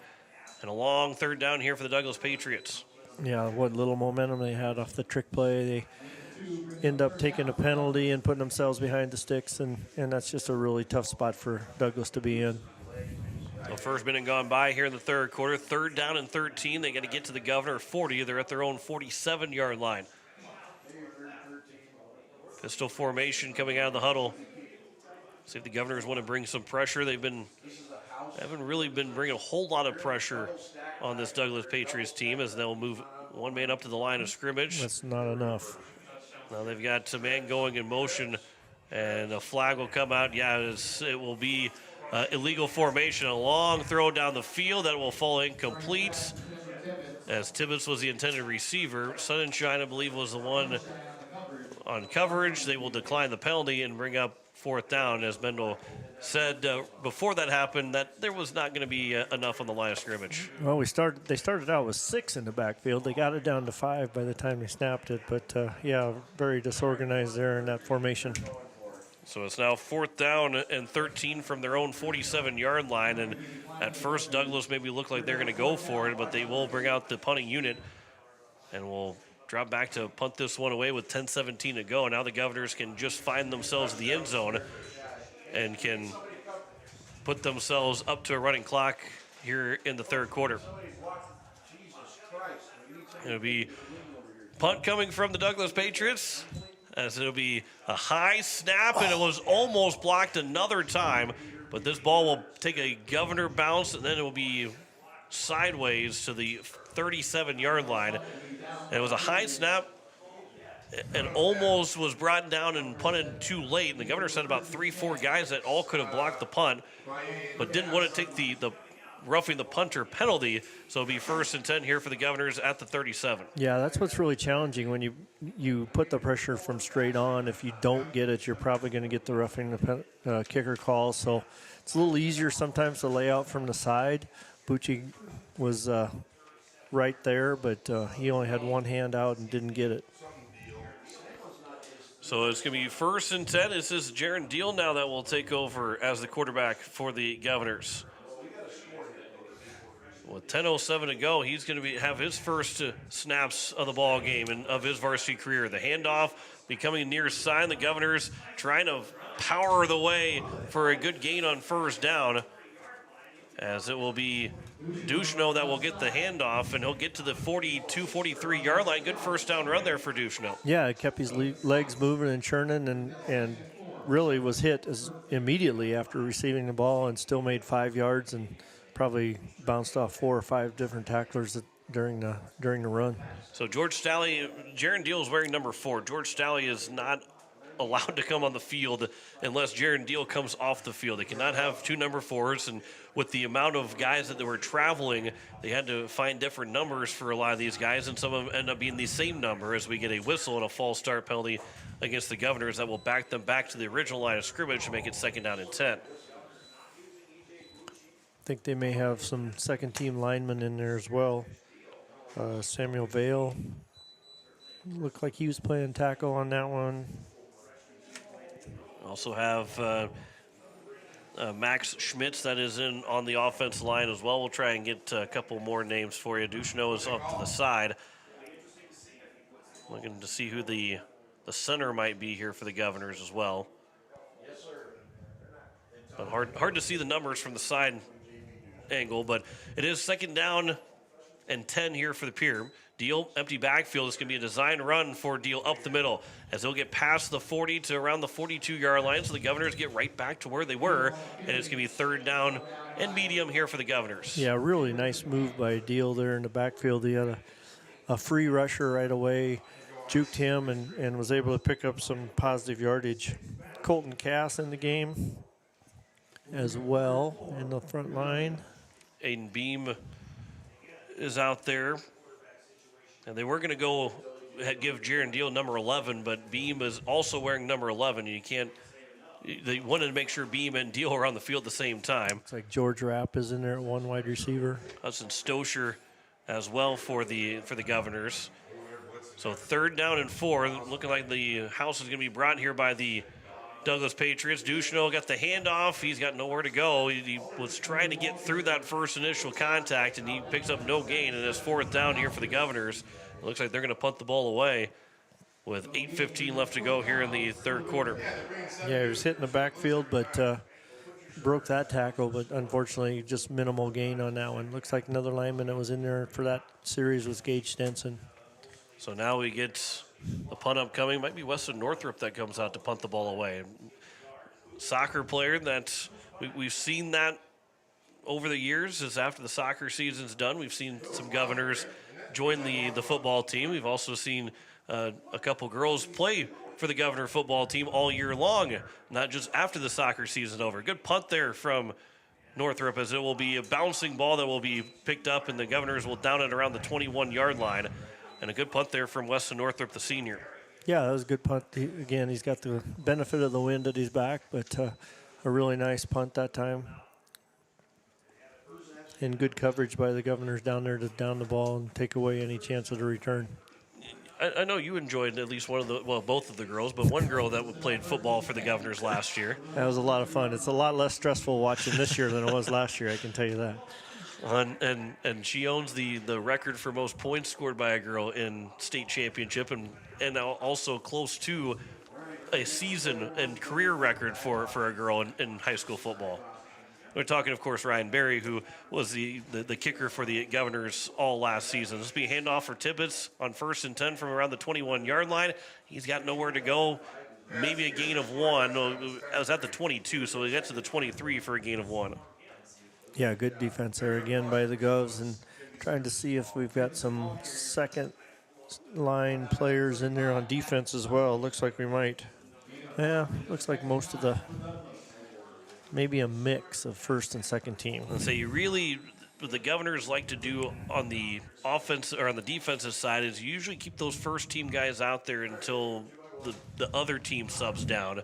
And a long 3rd down here for the Douglas Patriots. Yeah, what little momentum they had off the trick play. They end up taking a penalty and putting themselves behind the sticks, and that's just a really tough spot for Douglas to be in. So first minute gone by here in the third quarter. 3rd down and 13. They got to get to the Governor 40. They're at their own 47-yard line. Pistol formation coming out of the huddle. See if the Governors want to bring some pressure. They've been haven't really been bringing a whole lot of pressure on this Douglas Patriots team as they'll move one man up to the line of scrimmage. That's not enough. Now they've got a man going in motion, and a flag will come out. Yeah, it will be illegal formation. A long throw down the field that will fall incomplete, as Tibbetts was the intended receiver. Sunshine, I believe, was the one on coverage. They will decline the penalty and bring up fourth down, as Mendel said before that happened that there was not going to be enough on the line of scrimmage. Well, they started out with 6 in the backfield. They got it down to 5 by the time they snapped it. But, yeah, very disorganized there in that formation. So it's now fourth down and 13 from their own 47-yard line. And at first, Douglas maybe looked like they're going to go for it, but they will bring out the punting unit and will drop back to punt this one away with 10:17 to go. Now the Governors can just find themselves the end zone and can put themselves up to a running clock here in the third quarter. It'll be punt coming from the Douglas Patriots, as it'll be a high snap, and it was almost blocked another time, but this ball will take a Governor bounce, and then it will be sideways to the 37-yard line. And it was a high snap and almost was brought down and punted too late. And the Governor said about 3-4 guys that all could have blocked the punt, but didn't want to take the roughing the punter penalty. So it'll be 1st and 10 here for the Governors at the 37. Yeah, that's what's really challenging when you put the pressure from straight on. If you don't get it, you're probably going to get the roughing the kicker call. So it's a little easier sometimes to lay out from the side. Bucci was right there, but he only had one hand out and didn't get it. So it's going to be 1st and 10. This is Jaron Deal now that will take over as the quarterback for the Governors. With 10:07 to go, he's going to have his first snaps of the ball game and of his varsity career. The handoff becoming near side. The Governors trying to power the way for a good gain on first down, as it will be Duchesneau that will get the handoff, and he'll get to the 42, 43-yard line. Good first down run there for Duchesneau. Yeah, it kept his legs moving and churning, and really was hit immediately after receiving the ball, and still made 5 yards and probably bounced off 4 or 5 different tacklers during the run. So George Stalley, Jaron Deal is wearing number 4. George Stalley is not allowed to come on the field unless Jaron Deal comes off the field. They cannot have 2 number 4s, and with the amount of guys that they were traveling, they had to find different numbers for a lot of these guys, and some of them end up being the same number, as we get a whistle and a false start penalty against the Governors that will back them back to the original line of scrimmage to make it 2nd down and 10. I think they may have some second-team linemen in there as well. Samuel Vale looked like he was playing tackle on that one. Also have Max Schmitz that is in on the offense line as well. We'll try and get a couple more names for you. Duchesneau is off to the side. Looking to see who the center might be here for the Governors as well. But hard to see the numbers from the side angle, but it is 2nd down and 10 here for the Pierre. Deal, empty backfield. It's going to be a design run for Deal up the middle, as they'll get past the 40 to around the 42-yard line, so the Governors get right back to where they were, and it's going to be 3rd down and medium here for the Governors. Yeah, really nice move by Deal there in the backfield. He had a free rusher right away, juked him, and was able to pick up some positive yardage. Colton Cass in the game as well in the front line. Aiden Beam is out there. And they were going to go give Jaron Deal number 11, but Beam is also wearing number 11. You can't. They wanted to make sure Beam and Deal are on the field at the same time. It's like George Rapp is in there at one wide receiver. Hudson Stosher as well for the Governors. So 3rd down and 4. Looking like the house is going to be brought here by the Douglas Patriots. Duchesneau got the handoff. He's got nowhere to go. He was trying to get through that first initial contact, and he picks up no gain, and it's 4th down here for the Governors. It looks like they're going to punt the ball away with 8:15 left to go here in the third quarter. Yeah, he was hitting the backfield, but broke that tackle, but unfortunately just minimal gain on that one. Looks like another lineman that was in there for that series was Gage Stenson. So now we get the punt upcoming. Might be Weston Northrup that comes out to punt the ball away. Soccer player that we've seen that over the years, is after the soccer season's done, we've seen some Governors join the football team. We've also seen a couple girls play for the Governor football team all year long, not just after the soccer season's over. Good punt there from Northrop, as it will be a bouncing ball that will be picked up, and the Governors will down it around the 21-yard line. And a good punt there from Weston Northrop, the senior. Yeah, that was a good punt. He's got the benefit of the wind at his back, but a really nice punt that time. And good coverage by the Governors down there to down the ball and take away any chance of the return. I know you enjoyed at least both of the girls, but one girl that played football for the Governors last year. That was a lot of fun. It's a lot less stressful watching this year than it was last year, I can tell you that. And she owns the record for most points scored by a girl in state championship, and also close to a season and career record for a girl in high school football. We're talking, of course, Ryan Berry, who was the kicker for the Governors all last season. This will be a handoff for Tibbetts on 1st and 10 from around the 21-yard line. He's got nowhere to go. Maybe a gain of 1. I was at the 22, so he gets to the 23 for a gain of 1. Yeah, good defense there again by the Govs, and trying to see if we've got some second line players in there on defense as well. Looks like we might. Yeah, looks like most of maybe a mix of first and second team. And so what the Governors like to do on the offense or on the defensive side is usually keep those first team guys out there until the other team subs down,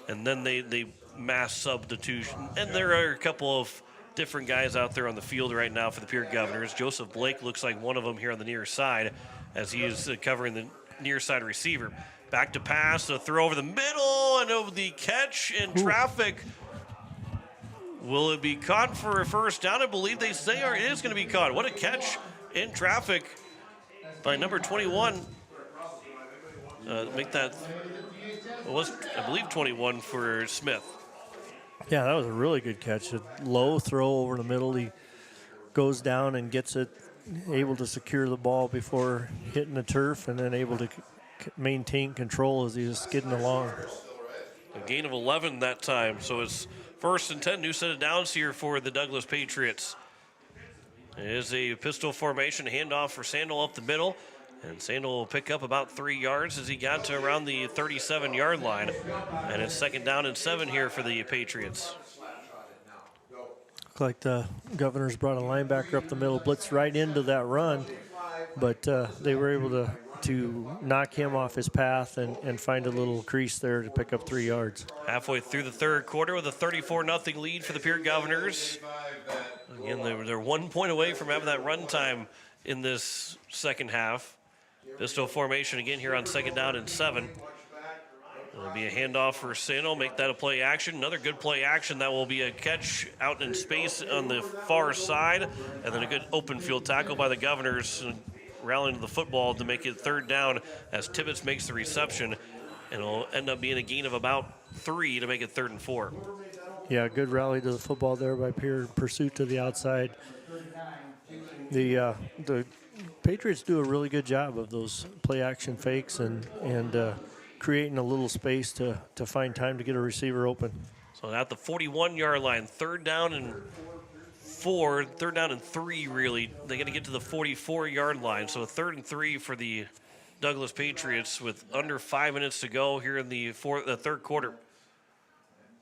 and then they mass substitution. And there are a couple of different guys out there on the field right now for the Pierre Governors. Joseph Blake looks like one of them here on the near side, as he is covering the near side receiver. Back to pass, a throw over the middle, and over the catch in traffic. Will it be caught for a first down? I believe they say it is going to be caught. What a catch in traffic by number 21. Make that, I believe, 21 for Smith. Yeah, that was a really good catch. A low throw over the middle. He goes down and gets it, able to secure the ball before hitting the turf, and then able to maintain control as he was skidding along. A gain of 11 that time, so it's 1st and 10, new set of downs here for the Douglas Patriots. It is a pistol formation, handoff for Sandal up the middle, and Sandal will pick up about 3 yards as he got to around the 37-yard line. And it's 2nd down and 7 here for the Patriots. Looked like the Governors brought a linebacker up the middle, blitzed right into that run, but they were able to knock him off his path and find a little crease there to pick up 3 yards. Halfway through the third quarter with a 34-0 lead for the Pierre Governors. Again, they're 1 point away from having that run time in this second half. Pistol formation again here on 2nd down and 7. It'll be a handoff for Sandal, make that a play action. Another good play action. That will be a catch out in space on the far side, and then a good open field tackle by the Governors, rallying to the football to make it 3rd down as Tibbetts makes the reception, and it'll end up being a gain of about 3 to make it 3rd and 4. Yeah, good rally to the football there by Pierre. Pursuit to the outside. The Patriots do a really good job of those play action fakes and creating a little space to find time to get a receiver open. So at the 41-yard line, 3rd down and 4, 3rd down and 3 really. They're going to get to the 44-yard line. So 3rd and 3 for the Douglas Patriots with under 5 minutes to go here in the third quarter.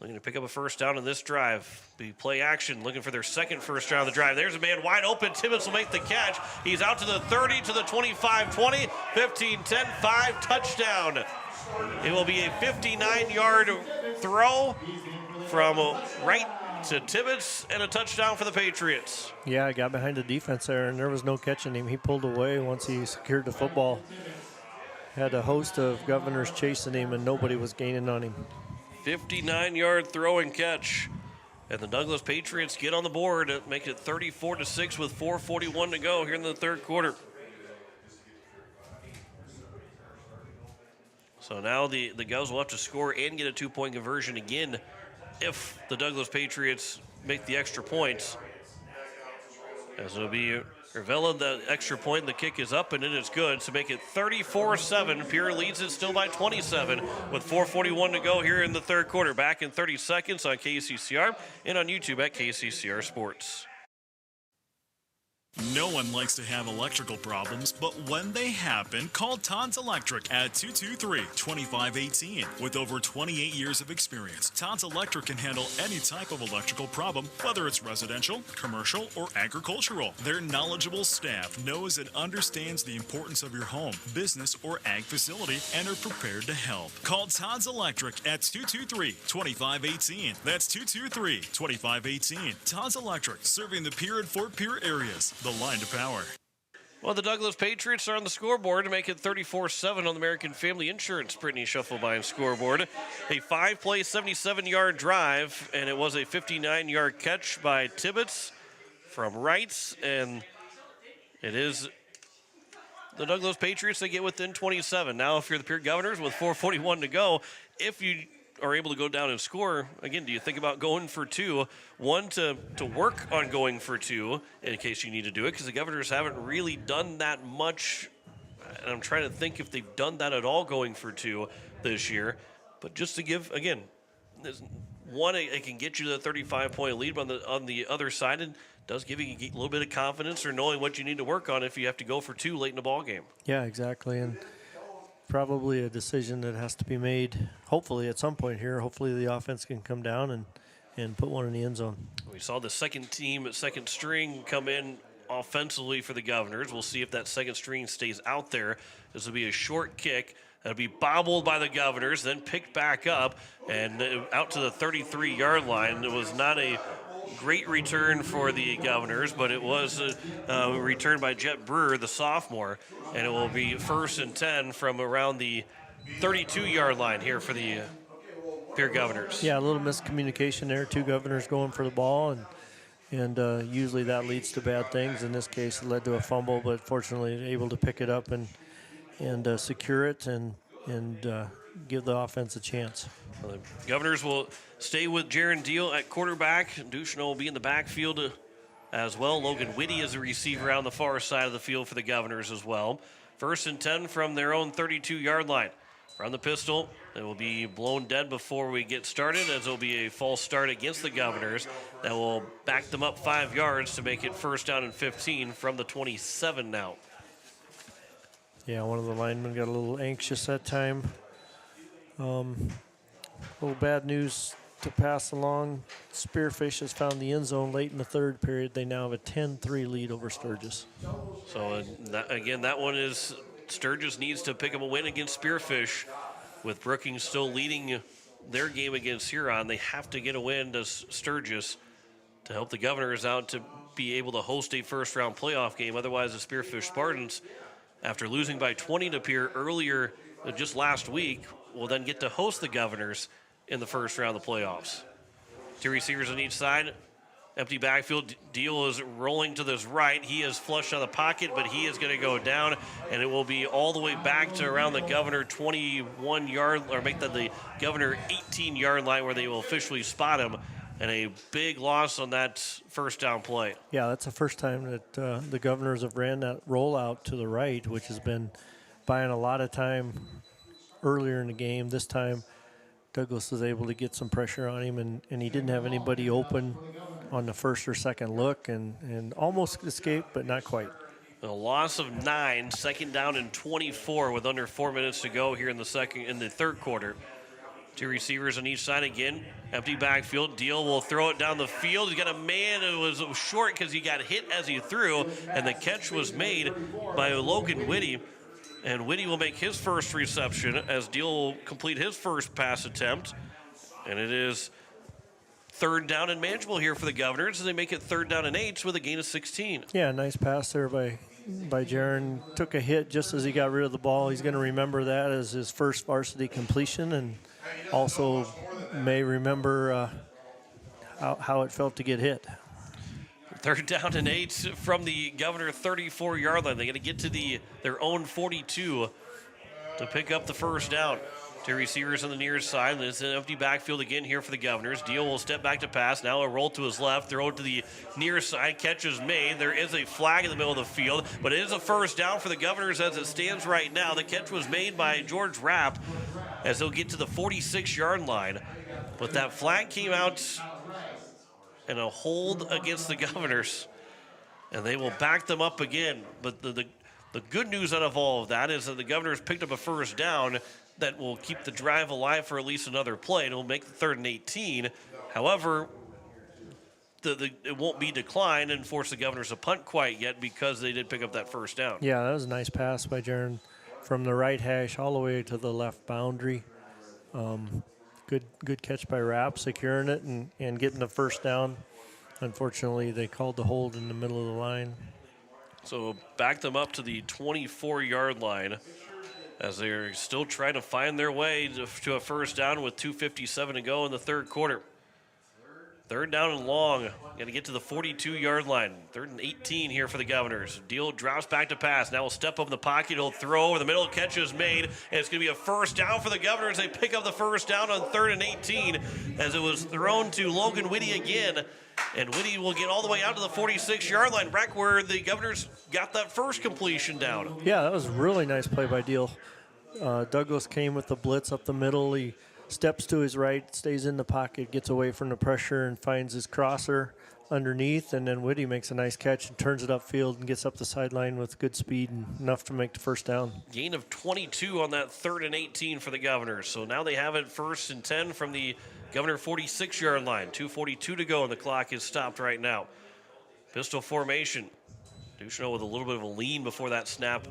Looking to pick up a first down in this drive. Be play action, looking for their second first down of the drive. There's a man wide open. Tibbetts will make the catch. He's out to the 30, to the 25, 20, 15, 10, 5, touchdown. It will be a 59-yard throw from right to Tibbetts and a touchdown for the Patriots. Yeah, I got behind the defense there, and there was no catching him. He pulled away once he secured the football. Had a host of Governors chasing him, and nobody was gaining on him. 59-yard throw and catch. And the Douglas Patriots get on the board, make it 34-6 with 4:41 to go here in the third quarter. So now the Govs will have to score and get a 2-point conversion again if the Douglas Patriots make the extra points. As it'll be Rivella, the extra point, the kick is up, and it is good to make it 34-7. Pierre leads it still by 27 with 4:41 to go here in the third quarter. Back in 30 seconds on KCCR and on YouTube at KCCR Sports. No one likes to have electrical problems, but when they happen, call Todd's Electric at 223-2518. With over 28 years of experience, Todd's Electric can handle any type of electrical problem, whether it's residential, commercial, or agricultural. Their knowledgeable staff knows and understands the importance of your home, business, or ag facility and are prepared to help. Call Todd's Electric at 223-2518. That's 223-2518. Todd's Electric, serving the Pierre and Fort Pierre areas. The line to power. Well, the Douglas Patriots are on the scoreboard to make it 34-7 on the American Family Insurance Brittany Shufflebine scoreboard. A 5-play, 77-yard drive, and it was a 59-yard catch by Tibbetts from Wrights, and it is the Douglas Patriots that get within 27. Now, if you're the Pierre Governors with 4:41 to go, if you are able to go down and score, again, do you think about going for two? One, to work on going for two in case you need to do it, because the Governors haven't really done that much. And I'm trying to think if they've done that at all going for two this year. But just to give, again, one, it can get you the 35-point lead, but on the other side, it does give you a little bit of confidence or knowing what you need to work on if you have to go for two late in the ball game. Yeah, exactly. And probably a decision that has to be made, hopefully, at some point here. Hopefully the offense can come down and put one in the end zone. We saw the second team at second string come in offensively for the Governors. We'll see if that second string stays out there. This will be a short kick. That'll be bobbled by the Governors, then picked back up and out to the 33-yard line. It was not a great return for the Governors, but it was a return by Jet Brewer, the sophomore, and it will be 1st and 10 from around the 32-yard line here for the Pierre Governors. Yeah, a little miscommunication there. Two Governors going for the ball, and usually that leads to bad things. In this case, it led to a fumble, but fortunately able to pick it up and secure it and give the offense a chance. Well, the Governors will stay with Jaron Deal at quarterback. Duchesneau will be in the backfield as well. Logan Whitty is a receiver on the far side of the field for the Governors as well. 1st and 10 from their own 32-yard line. From the pistol, it will be blown dead before we get started, as it will be a false start against the Governors that will back them up 5 yards to make it 1st down and 15 from the 27 now. Yeah, one of the linemen got a little anxious that time. A little bad news to pass along. Spearfish has found the end zone late in the third period. They now have a 10-3 lead over Sturgis. So, that one is Sturgis needs to pick up a win against Spearfish. With Brookings still leading their game against Huron, they have to get a win to Sturgis to help the Governors out to be able to host a first-round playoff game. Otherwise, the Spearfish Spartans, after losing by 20 to Pierre earlier just last week, will then get to host the Governors in the first round of the playoffs. Two receivers on each side. Empty backfield. Deal is rolling to this right. He is flushed out of the pocket, but he is going to go down, and it will be all the way back to around the Governor 21-yard, or make that the Governor 18-yard line where they will officially spot him, and a big loss on that first down play. Yeah, that's the first time that the Governors have ran that rollout to the right, which has been buying a lot of time earlier in the game. This time, Douglas was able to get some pressure on him, and he didn't have anybody open on the first or second look, and almost escaped, but not quite. A loss of 9, 2nd down and 24 with under 4 minutes to go here in the third quarter. Two receivers on each side again. Empty backfield. Deal will throw it down the field. He's got a man who was short because he got hit as he threw, and the catch was made by Logan Whitty. And Whitty will make his first reception as Deal will complete his first pass attempt. And it is 3rd down and manageable here for the Governors as they make it 3rd down and 8 with a gain of 16. Yeah, nice pass there by Jaron. Took a hit just as he got rid of the ball. He's going to remember that as his first varsity completion, and also may remember how it felt to get hit. 3rd down and 8 from the Governor 34-yard line. They got to get to their own 42 to pick up the first down. Two receivers on the near side. It's an empty backfield again here for the Governors. Deal will step back to pass. Now a roll to his left. Throw to the near side. Catch is made. There is a flag in the middle of the field, but it is a first down for the Governors as it stands right now. The catch was made by George Rapp as they'll get to the 46-yard line. But that flag came out and a hold against the Governors, and they will back them up again. But the good news out of all of that is that the Governors picked up a first down that will keep the drive alive for at least another play. It'll make the 3rd and 18. However, it won't be declined and force the Governors to punt quite yet because they did pick up that first down. Yeah, that was a nice pass by Jaron from the right hash all the way to the left boundary. Good catch by Rapp, securing it and getting the first down. Unfortunately, they called the hold in the middle of the line. So back them up to the 24-yard line as they're still trying to find their way to a first down with 2:57 to go in the third quarter. 3rd down and long. Got to get to the 42-yard line. 3rd and 18 here for the Governors. Deal drops back to pass. Now will step up in the pocket. He'll throw over the middle. Catch is made. And it's going to be a first down for the Governors. They pick up the first down on 3rd and 18 as it was thrown to Logan Whitty again. And Whitty will get all the way out to the 46-yard line, back where the Governors got that first completion down. Yeah, that was a really nice play by Deal. Douglas came with the blitz up the middle. He steps to his right, stays in the pocket, gets away from the pressure, and finds his crosser underneath. And then Whitty makes a nice catch and turns it upfield and gets up the sideline with good speed and enough to make the first down. Gain of 22 on that 3rd and 18 for the Governors. So now they have it 1st and 10 from the Governor 46-yard line. 2:42 to go, and the clock is stopped right now. Pistol formation. Duchesneau with a little bit of a lean before that snap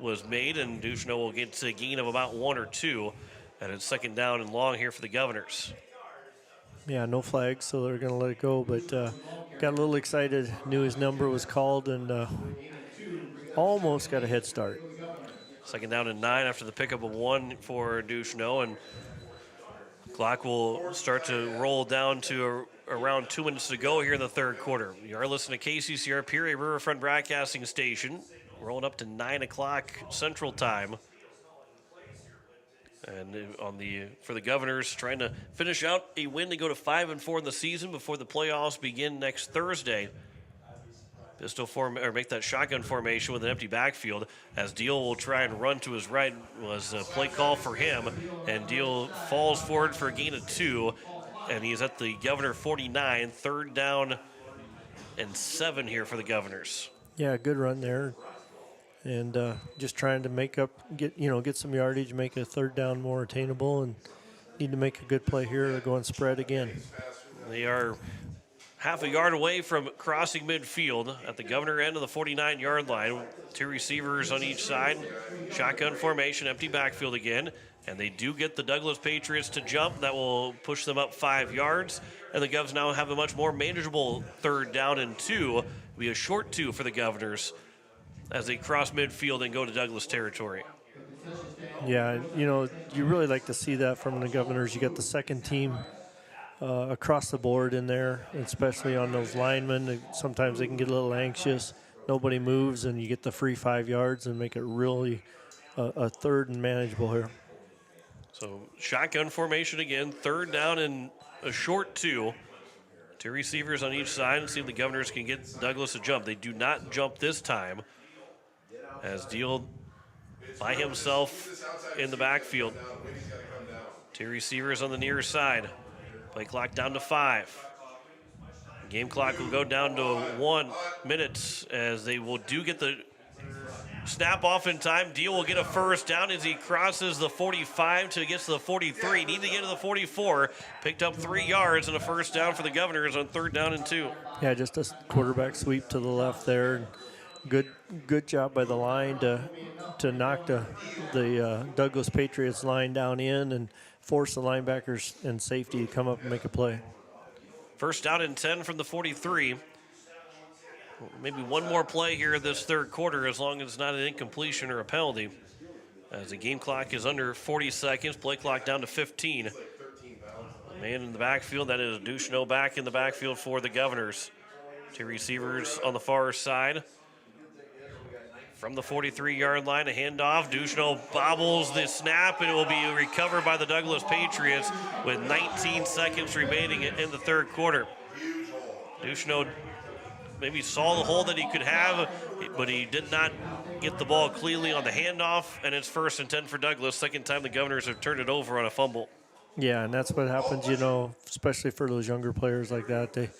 was made, and Duchesneau will get to a gain of about 1 or 2. And it's 2nd down and long here for the Governors. Yeah, no flags, so they're going to let it go. But got a little excited, knew his number was called, and almost got a head start. 2nd down and 9 after the pickup of 1 for Duchesneau, and clock will start to roll down to around 2 minutes to go here in the third quarter. You are listening to KCCR Pierre Riverfront Broadcasting Station, rolling up to 9 o'clock Central Time. And for the Governors, trying to finish out a win to go to 5-4 in the season before the playoffs begin next Thursday. Pistol form or make that shotgun formation with an empty backfield as Deal will try and run to his right. Was a play call for him, and Deal falls forward for a gain of 2, and he's at the Governor 49. 3rd down and 7 here for the Governors. Yeah, good run there. And just trying to get some yardage, make a 3rd down more attainable, and need to make a good play here or go on spread again. They are half a yard away from crossing midfield at the Governor end of the 49-yard line. 2 receivers on each side. Shotgun formation, empty backfield again. And they do get the Douglas Patriots to jump. That will push them up 5 yards. And the Govs now have a much more manageable 3rd down and 2. It'll be a short 2 for the Governors as they cross midfield and go to Douglas territory. Yeah, you really like to see that from the Governors. You got the second team across the board in there, especially on those linemen. Sometimes they can get a little anxious. Nobody moves, and you get the free 5 yards and make it really a 3rd and manageable here. So shotgun formation again, 3rd down and a short 2. 2 receivers on each side, and see if the Governors can get Douglas a jump. They do not jump this time as Deal by himself in the backfield. 2 receivers on the near side. Play clock down to 5. Game clock will go down to 1 minute as they will get the snap off in time. Deal will get a first down as he crosses the 45 to get to the 43. Need to get to the 44. Picked up 3 yards and a first down for the Governors on 3rd down and 2. Yeah, just a quarterback sweep to the left there. Good job by the line to knock the Douglas Patriots line down in and force the linebackers and safety to come up and make a play. 1st down and 10 from the 43. Maybe one more play here this third quarter as long as it's not an incompletion or a penalty. As the game clock is under 40 seconds, play clock down to 15. The man in the backfield, that is Duchesneau back in the backfield for the Governors. 2 receivers on the far side. From the 43-yard line, a handoff. Ducheneau bobbles the snap, and it will be recovered by the Douglas Patriots with 19 seconds remaining in the third quarter. Ducheneau maybe saw the hole that he could have, but he did not get the ball cleanly on the handoff, and it's 1st and 10 for Douglas. Second time the Governors have turned it over on a fumble. Yeah, and that's what happens, especially for those younger players like that.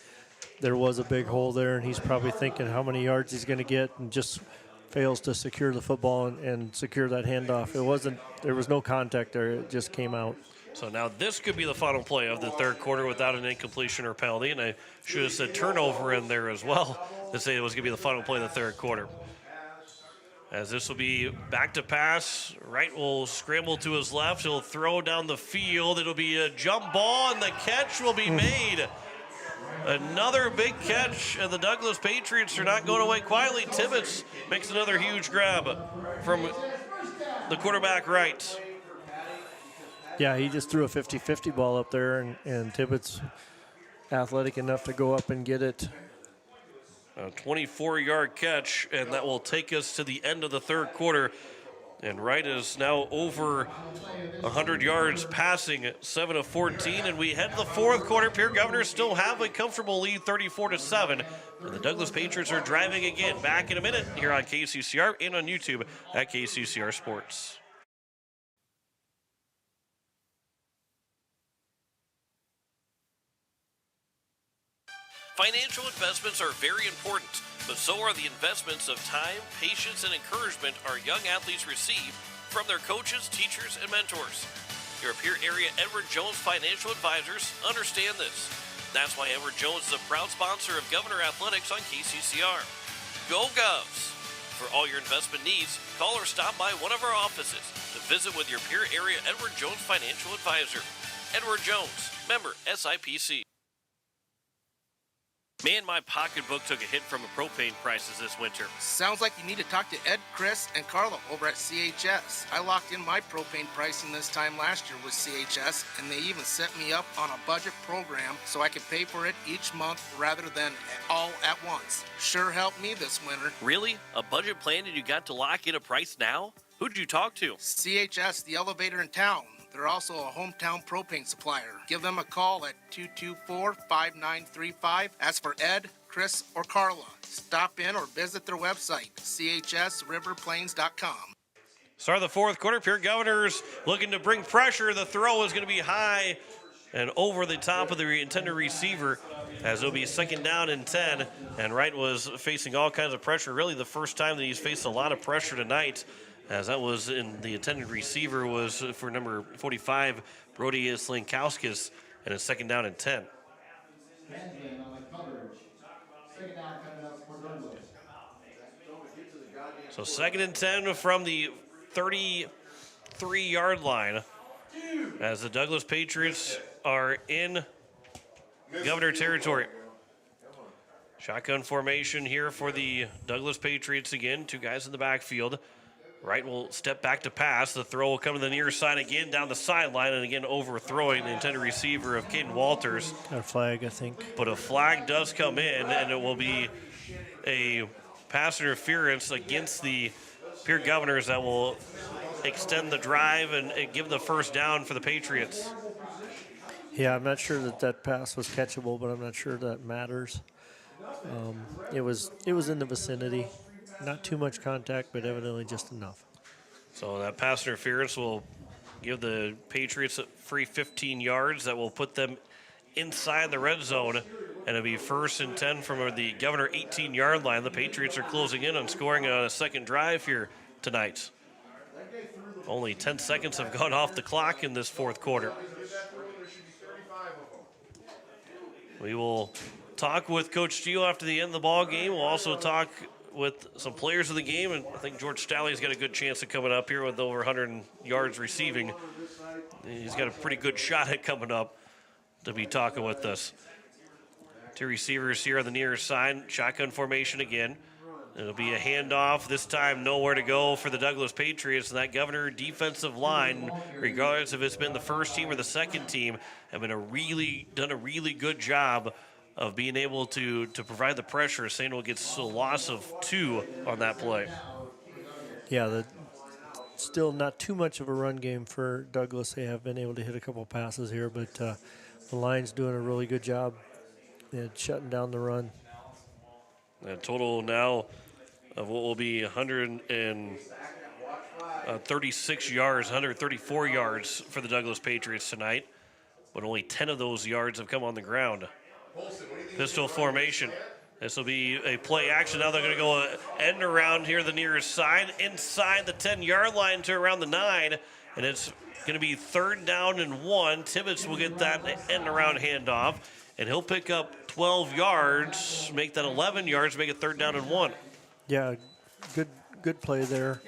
There was a big hole there, and he's probably thinking how many yards he's going to get, and just fails to secure the football and secure that handoff. There was no contact there. It just came out. So now this could be the final play of the third quarter without an incompletion or penalty, and I should have said turnover in there as well to say it was going to be the final play of the third quarter. As this will be back to pass, Wright will scramble to his left. He'll throw down the field. It'll be a jump ball, and the catch will be made. Another big catch, and the Douglas Patriots are not going away quietly. Tibbetts makes another huge grab from the quarterback Wright. Yeah, he just threw a 50-50 ball up there, and Tibbetts athletic enough to go up and get it. A 24-yard catch, and that will take us to the end of the third quarter. And Wright is now over 100 yards passing, 7 of 14. And we head to the fourth quarter. Pierre Governors still have a comfortable lead, 34-7. And the Douglas Patriots are driving again. Back in a minute here on KCCR and on YouTube at KCCR Sports. Financial investments are very important, but so are the investments of time, patience, and encouragement our young athletes receive from their coaches, teachers, and mentors. Your Pierre area Edward Jones Financial Advisors understand this. That's why Edward Jones is a proud sponsor of Governor Athletics on KCCR. Go Govs! For all your investment needs, call or stop by one of our offices to visit with your Pierre area Edward Jones Financial Advisor. Edward Jones, member SIPC. Man, my pocketbook took a hit from the propane prices this winter. Sounds like you need to talk to Ed, Chris, and Carla over at CHS. I locked in my propane pricing this time last year with CHS, and they even set me up on a budget program so I could pay for it each month rather than all at once. Sure helped me this winter. Really? A budget plan and you got to lock in a price now? Who did you talk to? CHS, the elevator in town. They're also a hometown propane supplier. Give them a call at 224-5935. Ask for Ed, Chris, or Carla. Stop in or visit their website, chsriverplains.com. Start of the fourth quarter, Pierre Governors looking to bring pressure. The throw is going to be high and over the top of the intended receiver, as it'll be 2nd down and 10. And Wright was facing all kinds of pressure. Really the first time that he's faced a lot of pressure tonight, as that was in the intended receiver was for number 45, Brody Slinkowskis, and it's 2nd down and 10. So 2nd and 10 from the 33-yard line, as the Douglas Patriots are in Governor territory. Shotgun formation here for the Douglas Patriots again. 2 guys in the backfield. Wright will step back to pass. The throw will come to the near side again, down the sideline, and again overthrowing the intended receiver of Caden Walters. Got a flag, I think. But a flag does come in, and it will be a pass interference against the Pierre Governors that will extend the drive and give the first down for the Patriots. Yeah, I'm not sure that pass was catchable, but I'm not sure that matters. It was in the vicinity. Not too much contact, but evidently just enough. So that pass interference will give the Patriots a free 15 yards. That will put them inside the red zone, and it'll be 1st and 10 from the Governor 18-yard line. The Patriots are closing in on scoring on a second drive here tonight. Only 10 seconds have gone off the clock in this fourth quarter. We will talk with Coach Steele after the end of the ball game. We'll also talk with some players of the game, and I think George Staley's got a good chance of coming up here with over 100 yards receiving. He's got a pretty good shot at coming up to be talking with us. 2 receivers here on the near side, shotgun formation again. It'll be a handoff, this time nowhere to go for the Douglas Patriots, and that Governor defensive line, regardless if it's been the first team or the second team, have been done a really good job of being able to provide the pressure. St. Louis gets a loss of 2 on that play. Yeah, still not too much of a run game for Douglas. They have been able to hit a couple passes here, but the line's doing a really good job at shutting down the run. A total now of what will be 136 yards, 134 yards for the Douglas Patriots tonight, but only 10 of those yards have come on the ground. Pistol formation. This will be a play action. Now they're going to go end around here the nearest side, inside the 10-yard line to around the 9, and it's going to be 3rd down and 1. Tibbetts will get that end around handoff, and he'll pick up 12 yards, make that 11 yards, make it 3rd down and 1. Yeah, good play there.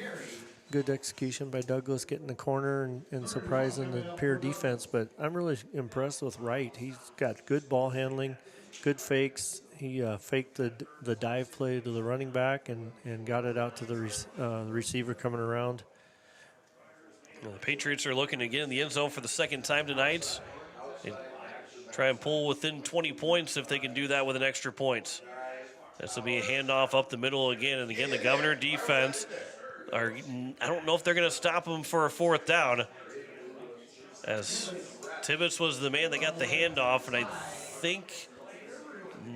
Good execution by Douglas, getting the corner and surprising the Pierre defense. But I'm really impressed with Wright. He's got good ball handling, good fakes. He faked the dive play to the running back and got it out to the receiver coming around. Well, the Patriots are looking to get in the end zone for the second time tonight. They try and pull within 20 points if they can do that with an extra point. This will be a handoff up the middle again. And again, the Governor defense, I don't know if they're going to stop them for a 4th down, as Tibbetts was the man that got the handoff, and I think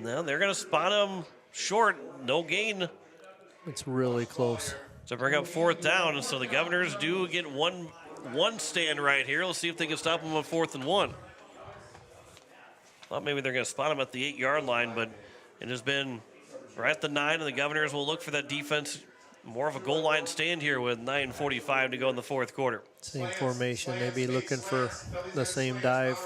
they're going to spot him short. No gain. It's really close. To bring up 4th down, and so the Governors do get one stand right here. Let's see if they can stop him on 4th and 1. Thought maybe they're going to spot him at the 8-yard line, but it has been right at the 9, and the Governors will look for that defense. More of a goal line stand here with 9:45 to go in the 4th quarter. Same formation, maybe looking for the same dive.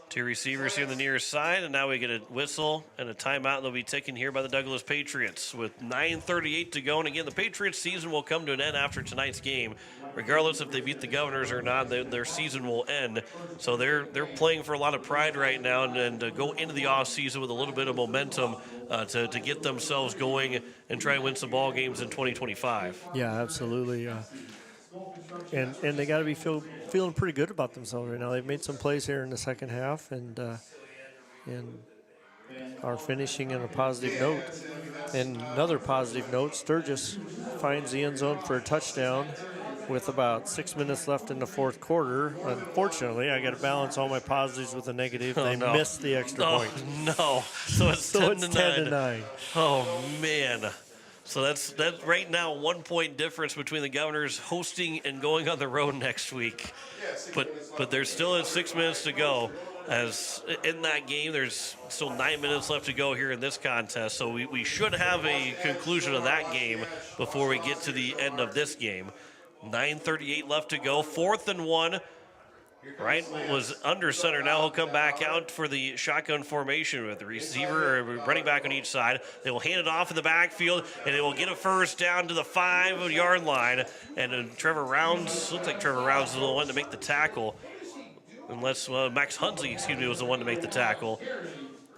2 receivers here on the near side, and now we get a whistle and a timeout, and they'll be taken here by the Douglas Patriots with 9:38 to go. And again, the Patriots season will come to an end after tonight's game. Regardless if they beat the Governors or not, their season will end. So they're playing for a lot of pride right now and to go into the offseason with a little bit of momentum to get themselves going and try and win some ball games in 2025. Yeah, absolutely. And they got to be feeling pretty good about themselves right now. They've made some plays here in the second half and are finishing on a positive note. And another positive note, Sturgis finds the end zone for a touchdown with about 6 minutes left in the 4th quarter. Unfortunately, I got to balance all my positives with a negative. They missed the extra point. No. So it's 10 to 9. Oh, man. So that's right now 1 point difference between the Governors hosting and going on the road next week. But there's still 6 minutes to go. As in that game, there's still 9 minutes left to go here in this contest. So we should have a conclusion of that game before we get to the end of this game. 9:38 left to go. 4th and 1. Wright was under center. Now he'll come back out for the shotgun formation with the receiver or running back on each side. They will hand it off in the backfield, and it will get a 1st down to the 5-yard line. And Trevor Rounds, looks like Trevor Rounds is the one to make the tackle. Unless Max Hunsley, was the one to make the tackle.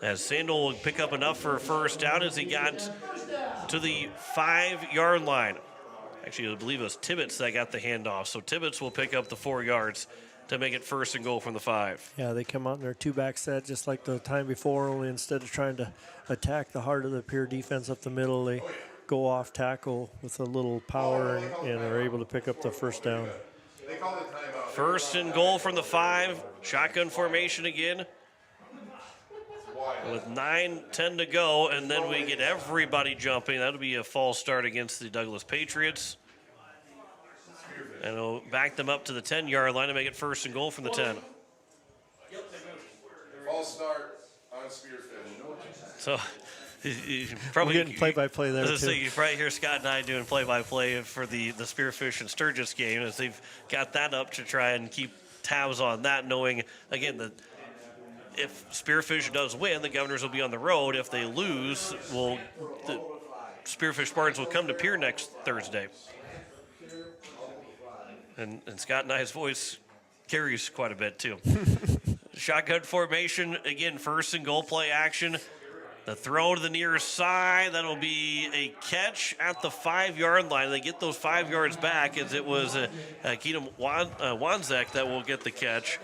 As Sandel will pick up enough for a 1st down as he got to the 5-yard line. Actually, I believe it was Tibbetts that got the handoff. So Tibbetts will pick up the 4 yards to make it 1st and goal from the 5. Yeah, they come out in their 2-back set just like the time before, only instead of trying to attack the heart of the Pierre defense up the middle, they go off tackle with a little power and are able to pick up the 1st down. 1st and goal from the 5. Shotgun formation again. With 9:10 to go, and then we get everybody jumping. That'll be a false start against the Douglas Patriots. And it'll back them up to the 10-yard line to make it 1st and goal from the 10. False start on Spearfish. So you probably We're getting play-by-play there, too. So you probably hear Scott and I doing play-by-play for the Spearfish and Sturgis game, as they've got that up to try and keep tabs on that, knowing, again, that if Spearfish does win, the Governors will be on the road. If they lose, the Spearfish Spartans will come to Pierre next Thursday. And Scott and I's voice carries quite a bit, too. Shotgun formation, again, 1st and goal, play action. The throw to the near side, that'll be a catch at the 5-yard line. They get those 5 yards back, as it was Keenum Wanzek that will get the catch.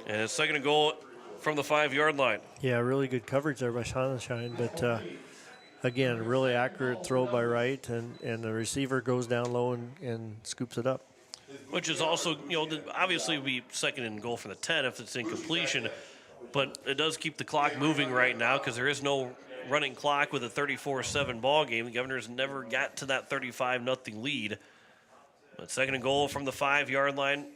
And it's 2nd and goal from the 5-yard line. Yeah, really good coverage there by Sonnenschein, but again, a really accurate throw by Wright, and the receiver goes down low and scoops it up. Which is also, obviously would be second and goal for the 10 if it's incompletion, but it does keep the clock moving right now because there is no running clock with a 34-7 ball game. The Governors never got to that 35-0 lead. But second and goal from the 5-yard line.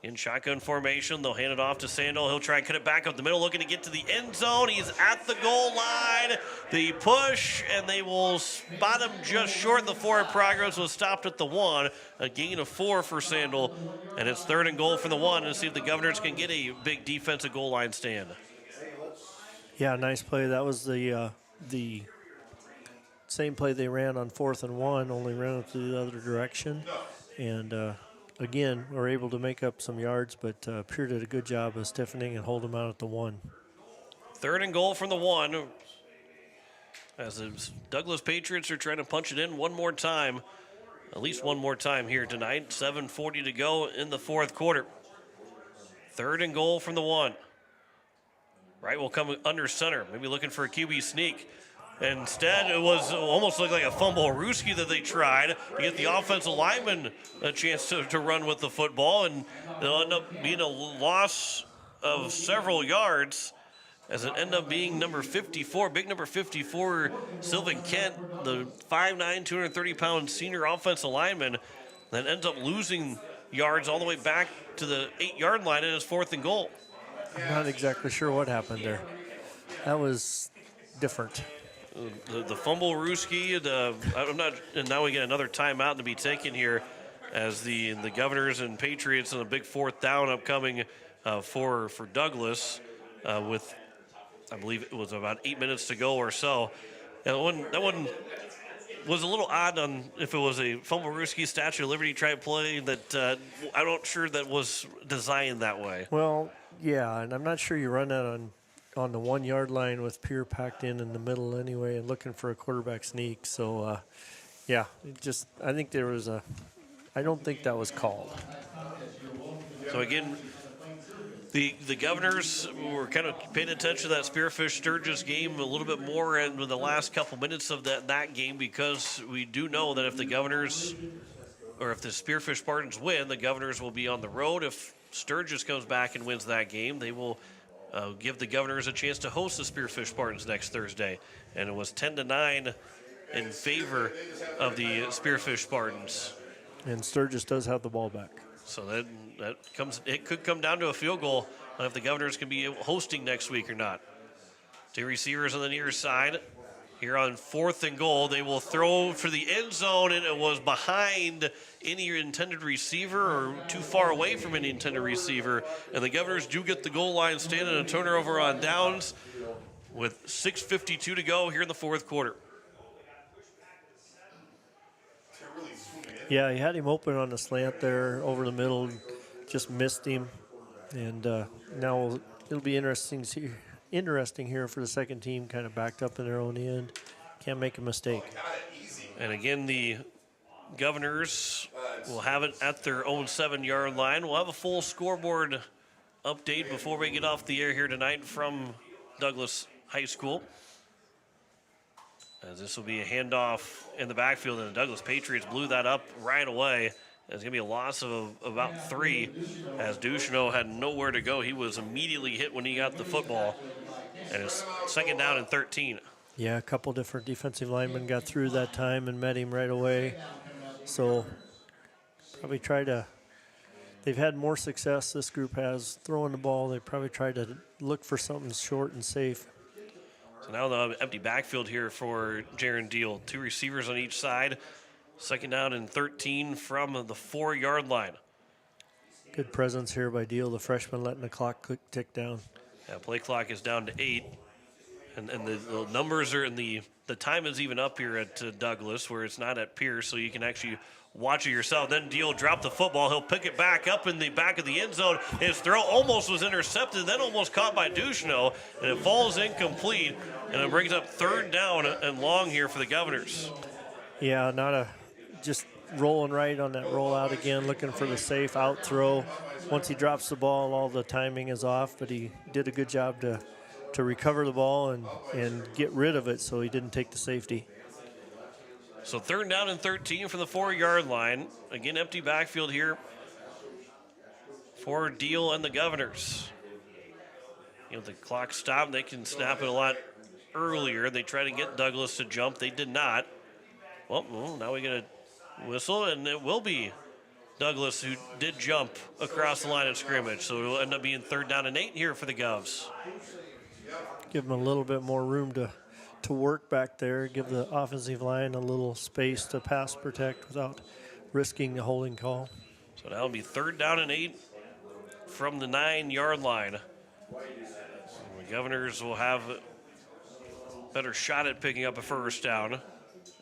In shotgun formation, they'll hand it off to Sandel. He'll try and cut it back up the middle, looking to get to the end zone. He's at the goal line. The push, and they will spot him just short. The forward progress was stopped at the 1. A gain of 4 for Sandel, and it's third and goal from the 1 to see if the Governors can get a big defensive goal line stand. Yeah, nice play. That was the same play they ran on 4th and 1, only ran it to the other direction. And again, we're able to make up some yards, but Pierre did a good job of stiffening and hold them out at the 1. Third and goal from the 1. As the Douglas Patriots are trying to punch it in one more time. At least one more time here tonight. 7:40 to go in the fourth quarter. Third and goal from the 1. Wright will come under center, maybe looking for a QB sneak. Instead, it was almost looked like a fumble Ruski that they tried to get the offensive lineman a chance to run with the football, and it'll end up being a loss of several yards as it ended up being number 54, big number 54, Sylvan Kent, the 5'9", 230-pound senior offensive lineman, that ends up losing yards all the way back to the 8-yard line in his 4th and goal. I'm not exactly sure what happened there. That was different. The fumble Ruski, I'm not, and now we get another timeout to be taken here as the Governors and Patriots on a big 4th down upcoming for Douglas with, I believe it was about 8 minutes to go or so. And that one was a little odd on if it was a fumble Ruski Statue of Liberty try play that I'm not sure that was designed that way. Well, yeah, and I'm not sure you run that on the 1-yard line with Pierre packed in the middle anyway and looking for a quarterback sneak. So, yeah, I think I don't think that was called. So again, the Governors were kind of paying attention to that Spearfish Sturgis game a little bit more in the last couple minutes of that game, because we do know that if the Governors, or if the Spearfish Spartans win, the Governors will be on the road. If Sturgis comes back and wins that game, they will give the Governors a chance to host the Spearfish Spartans next Thursday. And it was 10-9 in favor of the Spearfish Spartans. And Sturgis does have the ball back. So it could come down to a field goal on if the Governors can be hosting next week or not. 2 receivers on the near side. Here on 4th and goal, they will throw for the end zone, and it was behind any intended receiver or too far away from any intended receiver. And the Governors do get the goal line stand and a turnover on downs with 6:52 to go here in the fourth quarter. Yeah, he had him open on the slant there over the middle, just missed him. And now it'll be interesting here for the second team, kind of backed up in their own end. Can't make a mistake. And again, the Governors will have it at their own 7-yard line. We'll have a full scoreboard update before we get off the air here tonight from Douglas High School. As this will be a handoff in the backfield, and the Douglas Patriots blew that up right away. There's going to be a loss of about 3 as Ducheneau had nowhere to go. He was immediately hit when he got the football. And it's 2nd down and 13. Yeah, a couple different defensive linemen got through that time and met him right away. So probably they've had more success, this group has, throwing the ball. They probably tried to look for something short and safe. So now the empty backfield here for Jaron Deal. 2 receivers on each side. 2nd down and 13 from the 4-yard line. Good presence here by Deal, the freshman, letting the clock tick down. Yeah, play clock is down to 8. And the numbers are, and the time is even up here at Douglas, where it's not at Pierce, so you can actually watch it yourself. Then Deal dropped the football. He'll pick it back up in the back of the end zone. His throw almost was intercepted, then almost caught by Ducheneau, and it falls incomplete, and it brings up 3rd down and long here for the Governors. Yeah, just rolling right on that rollout again, looking for the safe out throw. Once he drops the ball, all the timing is off, but he did a good job to to recover the ball and get rid of it so he didn't take the safety. So 3rd down and 13 from the 4-yard line. Again, empty backfield here for Deal and the Governors. The clock stopped. They can snap it a lot earlier. They tried to get Douglas to jump. They did not. Well, now we get a whistle, and it will be Douglas who did jump across the line of scrimmage. So it'll end up being 3rd down and 8 here for the Govs. Give them a little bit more room to work back there. Give the offensive line a little space to pass protect without risking the holding call. So that'll be 3rd down and 8 from the 9-yard line. The Governors will have a better shot at picking up a 1st down.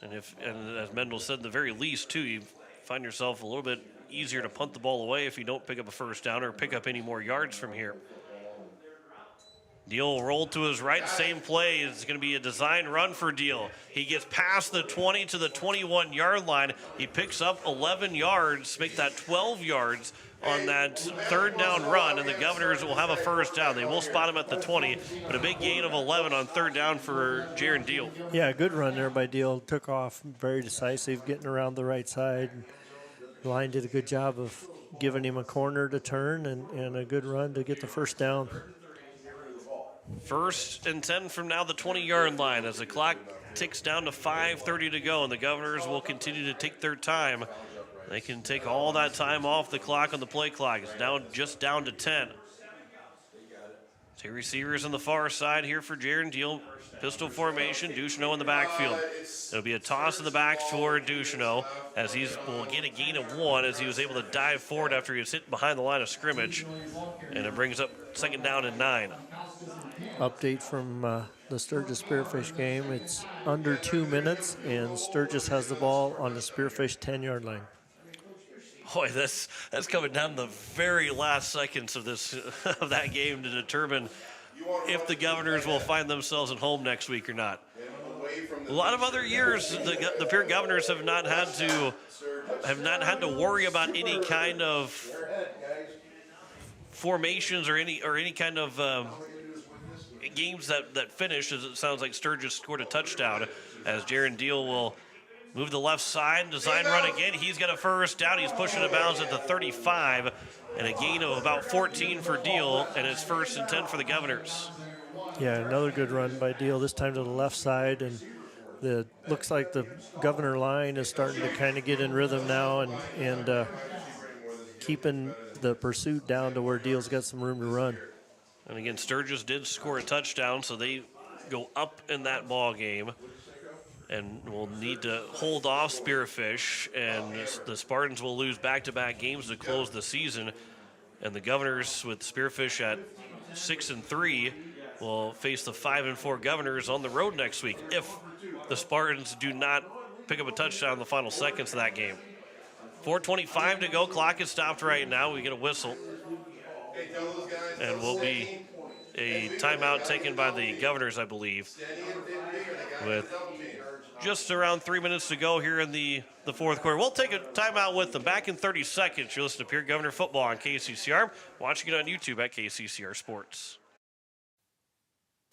And as Mendel said, at the very least, too, you find yourself a little bit easier to punt the ball away if you don't pick up a 1st down or pick up any more yards from here. Deal rolled to his right, same play. It's going to be a design run for Deal. He gets past the 20 to the 21-yard line. He picks up 11 yards, make that 12 yards on that 3rd down run, and the Governors will have a 1st down. They will spot him at the 20, but a big gain of 11 on 3rd down for Jaron Deal. Yeah, good run there by Deal. Took off, very decisive, getting around the right side. The line did a good job of giving him a corner to turn and a good run to get the 1st down. 1st and 10 from now the 20-yard line as the clock ticks down to 5:30 to go, and the Governors will continue to take their time. They can take all that time off the clock on the play clock. It's just down to 10. 2 receivers on the far side here for Jaron Deal. Pistol formation, Ducheneau in the backfield. It'll be a toss in the back for Ducheneau as he will get a gain of 1 as he was able to dive forward after he was hit behind the line of scrimmage. And it brings up 2nd down and 9. Update from the Sturgis Spearfish game. It's under 2 minutes, and Sturgis has the ball on the Spearfish 10-yard line. Boy, that's coming down the very last seconds of that game to determine if the Governors will find themselves at home next week or not. A lot of other years, the Pierre Governors have not had to worry about any kind of formations or any kind of games that finish, as it sounds like Sturgis scored a touchdown, as Jaron Deal will move to the left side, design run again. He's got a 1st down. He's pushing it bounds at the 35, and a gain of about 14 for Deal, and it's 1st and 10 for the Governors. Yeah, another good run by Deal, this time to the left side, and looks like the Governor line is starting to kind of get in rhythm now and keeping the pursuit down to where Deal's got some room to run. And again, Sturgis did score a touchdown, so they go up in that ball game. And will need to hold off Spearfish, and the Spartans will lose back-to-back games to close the season. And the Governors, with Spearfish at 6-3, will face the 5-4 Governors on the road next week if the Spartans do not pick up a touchdown in the final seconds of that game. 4:25 to go. Clock is stopped right now. We get a whistle, and will be a timeout taken by the Governors, I believe, with just around 3 minutes to go here in the 4th quarter. We'll take a timeout with them. Back in 30 seconds. You're listening to Pierre Governor Football on KCCR. Watching it on YouTube at KCCR Sports.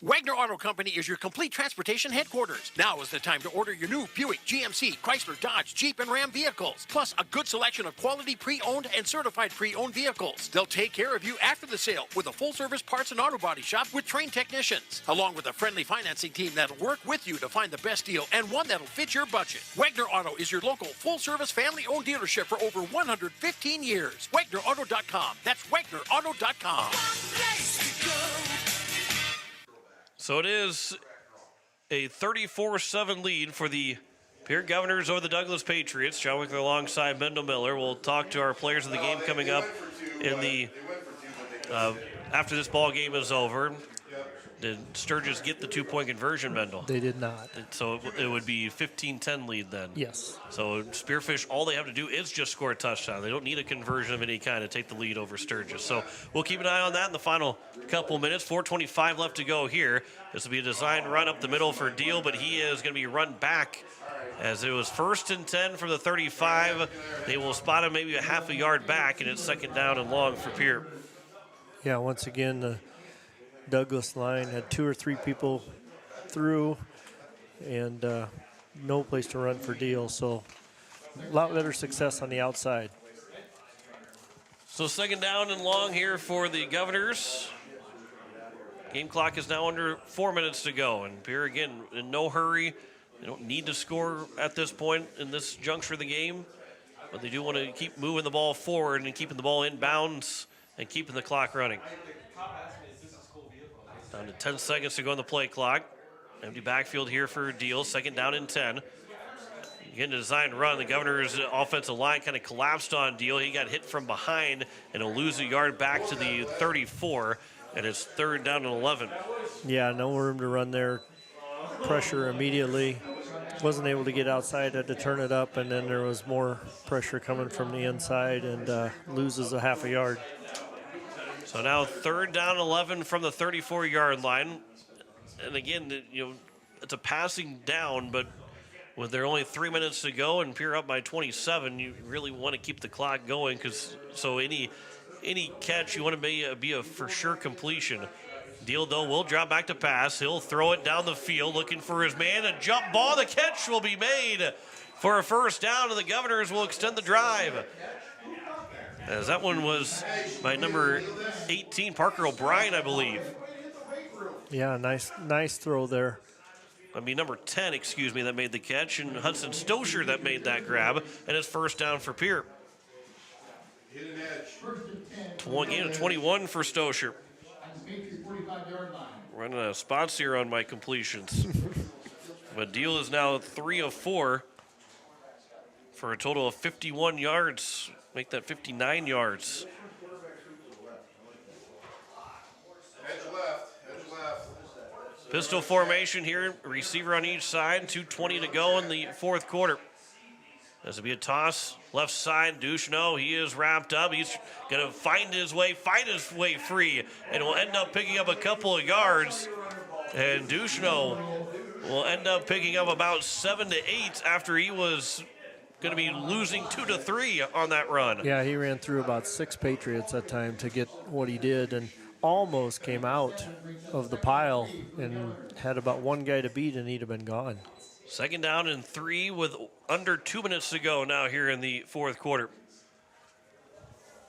Wagner Auto Company is your complete transportation headquarters. Now is the time to order your new Buick, GMC, Chrysler, Dodge, Jeep, and Ram vehicles, plus a good selection of quality pre-owned and certified pre-owned vehicles. They'll take care of you after the sale with a full-service parts and auto body shop with trained technicians, along with a friendly financing team that'll work with you to find the best deal and one that'll fit your budget. Wagner Auto is your local full-service family-owned dealership for over 115 years. WagnerAuto.com. That's WagnerAuto.com. So it is a 34-7 lead for the Pierre Governors over the Douglas Patriots. John Wickler alongside Mendel Miller. We'll talk to our players of the game coming up in the after this ball game is over. Did Sturgis get the 2-point conversion, Mendel? They did not. So it would be 15-10 lead then. Yes. So Spearfish, all they have to do is just score a touchdown. They don't need a conversion of any kind to take the lead over Sturgis. So we'll keep an eye on that in the final couple minutes. 4:25 left to go here. This will be a design run up the middle for Deal, but he is going to be run back as it was 1st and 10 from the 35. They will spot him maybe a half a yard back, and it's 2nd down and long for Pierre. Yeah, once again, Douglas line, had 2 or 3 people through, and no place to run for Deal. So a lot better success on the outside. So second down and long here for the Governors. Game clock is now under 4 minutes to go, and Pierre, again, in no hurry. They don't need to score at this point in this juncture of the game, but they do want to keep moving the ball forward and keeping the ball in bounds and keeping the clock running. Down to 10 seconds to go on the play clock. Empty backfield here for Deal, second down and 10. Again, a designed run. The Governor's offensive line kind of collapsed on Deal. He got hit from behind, and he'll lose a yard back to the 34, and it's third down and 11. Yeah, no room to run there. Pressure immediately. Wasn't able to get outside, had to turn it up, and then there was more pressure coming from the inside, and loses a half a yard. So now third down 11 from the 34-yard line. And again, it's a passing down, but with there only 3 minutes to go and Pierre up by 27, you really want to keep the clock going, because so any catch you want to be a for sure completion. Deal, though, will drop back to pass. He'll throw it down the field looking for his man. A jump ball. The catch will be made for a first down, and the Governors will extend the drive. As that one was by number 18, Parker O'Brien, I believe. Yeah, nice throw there. I mean, number 10, excuse me, that made the catch, and Hudson Stosher that made that grab, and it's first down for Pierre. Gain of 21 for Stosher. Running out of spots here on my completions. But Deal is now 3 of 4 for a total of 51 yards. Make that 59 yards. Edge left. Pistol formation here, receiver on each side, 2:20 to go in the fourth quarter. This will be a toss, left side, Duchesneau, he is wrapped up. He's going to find his way free, and will end up picking up a couple of yards. And Duchesneau will end up picking up about 7 to 8 after he was going to be losing 2 to 3 on that run. Yeah, he ran through about 6 Patriots that time to get what he did, and almost came out of the pile and had about 1 guy to beat, and he'd have been gone. Second down and 3 with under 2 minutes to go now here in the fourth quarter.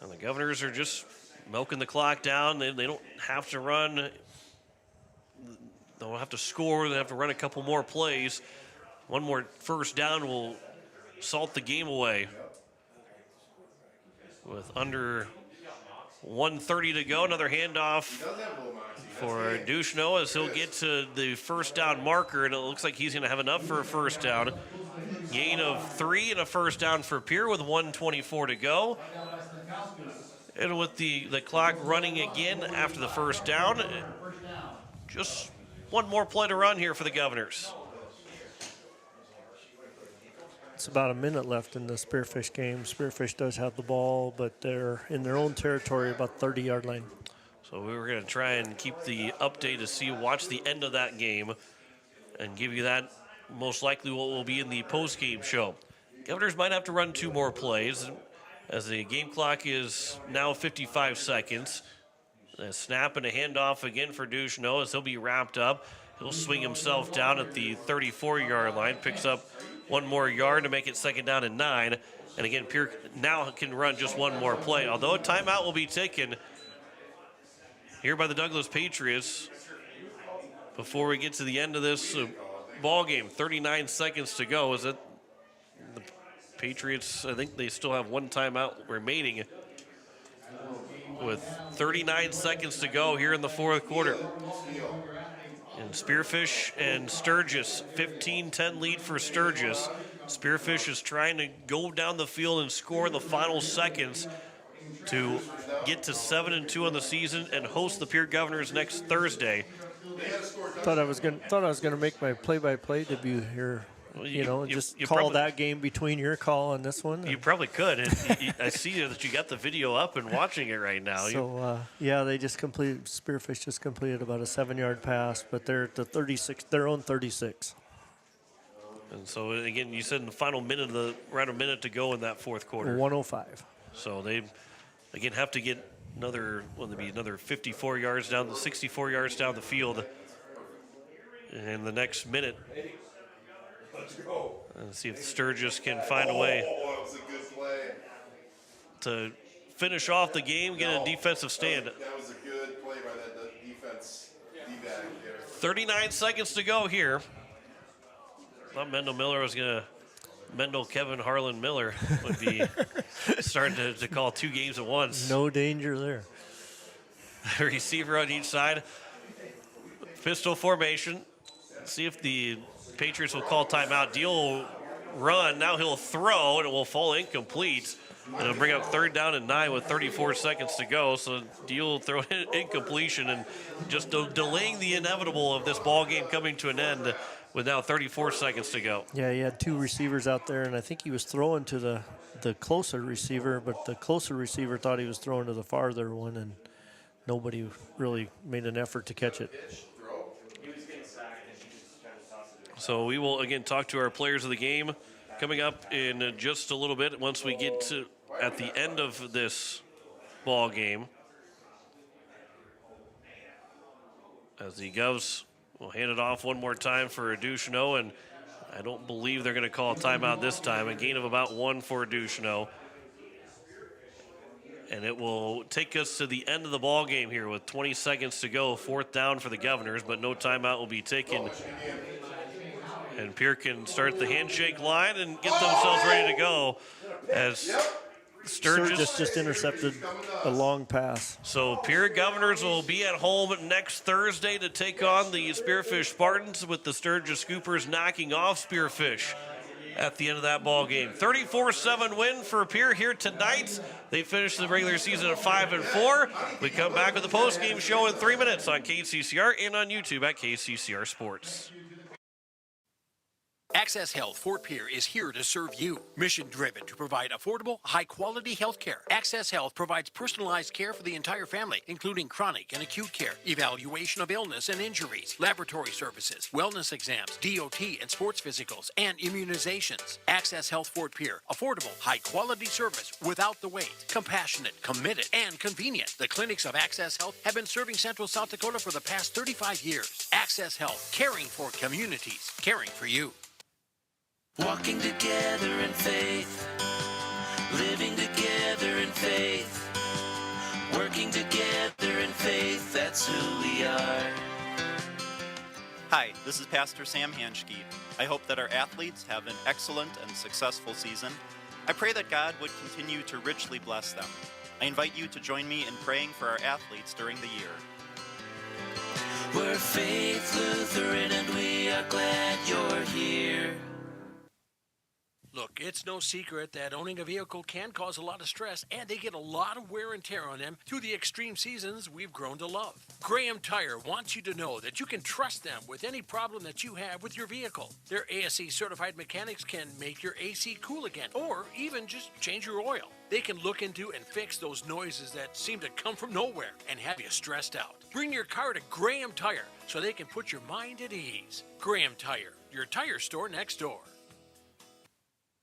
And the Governors are just milking the clock down. They don't have to run. They don't have to score. They have to run a couple more plays. One more first down will salt the game away. With under 1:30 to go, another handoff for Duchesneau as he'll get to the first down marker, and it looks like he's going to have enough for a first down. Gain of 3 and a first down for Pierre with 1:24 to go. And with the clock running again after the first down, just one more play to run here for the Governors. It's about a minute left in the Spearfish game. Spearfish does have the ball, but they're in their own territory, about 30-yard line. So we were going to try and keep the update to watch the end of that game and give you that most likely what will be in the post-game show. Governors might have to run 2 more plays as the game clock is now 55 seconds. A snap and a handoff again for Duchesneau as he'll be wrapped up. He'll swing himself down at the 34-yard line, picks up 1 more yard to make it second down and 9. And again, Pierre now can run just 1 more play. Although a timeout will be taken here by the Douglas Patriots before we get to the end of this ball game. 39 seconds to go. Is it the Patriots? I think they still have 1 timeout remaining with 39 seconds to go here in the fourth quarter. And Spearfish and Sturgis, 15-10 lead for Sturgis. Spearfish is trying to go down the field and score in the final seconds to get to 7-2 on the season and host the Pierre Governors next Thursday. Thought I was gonna make my play-by-play debut here. You call probably, that game between your call and this one. You probably could. I see that you got the video up and watching it right now. So they just completed. Spearfish just completed about a 7-yard pass, but they're at the 36, their own 36. And so again, you said in the final minute around a minute to go in that fourth quarter. 1:05. So they again have to get another 54 yards down, 64 yards down the field in the next minute. Let's go. And see if the Sturgis can find a way that was a good play. to finish off the game, get a defensive stand. That was a good play by that defense D-back there. 39 seconds to go here. Thought Mendel Miller was going to, Mendel Kevin Harlan Miller would be starting to call 2 games at once. No danger there. Receiver on each side. Pistol formation. See if the Patriots will call timeout. Deal will run. Now he'll throw, and it will fall incomplete. And it'll bring up 3rd down and 9 with 34 seconds to go. So Deal will throw incompletion and just delaying the inevitable of this ball game coming to an end with now 34 seconds to go. Yeah, he had 2 receivers out there, and I think he was throwing to the closer receiver, but the closer receiver thought he was throwing to the farther one, and nobody really made an effort to catch it. So we will, again, talk to our players of the game coming up in just a little bit once we get to at the end of this ball game. As the Govs will hand it off one more time for Ducheneau, and I don't believe they're going to call a timeout this time. A gain of about 1 for Ducheneau. And it will take us to the end of the ball game here with 20 seconds to go. 4th down for the Governors, but no timeout will be taken. And Pierre can start the handshake line and get themselves ready to go as Sturgis just intercepted a long pass. So Pierre Governors will be at home next Thursday to take on the Spearfish Spartans, with the Sturgis Scoopers knocking off Spearfish at the end of that ball game. 34-7 win for Pierre here tonight. They finished the regular season at 5-4. We come back with the postgame show in 3 minutes on KCCR and on YouTube at KCCR Sports. Access Health Fort Pierre is here to serve you. Mission-driven to provide affordable, high-quality health care. Access Health provides personalized care for the entire family, including chronic and acute care, evaluation of illness and injuries, laboratory services, wellness exams, DOT and sports physicals, and immunizations. Access Health Fort Pierre. Affordable, high-quality service without the wait. Compassionate, committed, and convenient. The clinics of Access Health have been serving Central South Dakota for the past 35 years. Access Health, caring for communities, caring for you. Walking together in faith, living together in faith, working together in faith, that's who we are. Hi, this is Pastor Sam Hanschke. I hope that our athletes have an excellent and successful season. I pray that God would continue to richly bless them. I invite you to join me in praying for our athletes during the year. We're Faith Lutheran and we are glad you're here. Look, it's no secret that owning a vehicle can cause a lot of stress, and they get a lot of wear and tear on them through the extreme seasons we've grown to love. Graham Tire wants you to know that you can trust them with any problem that you have with your vehicle. Their ASE certified mechanics can make your AC cool again, or even just change your oil. They can look into and fix those noises that seem to come from nowhere and have you stressed out. Bring your car to Graham Tire so they can put your mind at ease. Graham Tire, your tire store next door.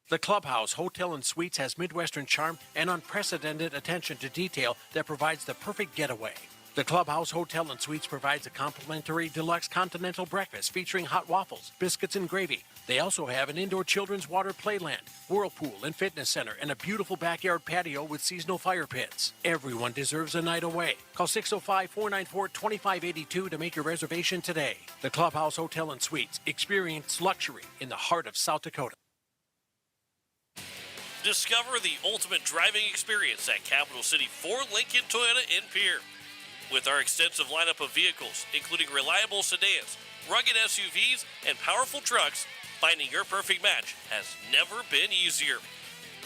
The Clubhouse Hotel and Suites has Midwestern charm and unprecedented attention to detail that provides the perfect getaway. The Clubhouse Hotel and Suites provides a complimentary deluxe continental breakfast featuring hot waffles, biscuits, and gravy. They also have an indoor children's water playland, whirlpool and fitness center, and a beautiful backyard patio with seasonal fire pits. Everyone deserves a night away. Call 605-494-2582 to make your reservation today. The Clubhouse Hotel and Suites. Experience luxury in the heart of South Dakota. Discover the ultimate driving experience at Capital City Ford Lincoln Toyota in Pierre. With our extensive lineup of vehicles, including reliable sedans, rugged SUVs, and powerful trucks, finding your perfect match has never been easier.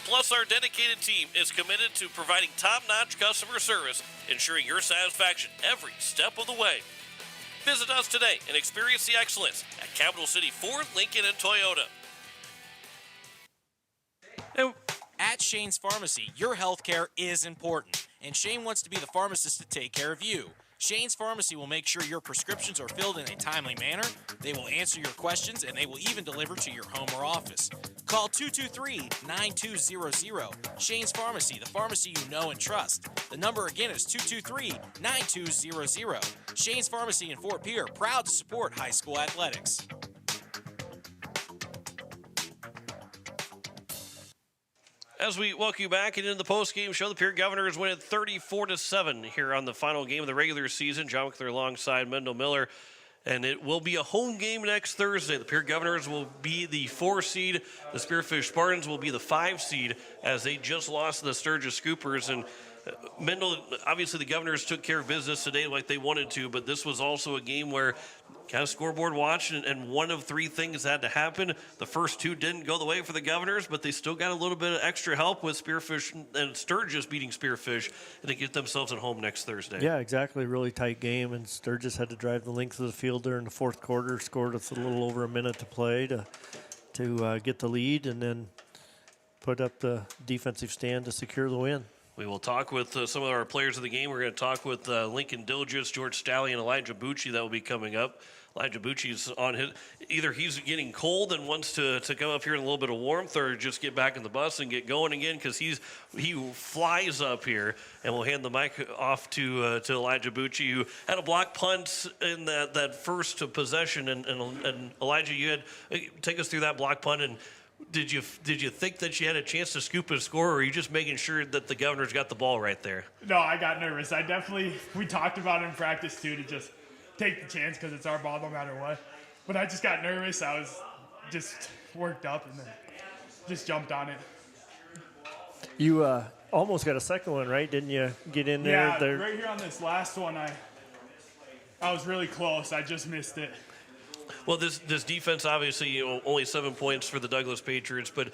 Plus, our dedicated team is committed to providing top-notch customer service, ensuring your satisfaction every step of the way. Visit us today and experience the excellence at Capital City Ford Lincoln and Toyota. At Shane's Pharmacy, your health care is important, and Shane wants to be the pharmacist to take care of you. Shane's Pharmacy will make sure your prescriptions are filled in a timely manner, they will answer your questions, and they will even deliver to your home or office. Call 223-9200. Shane's Pharmacy, the pharmacy you know and trust. The number again is 223-9200. Shane's Pharmacy in Fort Pierre, proud to support high school athletics. As we welcome you back into the postgame show, the Pierre Governors win it 34-7 here on the final game of the regular season. John McClure alongside Mendel Miller. And it will be a home game next Thursday. The Pierre Governors will be the 4 seed. The Spearfish Spartans will be the 5 seed as they just lost to the Sturgis Scoopers. And Mendel, obviously the Governors took care of business today like they wanted to, but this was also a game where kind of scoreboard watch, and one of 3 things had to happen. The first 2 didn't go the way for the Governors, but they still got a little bit of extra help with Spearfish and Sturgis beating Spearfish and to get themselves at home next Thursday. Yeah, exactly. Really tight game, and Sturgis had to drive the length of the field there in the fourth quarter, scored with a little over a minute to play to get the lead, and then put up the defensive stand to secure the win. We will talk with some of our players of the game. We're going to talk with Lincoln Dilgis, George Stalley, and Elijah Bucci. That will be coming up. Elijah Bucci's on his, either he's getting cold and wants to come up here in a little bit of warmth, or just get back in the bus and get going again, because he flies up here. And we'll hand the mic off to Elijah Bucci, who had a block punt in that first possession. And Elijah, you had take us through that block punt. And did you think that you had a chance to scoop and score, or are you just making sure that the Governors got the ball right there? No, I got nervous. We talked about it in practice too, to just take the chance because it's our ball no matter what. But I just got nervous. I was just worked up and then just jumped on it. You almost got a second one, right? Didn't you get in there? Yeah, right here on this last one, I was really close. I just missed it. Well, this defense, obviously, only 7 points for the Douglas Patriots, but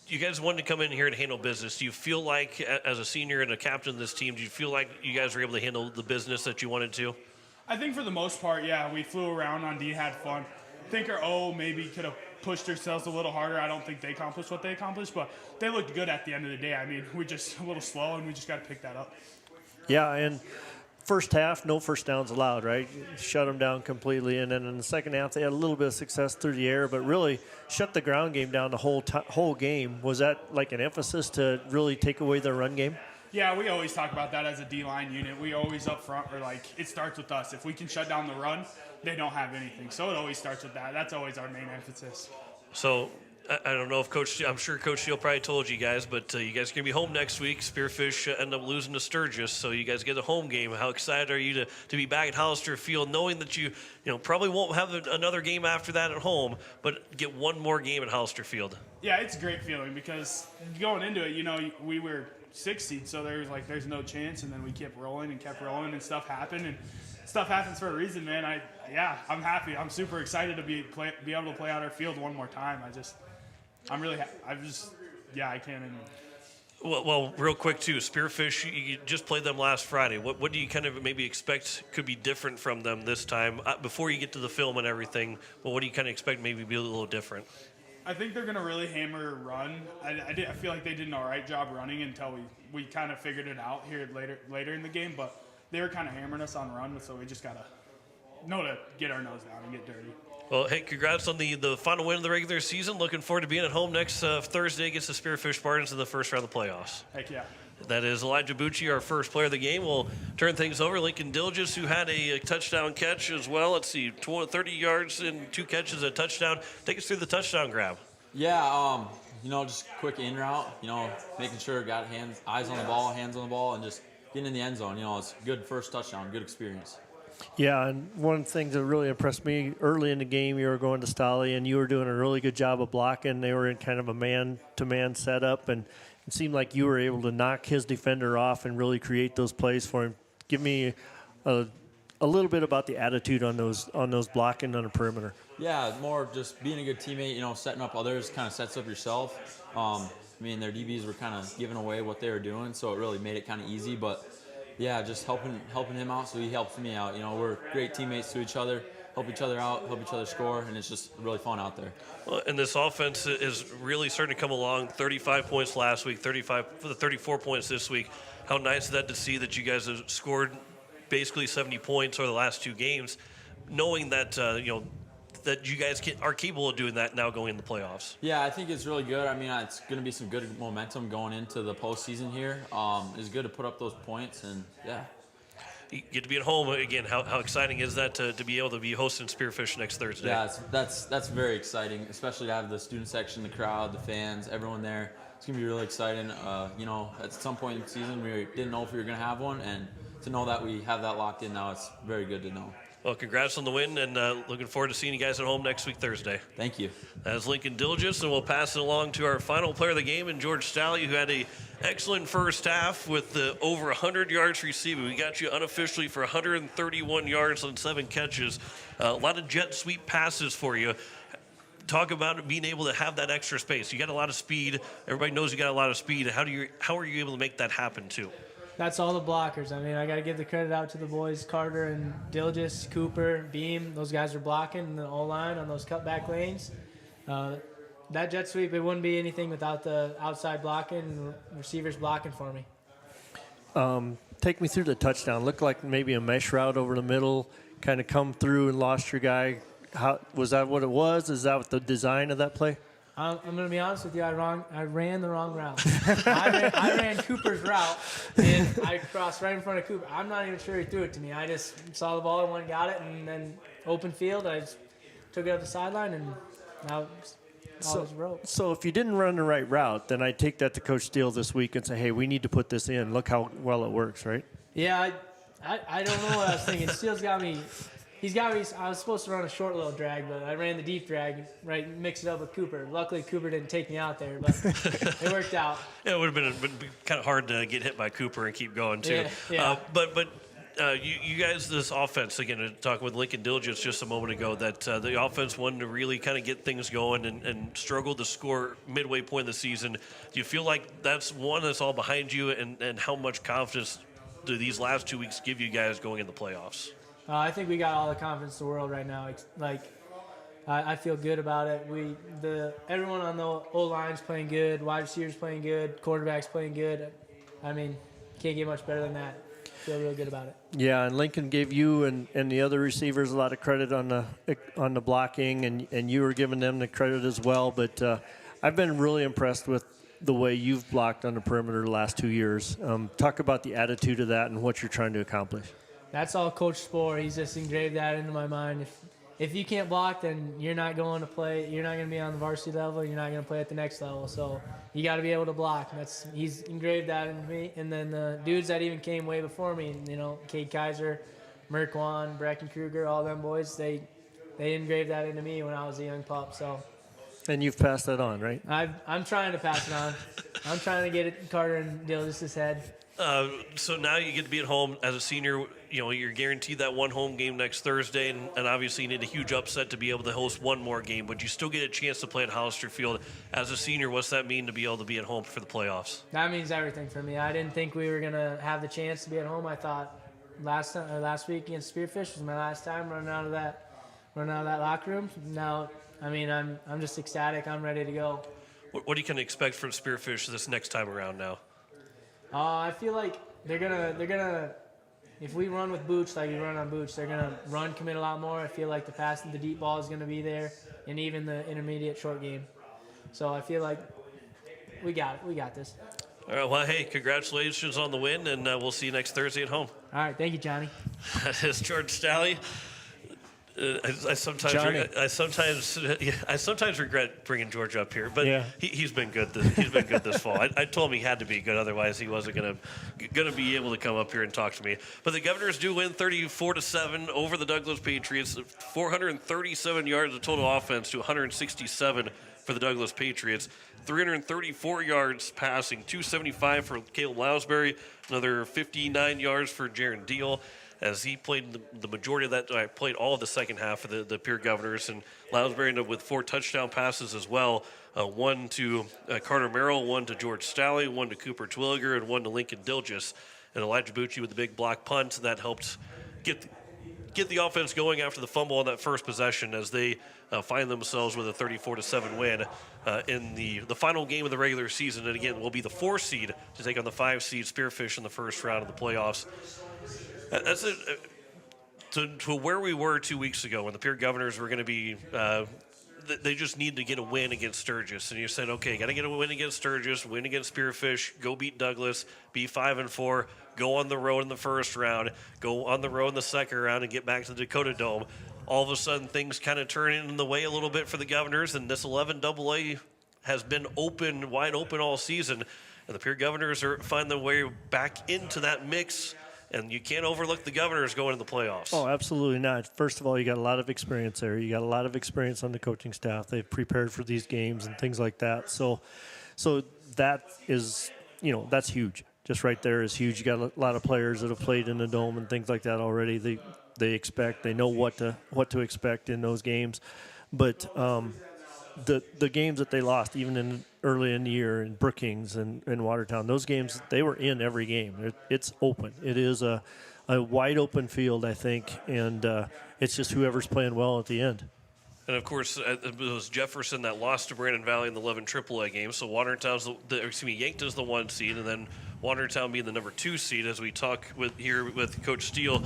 you guys wanted to come in here and handle business. Do you feel like, as a senior and a captain of this team, do you feel like you guys were able to handle the business that you wanted to? I think for the most part, yeah. We flew around on D, had fun. I think our O maybe could have pushed themselves a little harder. I don't think they accomplished what they accomplished, but they looked good at the end of the day. I mean, we just a little slow, and we just got to pick that up. Yeah, and first half, no first downs allowed, right? Shut them down completely. And then in the second half, they had a little bit of success through the air, but really shut the ground game down the whole game. Was that like an emphasis to really take away their run game? Yeah, we always talk about that as a D-line unit. We always up front are like, it starts with us. If we can shut down the run, they don't have anything. So it always starts with that. That's always our main emphasis. So I don't know if I'm sure Coach Steele probably told you guys, but you guys are going to be home next week. Spearfish end up losing to Sturgis, so you guys get a home game. How excited are you to be back at Hollister Field, knowing that you probably won't have another game after that at home, but get one more game at Hollister Field? Yeah, it's a great feeling because going into it, we were 6 seed, so there's no chance, and then we kept rolling, and stuff happened, and stuff happens for a reason, man. I'm happy. I'm super excited to be able to play out our field one more time. I'm really I can't even. Well, real quick too, Spearfish, you just played them last Friday. What do you kind of maybe expect could be different from them this time? Before you get to the film and everything, what do you kind of expect maybe be a little different? I think they're going to really hammer run. I feel like they did an all right job running until we kind of figured it out here later in the game, but they were kind of hammering us on run, so we just got to know to get our nose down and get dirty. Well, hey, congrats on the final win of the regular season. Looking forward to being at home next Thursday against the Spearfish Spartans in the first round of the playoffs. Heck yeah. That is Elijah Bucci, our first player of the game. We'll turn things over. Lincoln Dilgis, who had a touchdown catch as well. Let's see, 30 yards and 2 catches, a touchdown. Take us through the touchdown grab. Yeah, just quick in route, making sure got eyes on the ball, hands on the ball, and just getting in the end zone. It's a good first touchdown, good experience. Yeah, and one of the things that really impressed me early in the game, you were going to Stolly, and you were doing a really good job of blocking. They were in kind of a man-to-man setup, and it seemed like you were able to knock his defender off and really create those plays for him. Give me a little bit about the attitude on those blocking on the perimeter. Yeah, more just being a good teammate, setting up others kind of sets up yourself. Their DBs were kind of giving away what they were doing, so it really made it kind of easy, but yeah, just helping him out so he helps me out. We're great teammates to each other, help each other out, help each other score, and it's just really fun out there. Well, and this offense is really starting to come along. 35 points last week, 34 points this week. How nice is that to see that you guys have scored basically 70 points over the last 2 games, knowing that, that you guys are capable of doing that now going in the playoffs. Yeah, I think it's really good. I mean, it's going to be some good momentum going into the postseason here. It's good to put up those points, and yeah. You get to be at home again. How exciting is that to be able to be hosting Spearfish next Thursday? Yeah, that's very exciting, especially to have the student section, the crowd, the fans, everyone there. It's going to be really exciting. At some point in the season, we didn't know if we were going to have one, and to know that we have that locked in now, it's very good to know. Well, congrats on the win, and looking forward to seeing you guys at home next week, Thursday. Thank you. That's Lincoln Diligence, and we'll pass it along to our final player of the game, and George Staley, who had a excellent first half with over 100 yards receiving. We got you unofficially for 131 yards on 7 catches. A lot of jet sweep passes for you. Talk about being able to have that extra space. You got a lot of speed. Everybody knows you got a lot of speed. How are you able to make that happen too? That's all the blockers. I mean, I got to give the credit out to the boys, Carter and Dilgis, Cooper, Beam. Those guys are blocking in the O-line on those cutback lanes. That jet sweep, it wouldn't be anything without the outside blocking and receivers blocking for me. Take me through the touchdown. Looked like maybe a mesh route over the middle, kind of come through and lost your guy. Was that what it was? Is that what the design of that play? I'm going to be honest with you. I ran the wrong route. I ran Cooper's route, and I crossed right in front of Cooper. I'm not even sure he threw it to me. I just saw the ball and went and got it, and then open field, I just took it up the sideline, and now all was rope. So if you didn't run the right route, then I'd take that to Coach Steele this week and say, hey, we need to put this in. Look how well it works, right? Yeah, I don't know what I was thinking. Steele's got me. He's got me. I was supposed to run a short little drag, but I ran the deep drag, right, mixed it up with Cooper. Luckily, Cooper didn't take me out there, but it worked out. Yeah, it would have been kind of hard to get hit by Cooper and keep going, too. Yeah. But you guys, this offense, again, talking with Lincoln Diligence just a moment ago, that the offense wanted to really kind of get things going and struggled to score midway point in the season. Do you feel like that's all behind you, and how much confidence do these last 2 weeks give you guys going in the playoffs? I think we got all the confidence in the world right now. I feel good about it. Everyone on the O-line's playing good, wide receivers playing good, quarterback's playing good. I mean, can't get much better than that. Feel real good about it. Yeah, and Lincoln gave you and the other receivers a lot of credit on the blocking, and you were giving them the credit as well. But I've been really impressed with the way you've blocked on the perimeter the last 2 years. Talk about the attitude of that and what you're trying to accomplish. That's all Coach Spohr. He's just engraved that into my mind. If you can't block, then you're not going to play. You're not going to be on the varsity level. You're not going to play at the next level. So you got to be able to block. He's engraved that into me. And then the dudes that even came way before me, Cade Kaiser, Merk Wan, Brecken Kruger, all them boys, they engraved that into me when I was a young pup. So. And you've passed that on, right? I'm trying to pass it on. I'm trying to get it Carter and Dilgis' head. So now you get to be at home as a senior. You're guaranteed that one home game next Thursday, and obviously you need a huge upset to be able to host one more game. But you still get a chance to play at Hollister Field. As a senior, what's that mean to be able to be at home for the playoffs? That means everything for me. I didn't think we were going to have the chance to be at home. I thought last week against Spearfish was my last time running out of that locker room. Now, I'm just ecstatic. I'm ready to go. What do you kind of expect from Spearfish this next time around now? I feel like they're gonna. If we run with Booch like we run on Booch, they're gonna run commit a lot more. I feel like the deep ball is gonna be there, and even the intermediate short game. So I feel like we got it. We got this. All right. Well, hey, congratulations on the win, and we'll see you next Thursday at home. All right. Thank you, Johnny. That is George Staley. I sometimes regret bringing George up here, but yeah. He's been good. He's been good this fall. I told him he had to be good, otherwise he wasn't gonna be able to come up here and talk to me. But the Governors do win 34-7 over the Douglas Patriots. 437 yards of total offense to 167 for the Douglas Patriots. 334 yards passing, 275 for Caleb Lounsbury, another 59 yards for Jaron Deal, as he played the majority of that. Played all of the second half of the Pierre Governors, and Lounsbury ended up with 4 touchdown passes as well. One to Carter Merrill, one to George Staley, one to Cooper Twilliger, and one to Lincoln Dilgis. And Elijah Bucci with the big block punt that helped get the offense going after the fumble on that first possession, as they find themselves with a 34-7 win in the final game of the regular season. And again, will be the 4 seed to take on the 5 seed Spearfish in the first round of the playoffs. That's it. to where we were 2 weeks ago when the Pierre Governors were going to be they just need to get a win against Sturgis. And you said, okay, got to get a win against Sturgis, win against Spearfish, go beat Douglas, be 5-4, go on the road in the first round, go on the road in the second round, and get back to the Dakota Dome. All of a sudden, things kind of turn in the way a little bit for the Governors, and this 11 AA has been wide open all season. And the Pierre Governors are finding their way back into that mix. And you can't overlook the Governors going to the playoffs. Oh, absolutely not. First of all, you got a lot of experience there. You got a lot of experience on the coaching staff. They've prepared for these games and things like that. So that is, that's huge. Just right there is huge. You got a lot of players that have played in the Dome and things like that already. They know what to expect in those games. But the games that they lost, even early in the year in Brookings and Watertown, those games, they were in every game. It's open. It is a wide open field, I think, and it's just whoever's playing well at the end. And, of course, it was Jefferson that lost to Brandon Valley in the 11 AAA game. So Yankton's the 1 seed, and then Watertown being the number 2 seed as we talk with Coach Steele.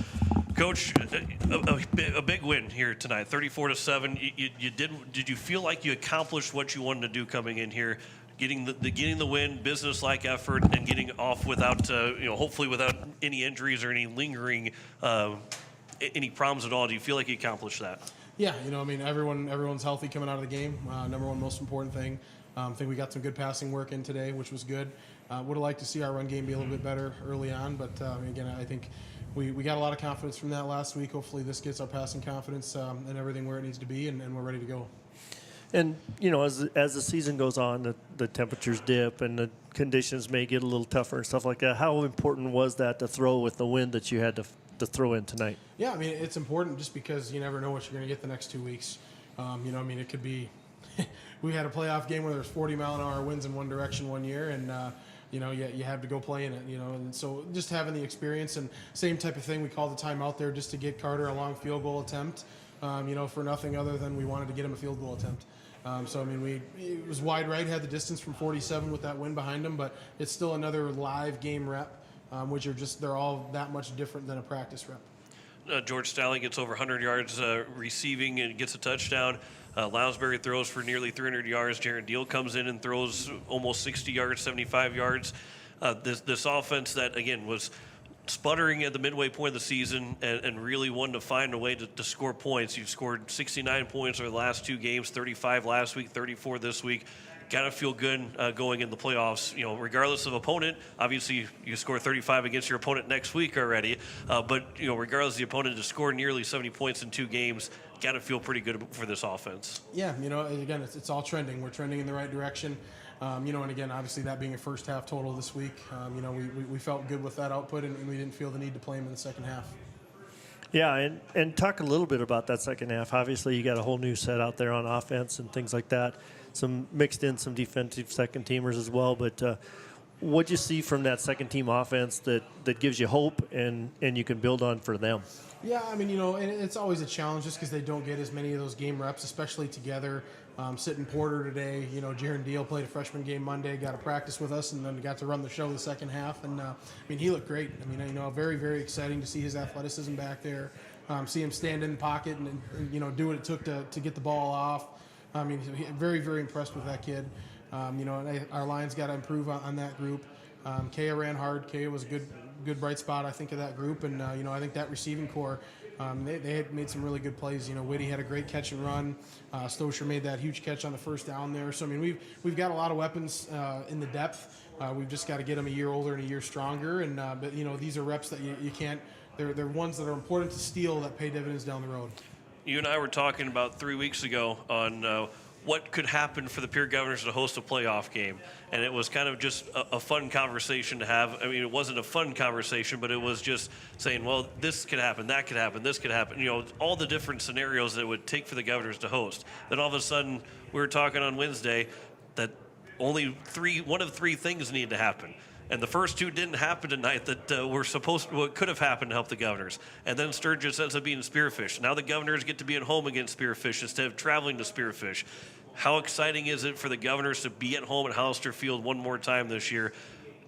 Coach, a big win here tonight, 34-7. Did you feel like you accomplished what you wanted to do coming in here, getting the win, business-like effort, and getting off without hopefully without any injuries or any lingering any problems at all? Do you feel like you accomplished that? Yeah, everyone's healthy coming out of the game. Number one, most important thing. I think we got some good passing work in today, which was good. Would have liked to see our run game be a little bit better early on, but again, I think we got a lot of confidence from that last week. Hopefully this gets our passing confidence and everything where it needs to be, and we're ready to go. And, as the season goes on, the temperatures dip and the conditions may get a little tougher and stuff like that. How important was that to throw with the wind that you had to throw in tonight? Yeah, it's important just because you never know what you're going to get the next 2 weeks. It could be we had a playoff game where there's 40-mile-an-hour winds in one direction one year, and you have to go play in it, and so just having the experience and same type of thing. We called the time out there just to get Carter a long field goal attempt, for nothing other than we wanted to get him a field goal attempt. It was wide right, had the distance from 47 with that wind behind him, but it's still another live game rep, which they're all that much different than a practice rep. George Staley gets over 100 yards receiving and gets a touchdown. Lounsbury throws for nearly 300 yards. Jaron Deal comes in and throws almost 60 yards, 75 yards. This offense that, again, was sputtering at the midway point of the season and really wanted to find a way to score points. You've scored 69 points over the last 2 games, 35 last week, 34 this week. Got to feel good going in the playoffs. Regardless of opponent, obviously you score 35 against your opponent next week already. But regardless of the opponent, to score nearly 70 points in 2 games, got to feel pretty good for this offense. Yeah, again, it's all trending. We're trending in the right direction. And again, obviously that being a first half total this week, we felt good with that output, and we didn't feel the need to play him in the second half. Yeah, and talk a little bit about that second half. Obviously, you got a whole new set out there on offense and things like that. Some mixed in some defensive second teamers as well. But what do you see from that second team offense that gives you hope and you can build on for them? Yeah, and it's always a challenge just because they don't get as many of those game reps, especially together. Sitting Porter today, Jaron Deal played a freshman game Monday, got to practice with us, and then got to run the show the second half. And he looked great. Very, very exciting to see his athleticism back there. See him stand in the pocket and do what it took to get the ball off. Very, very impressed with that kid. And our line's got to improve on that group. Kaya ran hard. Kaya was a good bright spot, I think, of that group. And I think that receiving core, they had made some really good plays. Whitty had a great catch and run. Stosher made that huge catch on the first down there. So we've got a lot of weapons in the depth. We've just got to get them a year older and a year stronger. And but these are reps that you can't. They're ones that are important to steal that pay dividends down the road. You and I were talking about 3 weeks ago on what could happen for the Pierre Governors to host a playoff game. And it was kind of just a fun conversation to have. It wasn't a fun conversation, but it was just saying, well, this could happen, that could happen, this could happen. All the different scenarios that it would take for the Governors to host. Then all of a sudden, we were talking on Wednesday that only one of 3 things need to happen. And the first 2 didn't happen tonight that what could have happened to help the Governors. And then Sturgis ends up being Spearfish. Now the Governors get to be at home against Spearfish instead of traveling to Spearfish. How exciting is it for the Governors to be at home at Hollister Field one more time this year?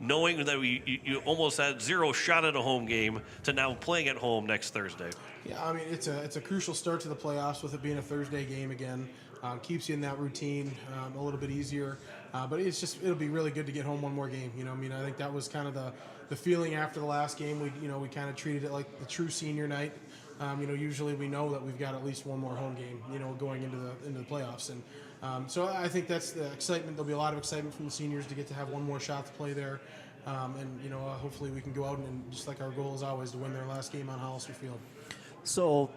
knowing that you almost had zero shot at a home game to now playing at home next Thursday? Yeah, I mean, it's a crucial start to the playoffs with it being a Thursday game again. Keeps you in that routine a little bit easier. But it'll be really good to get home one more game. You know, I mean, I think that was kind of the feeling after the last game. We kind of treated it like the true senior night. Usually we know that we've got at least one more home game, going into the playoffs. And so I think that's the excitement. There'll be a lot of excitement from the seniors to get to have one more shot to play there. Hopefully we can go out and just like our goal is always to win their last game on Hollister Field. So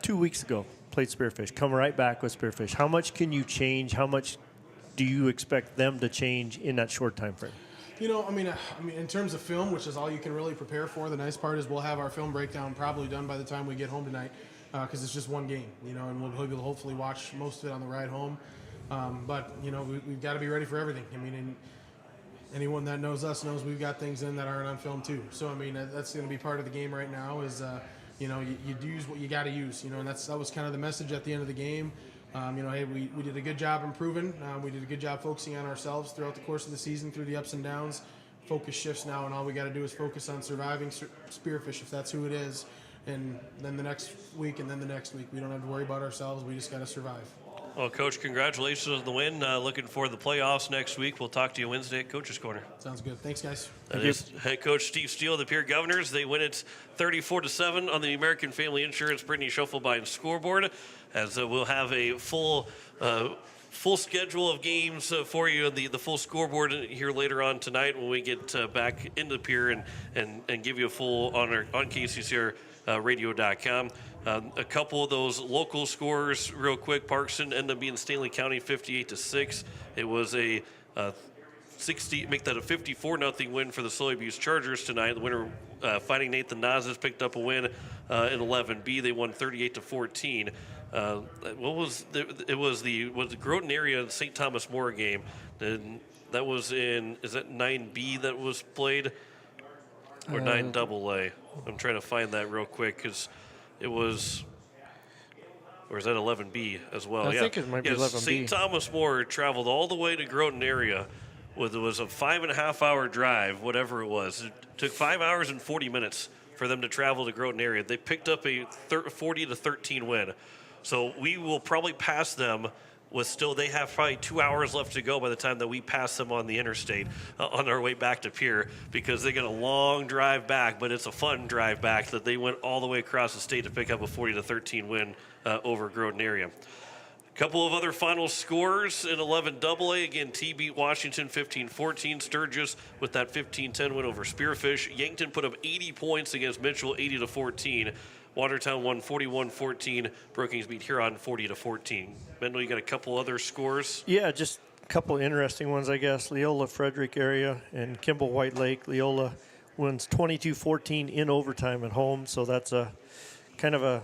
2 weeks ago, played Spearfish. Come right back with Spearfish. How much can you change? How much do you expect them to change in that short time frame? I mean, in terms of film, which is all you can really prepare for, the nice part is we'll have our film breakdown probably done by the time we get home tonight, because it's just one game, and we'll hopefully watch most of it on the ride home. But we've got to be ready for everything. I mean, anyone that knows us knows we've got things in that aren't on film too. So I mean, that's going to be part of the game right now. Is you use what you got to use. And that was kind of the message at the end of the game. Hey, we did a good job improving. We did a good job focusing on ourselves throughout the course of the season, through the ups and downs. Focus shifts now, and all we got to do is focus on surviving Spearfish, if that's who it is. And then the next week, and then the next week. We don't have to worry about ourselves. We just got to survive. Well, Coach, congratulations on the win. Looking forward to the playoffs next week. We'll talk to you Wednesday at Coach's Corner. Sounds good. Thanks, guys. That is head coach Steve Steele of the Pierre Governors. They win it 34-7 on the American Family Insurance Brittany Schoffelbein scoreboard, as we'll have a full schedule of games for you, the full scoreboard here later on tonight when we get back into Pierre and give you a full on KCCRradio.com. A couple of those local scores real quick. Parkson ended up being Stanley County 58-6. It was a 54-0 win for the Soybees Chargers tonight. The winner, Fighting Nathan Nazis, picked up a win in 11B. They won 38-14. It was the Groton area and St. Thomas More game. And that was is that 9B that was played, or 9AA? I'm trying to find that real quick because it was. Or is that 11B as well? I think it might be 11B. St. Thomas More traveled all the way to Groton area. It was a 5.5-hour drive, whatever it was. It took 5 hours and 40 minutes for them to travel to Groton area. They picked up a 40-13 win. So we will probably pass them they have probably 2 hours left to go by the time that we pass them on the interstate on our way back to Pierre, because they get a long drive back, but it's a fun drive back that they went all the way across the state to pick up a 40-13 win over Groton area. A couple of other final scores in 11AA. Again, T beat Washington 15-14. Sturgis with that 15-10 win over Spearfish. Yankton put up 80 points against Mitchell, 80-14. Watertown won 41-14. Brookings beat Huron 40-14. Mendel, you got a couple other scores? Yeah, just a couple interesting ones, I guess. Leola, Frederick area, and Kimball, White Lake. Leola wins 22-14 in overtime at home, so that's a kind of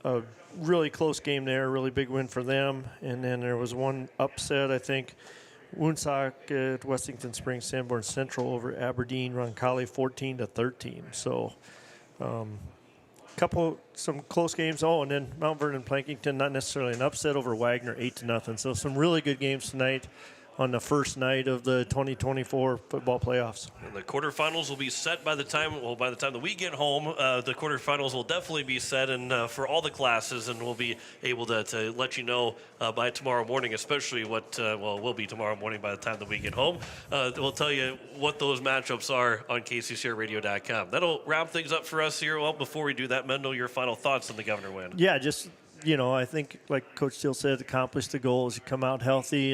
a really close game there, really big win for them. And then there was one upset, I think. Woonsock at Westington Springs, Sanborn Central over Aberdeen, Roncalli 14-13. So some close games. Oh, and then Mount Vernon, Plankington, not necessarily an upset over Wagner, 8-0. So some really good games tonight on the first night of the 2024 football playoffs. And the quarterfinals will be set by the time that we get home. The quarterfinals will definitely be set, and for all the classes, and we'll be able to let you know by tomorrow morning, especially will be tomorrow morning by the time that we get home. We'll tell you what those matchups are on KCCRradio.com. That'll wrap things up for us here. Well, before we do that, Mendel, your final thoughts on the Governor win? Yeah, just, I think, like Coach Steele said, accomplish the goals. You come out healthy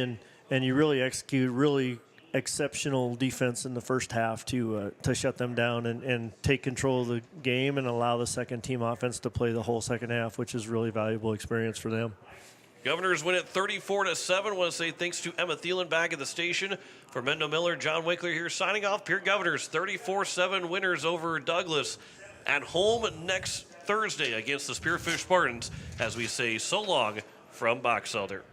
and you really execute really exceptional defense in the first half to shut them down and take control of the game and allow the second team offense to play the whole second half, which is really valuable experience for them. Governors win it 34-7. I want to say thanks to Emma Thielen back at the station. For Mendel Miller, John Winkler here signing off. Pierre Governors 34-7 winners over Douglas at home next Thursday against the Spearfish Spartans, as we say so long from Box Elder.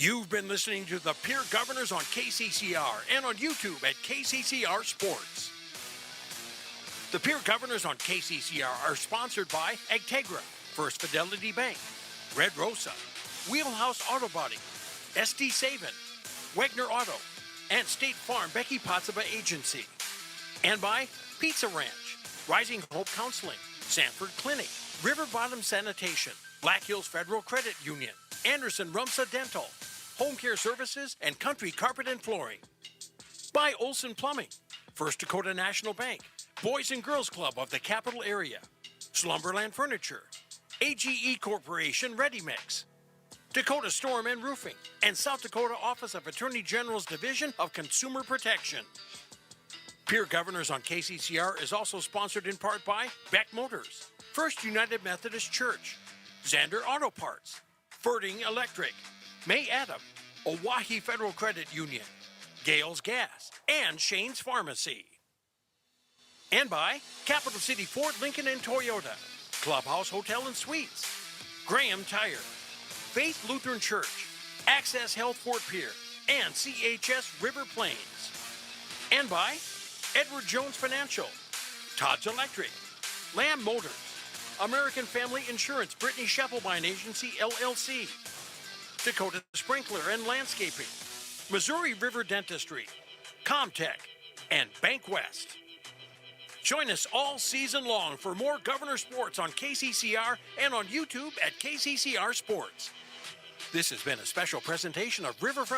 You've been listening to the Pierre Governors on KCCR and on YouTube at KCCR Sports. The Pierre Governors on KCCR are sponsored by Agtegra, First Fidelity Bank, Red Rosa, Wheelhouse Auto Body, SD Savin, Wegner Auto, and State Farm Becky Potsaba Agency. And by Pizza Ranch, Rising Hope Counseling, Sanford Clinic, River Bottom Sanitation, Black Hills Federal Credit Union, Anderson Rumsa Dental, Home Care Services, and Country Carpet and Flooring. By Olson Plumbing, First Dakota National Bank, Boys and Girls Club of the Capital Area, Slumberland Furniture, AGE Corporation Ready Mix, Dakota Storm and Roofing, and South Dakota Office of Attorney General's Division of Consumer Protection. Peer Governors on KCCR is also sponsored in part by Beck Motors, First United Methodist Church, Zander Auto Parts, Ferding Electric, May Adam, Oahe Federal Credit Union, Gales Gas, and Shane's Pharmacy. And by Capital City Ford, Lincoln, and Toyota, Clubhouse Hotel and Suites, Graham Tire, Faith Lutheran Church, Access Health Fort Pierre, and CHS River Plains. And by Edward Jones Financial, Todd's Electric, Lamb Motors, American Family Insurance, Brittany Scheffelbein Agency, LLC, Dakota Sprinkler and Landscaping, Missouri River Dentistry, Comtech, and Bank West. Join us all season long for more Governor Sports on KCCR and on YouTube at KCCR Sports. This has been a special presentation of Riverfront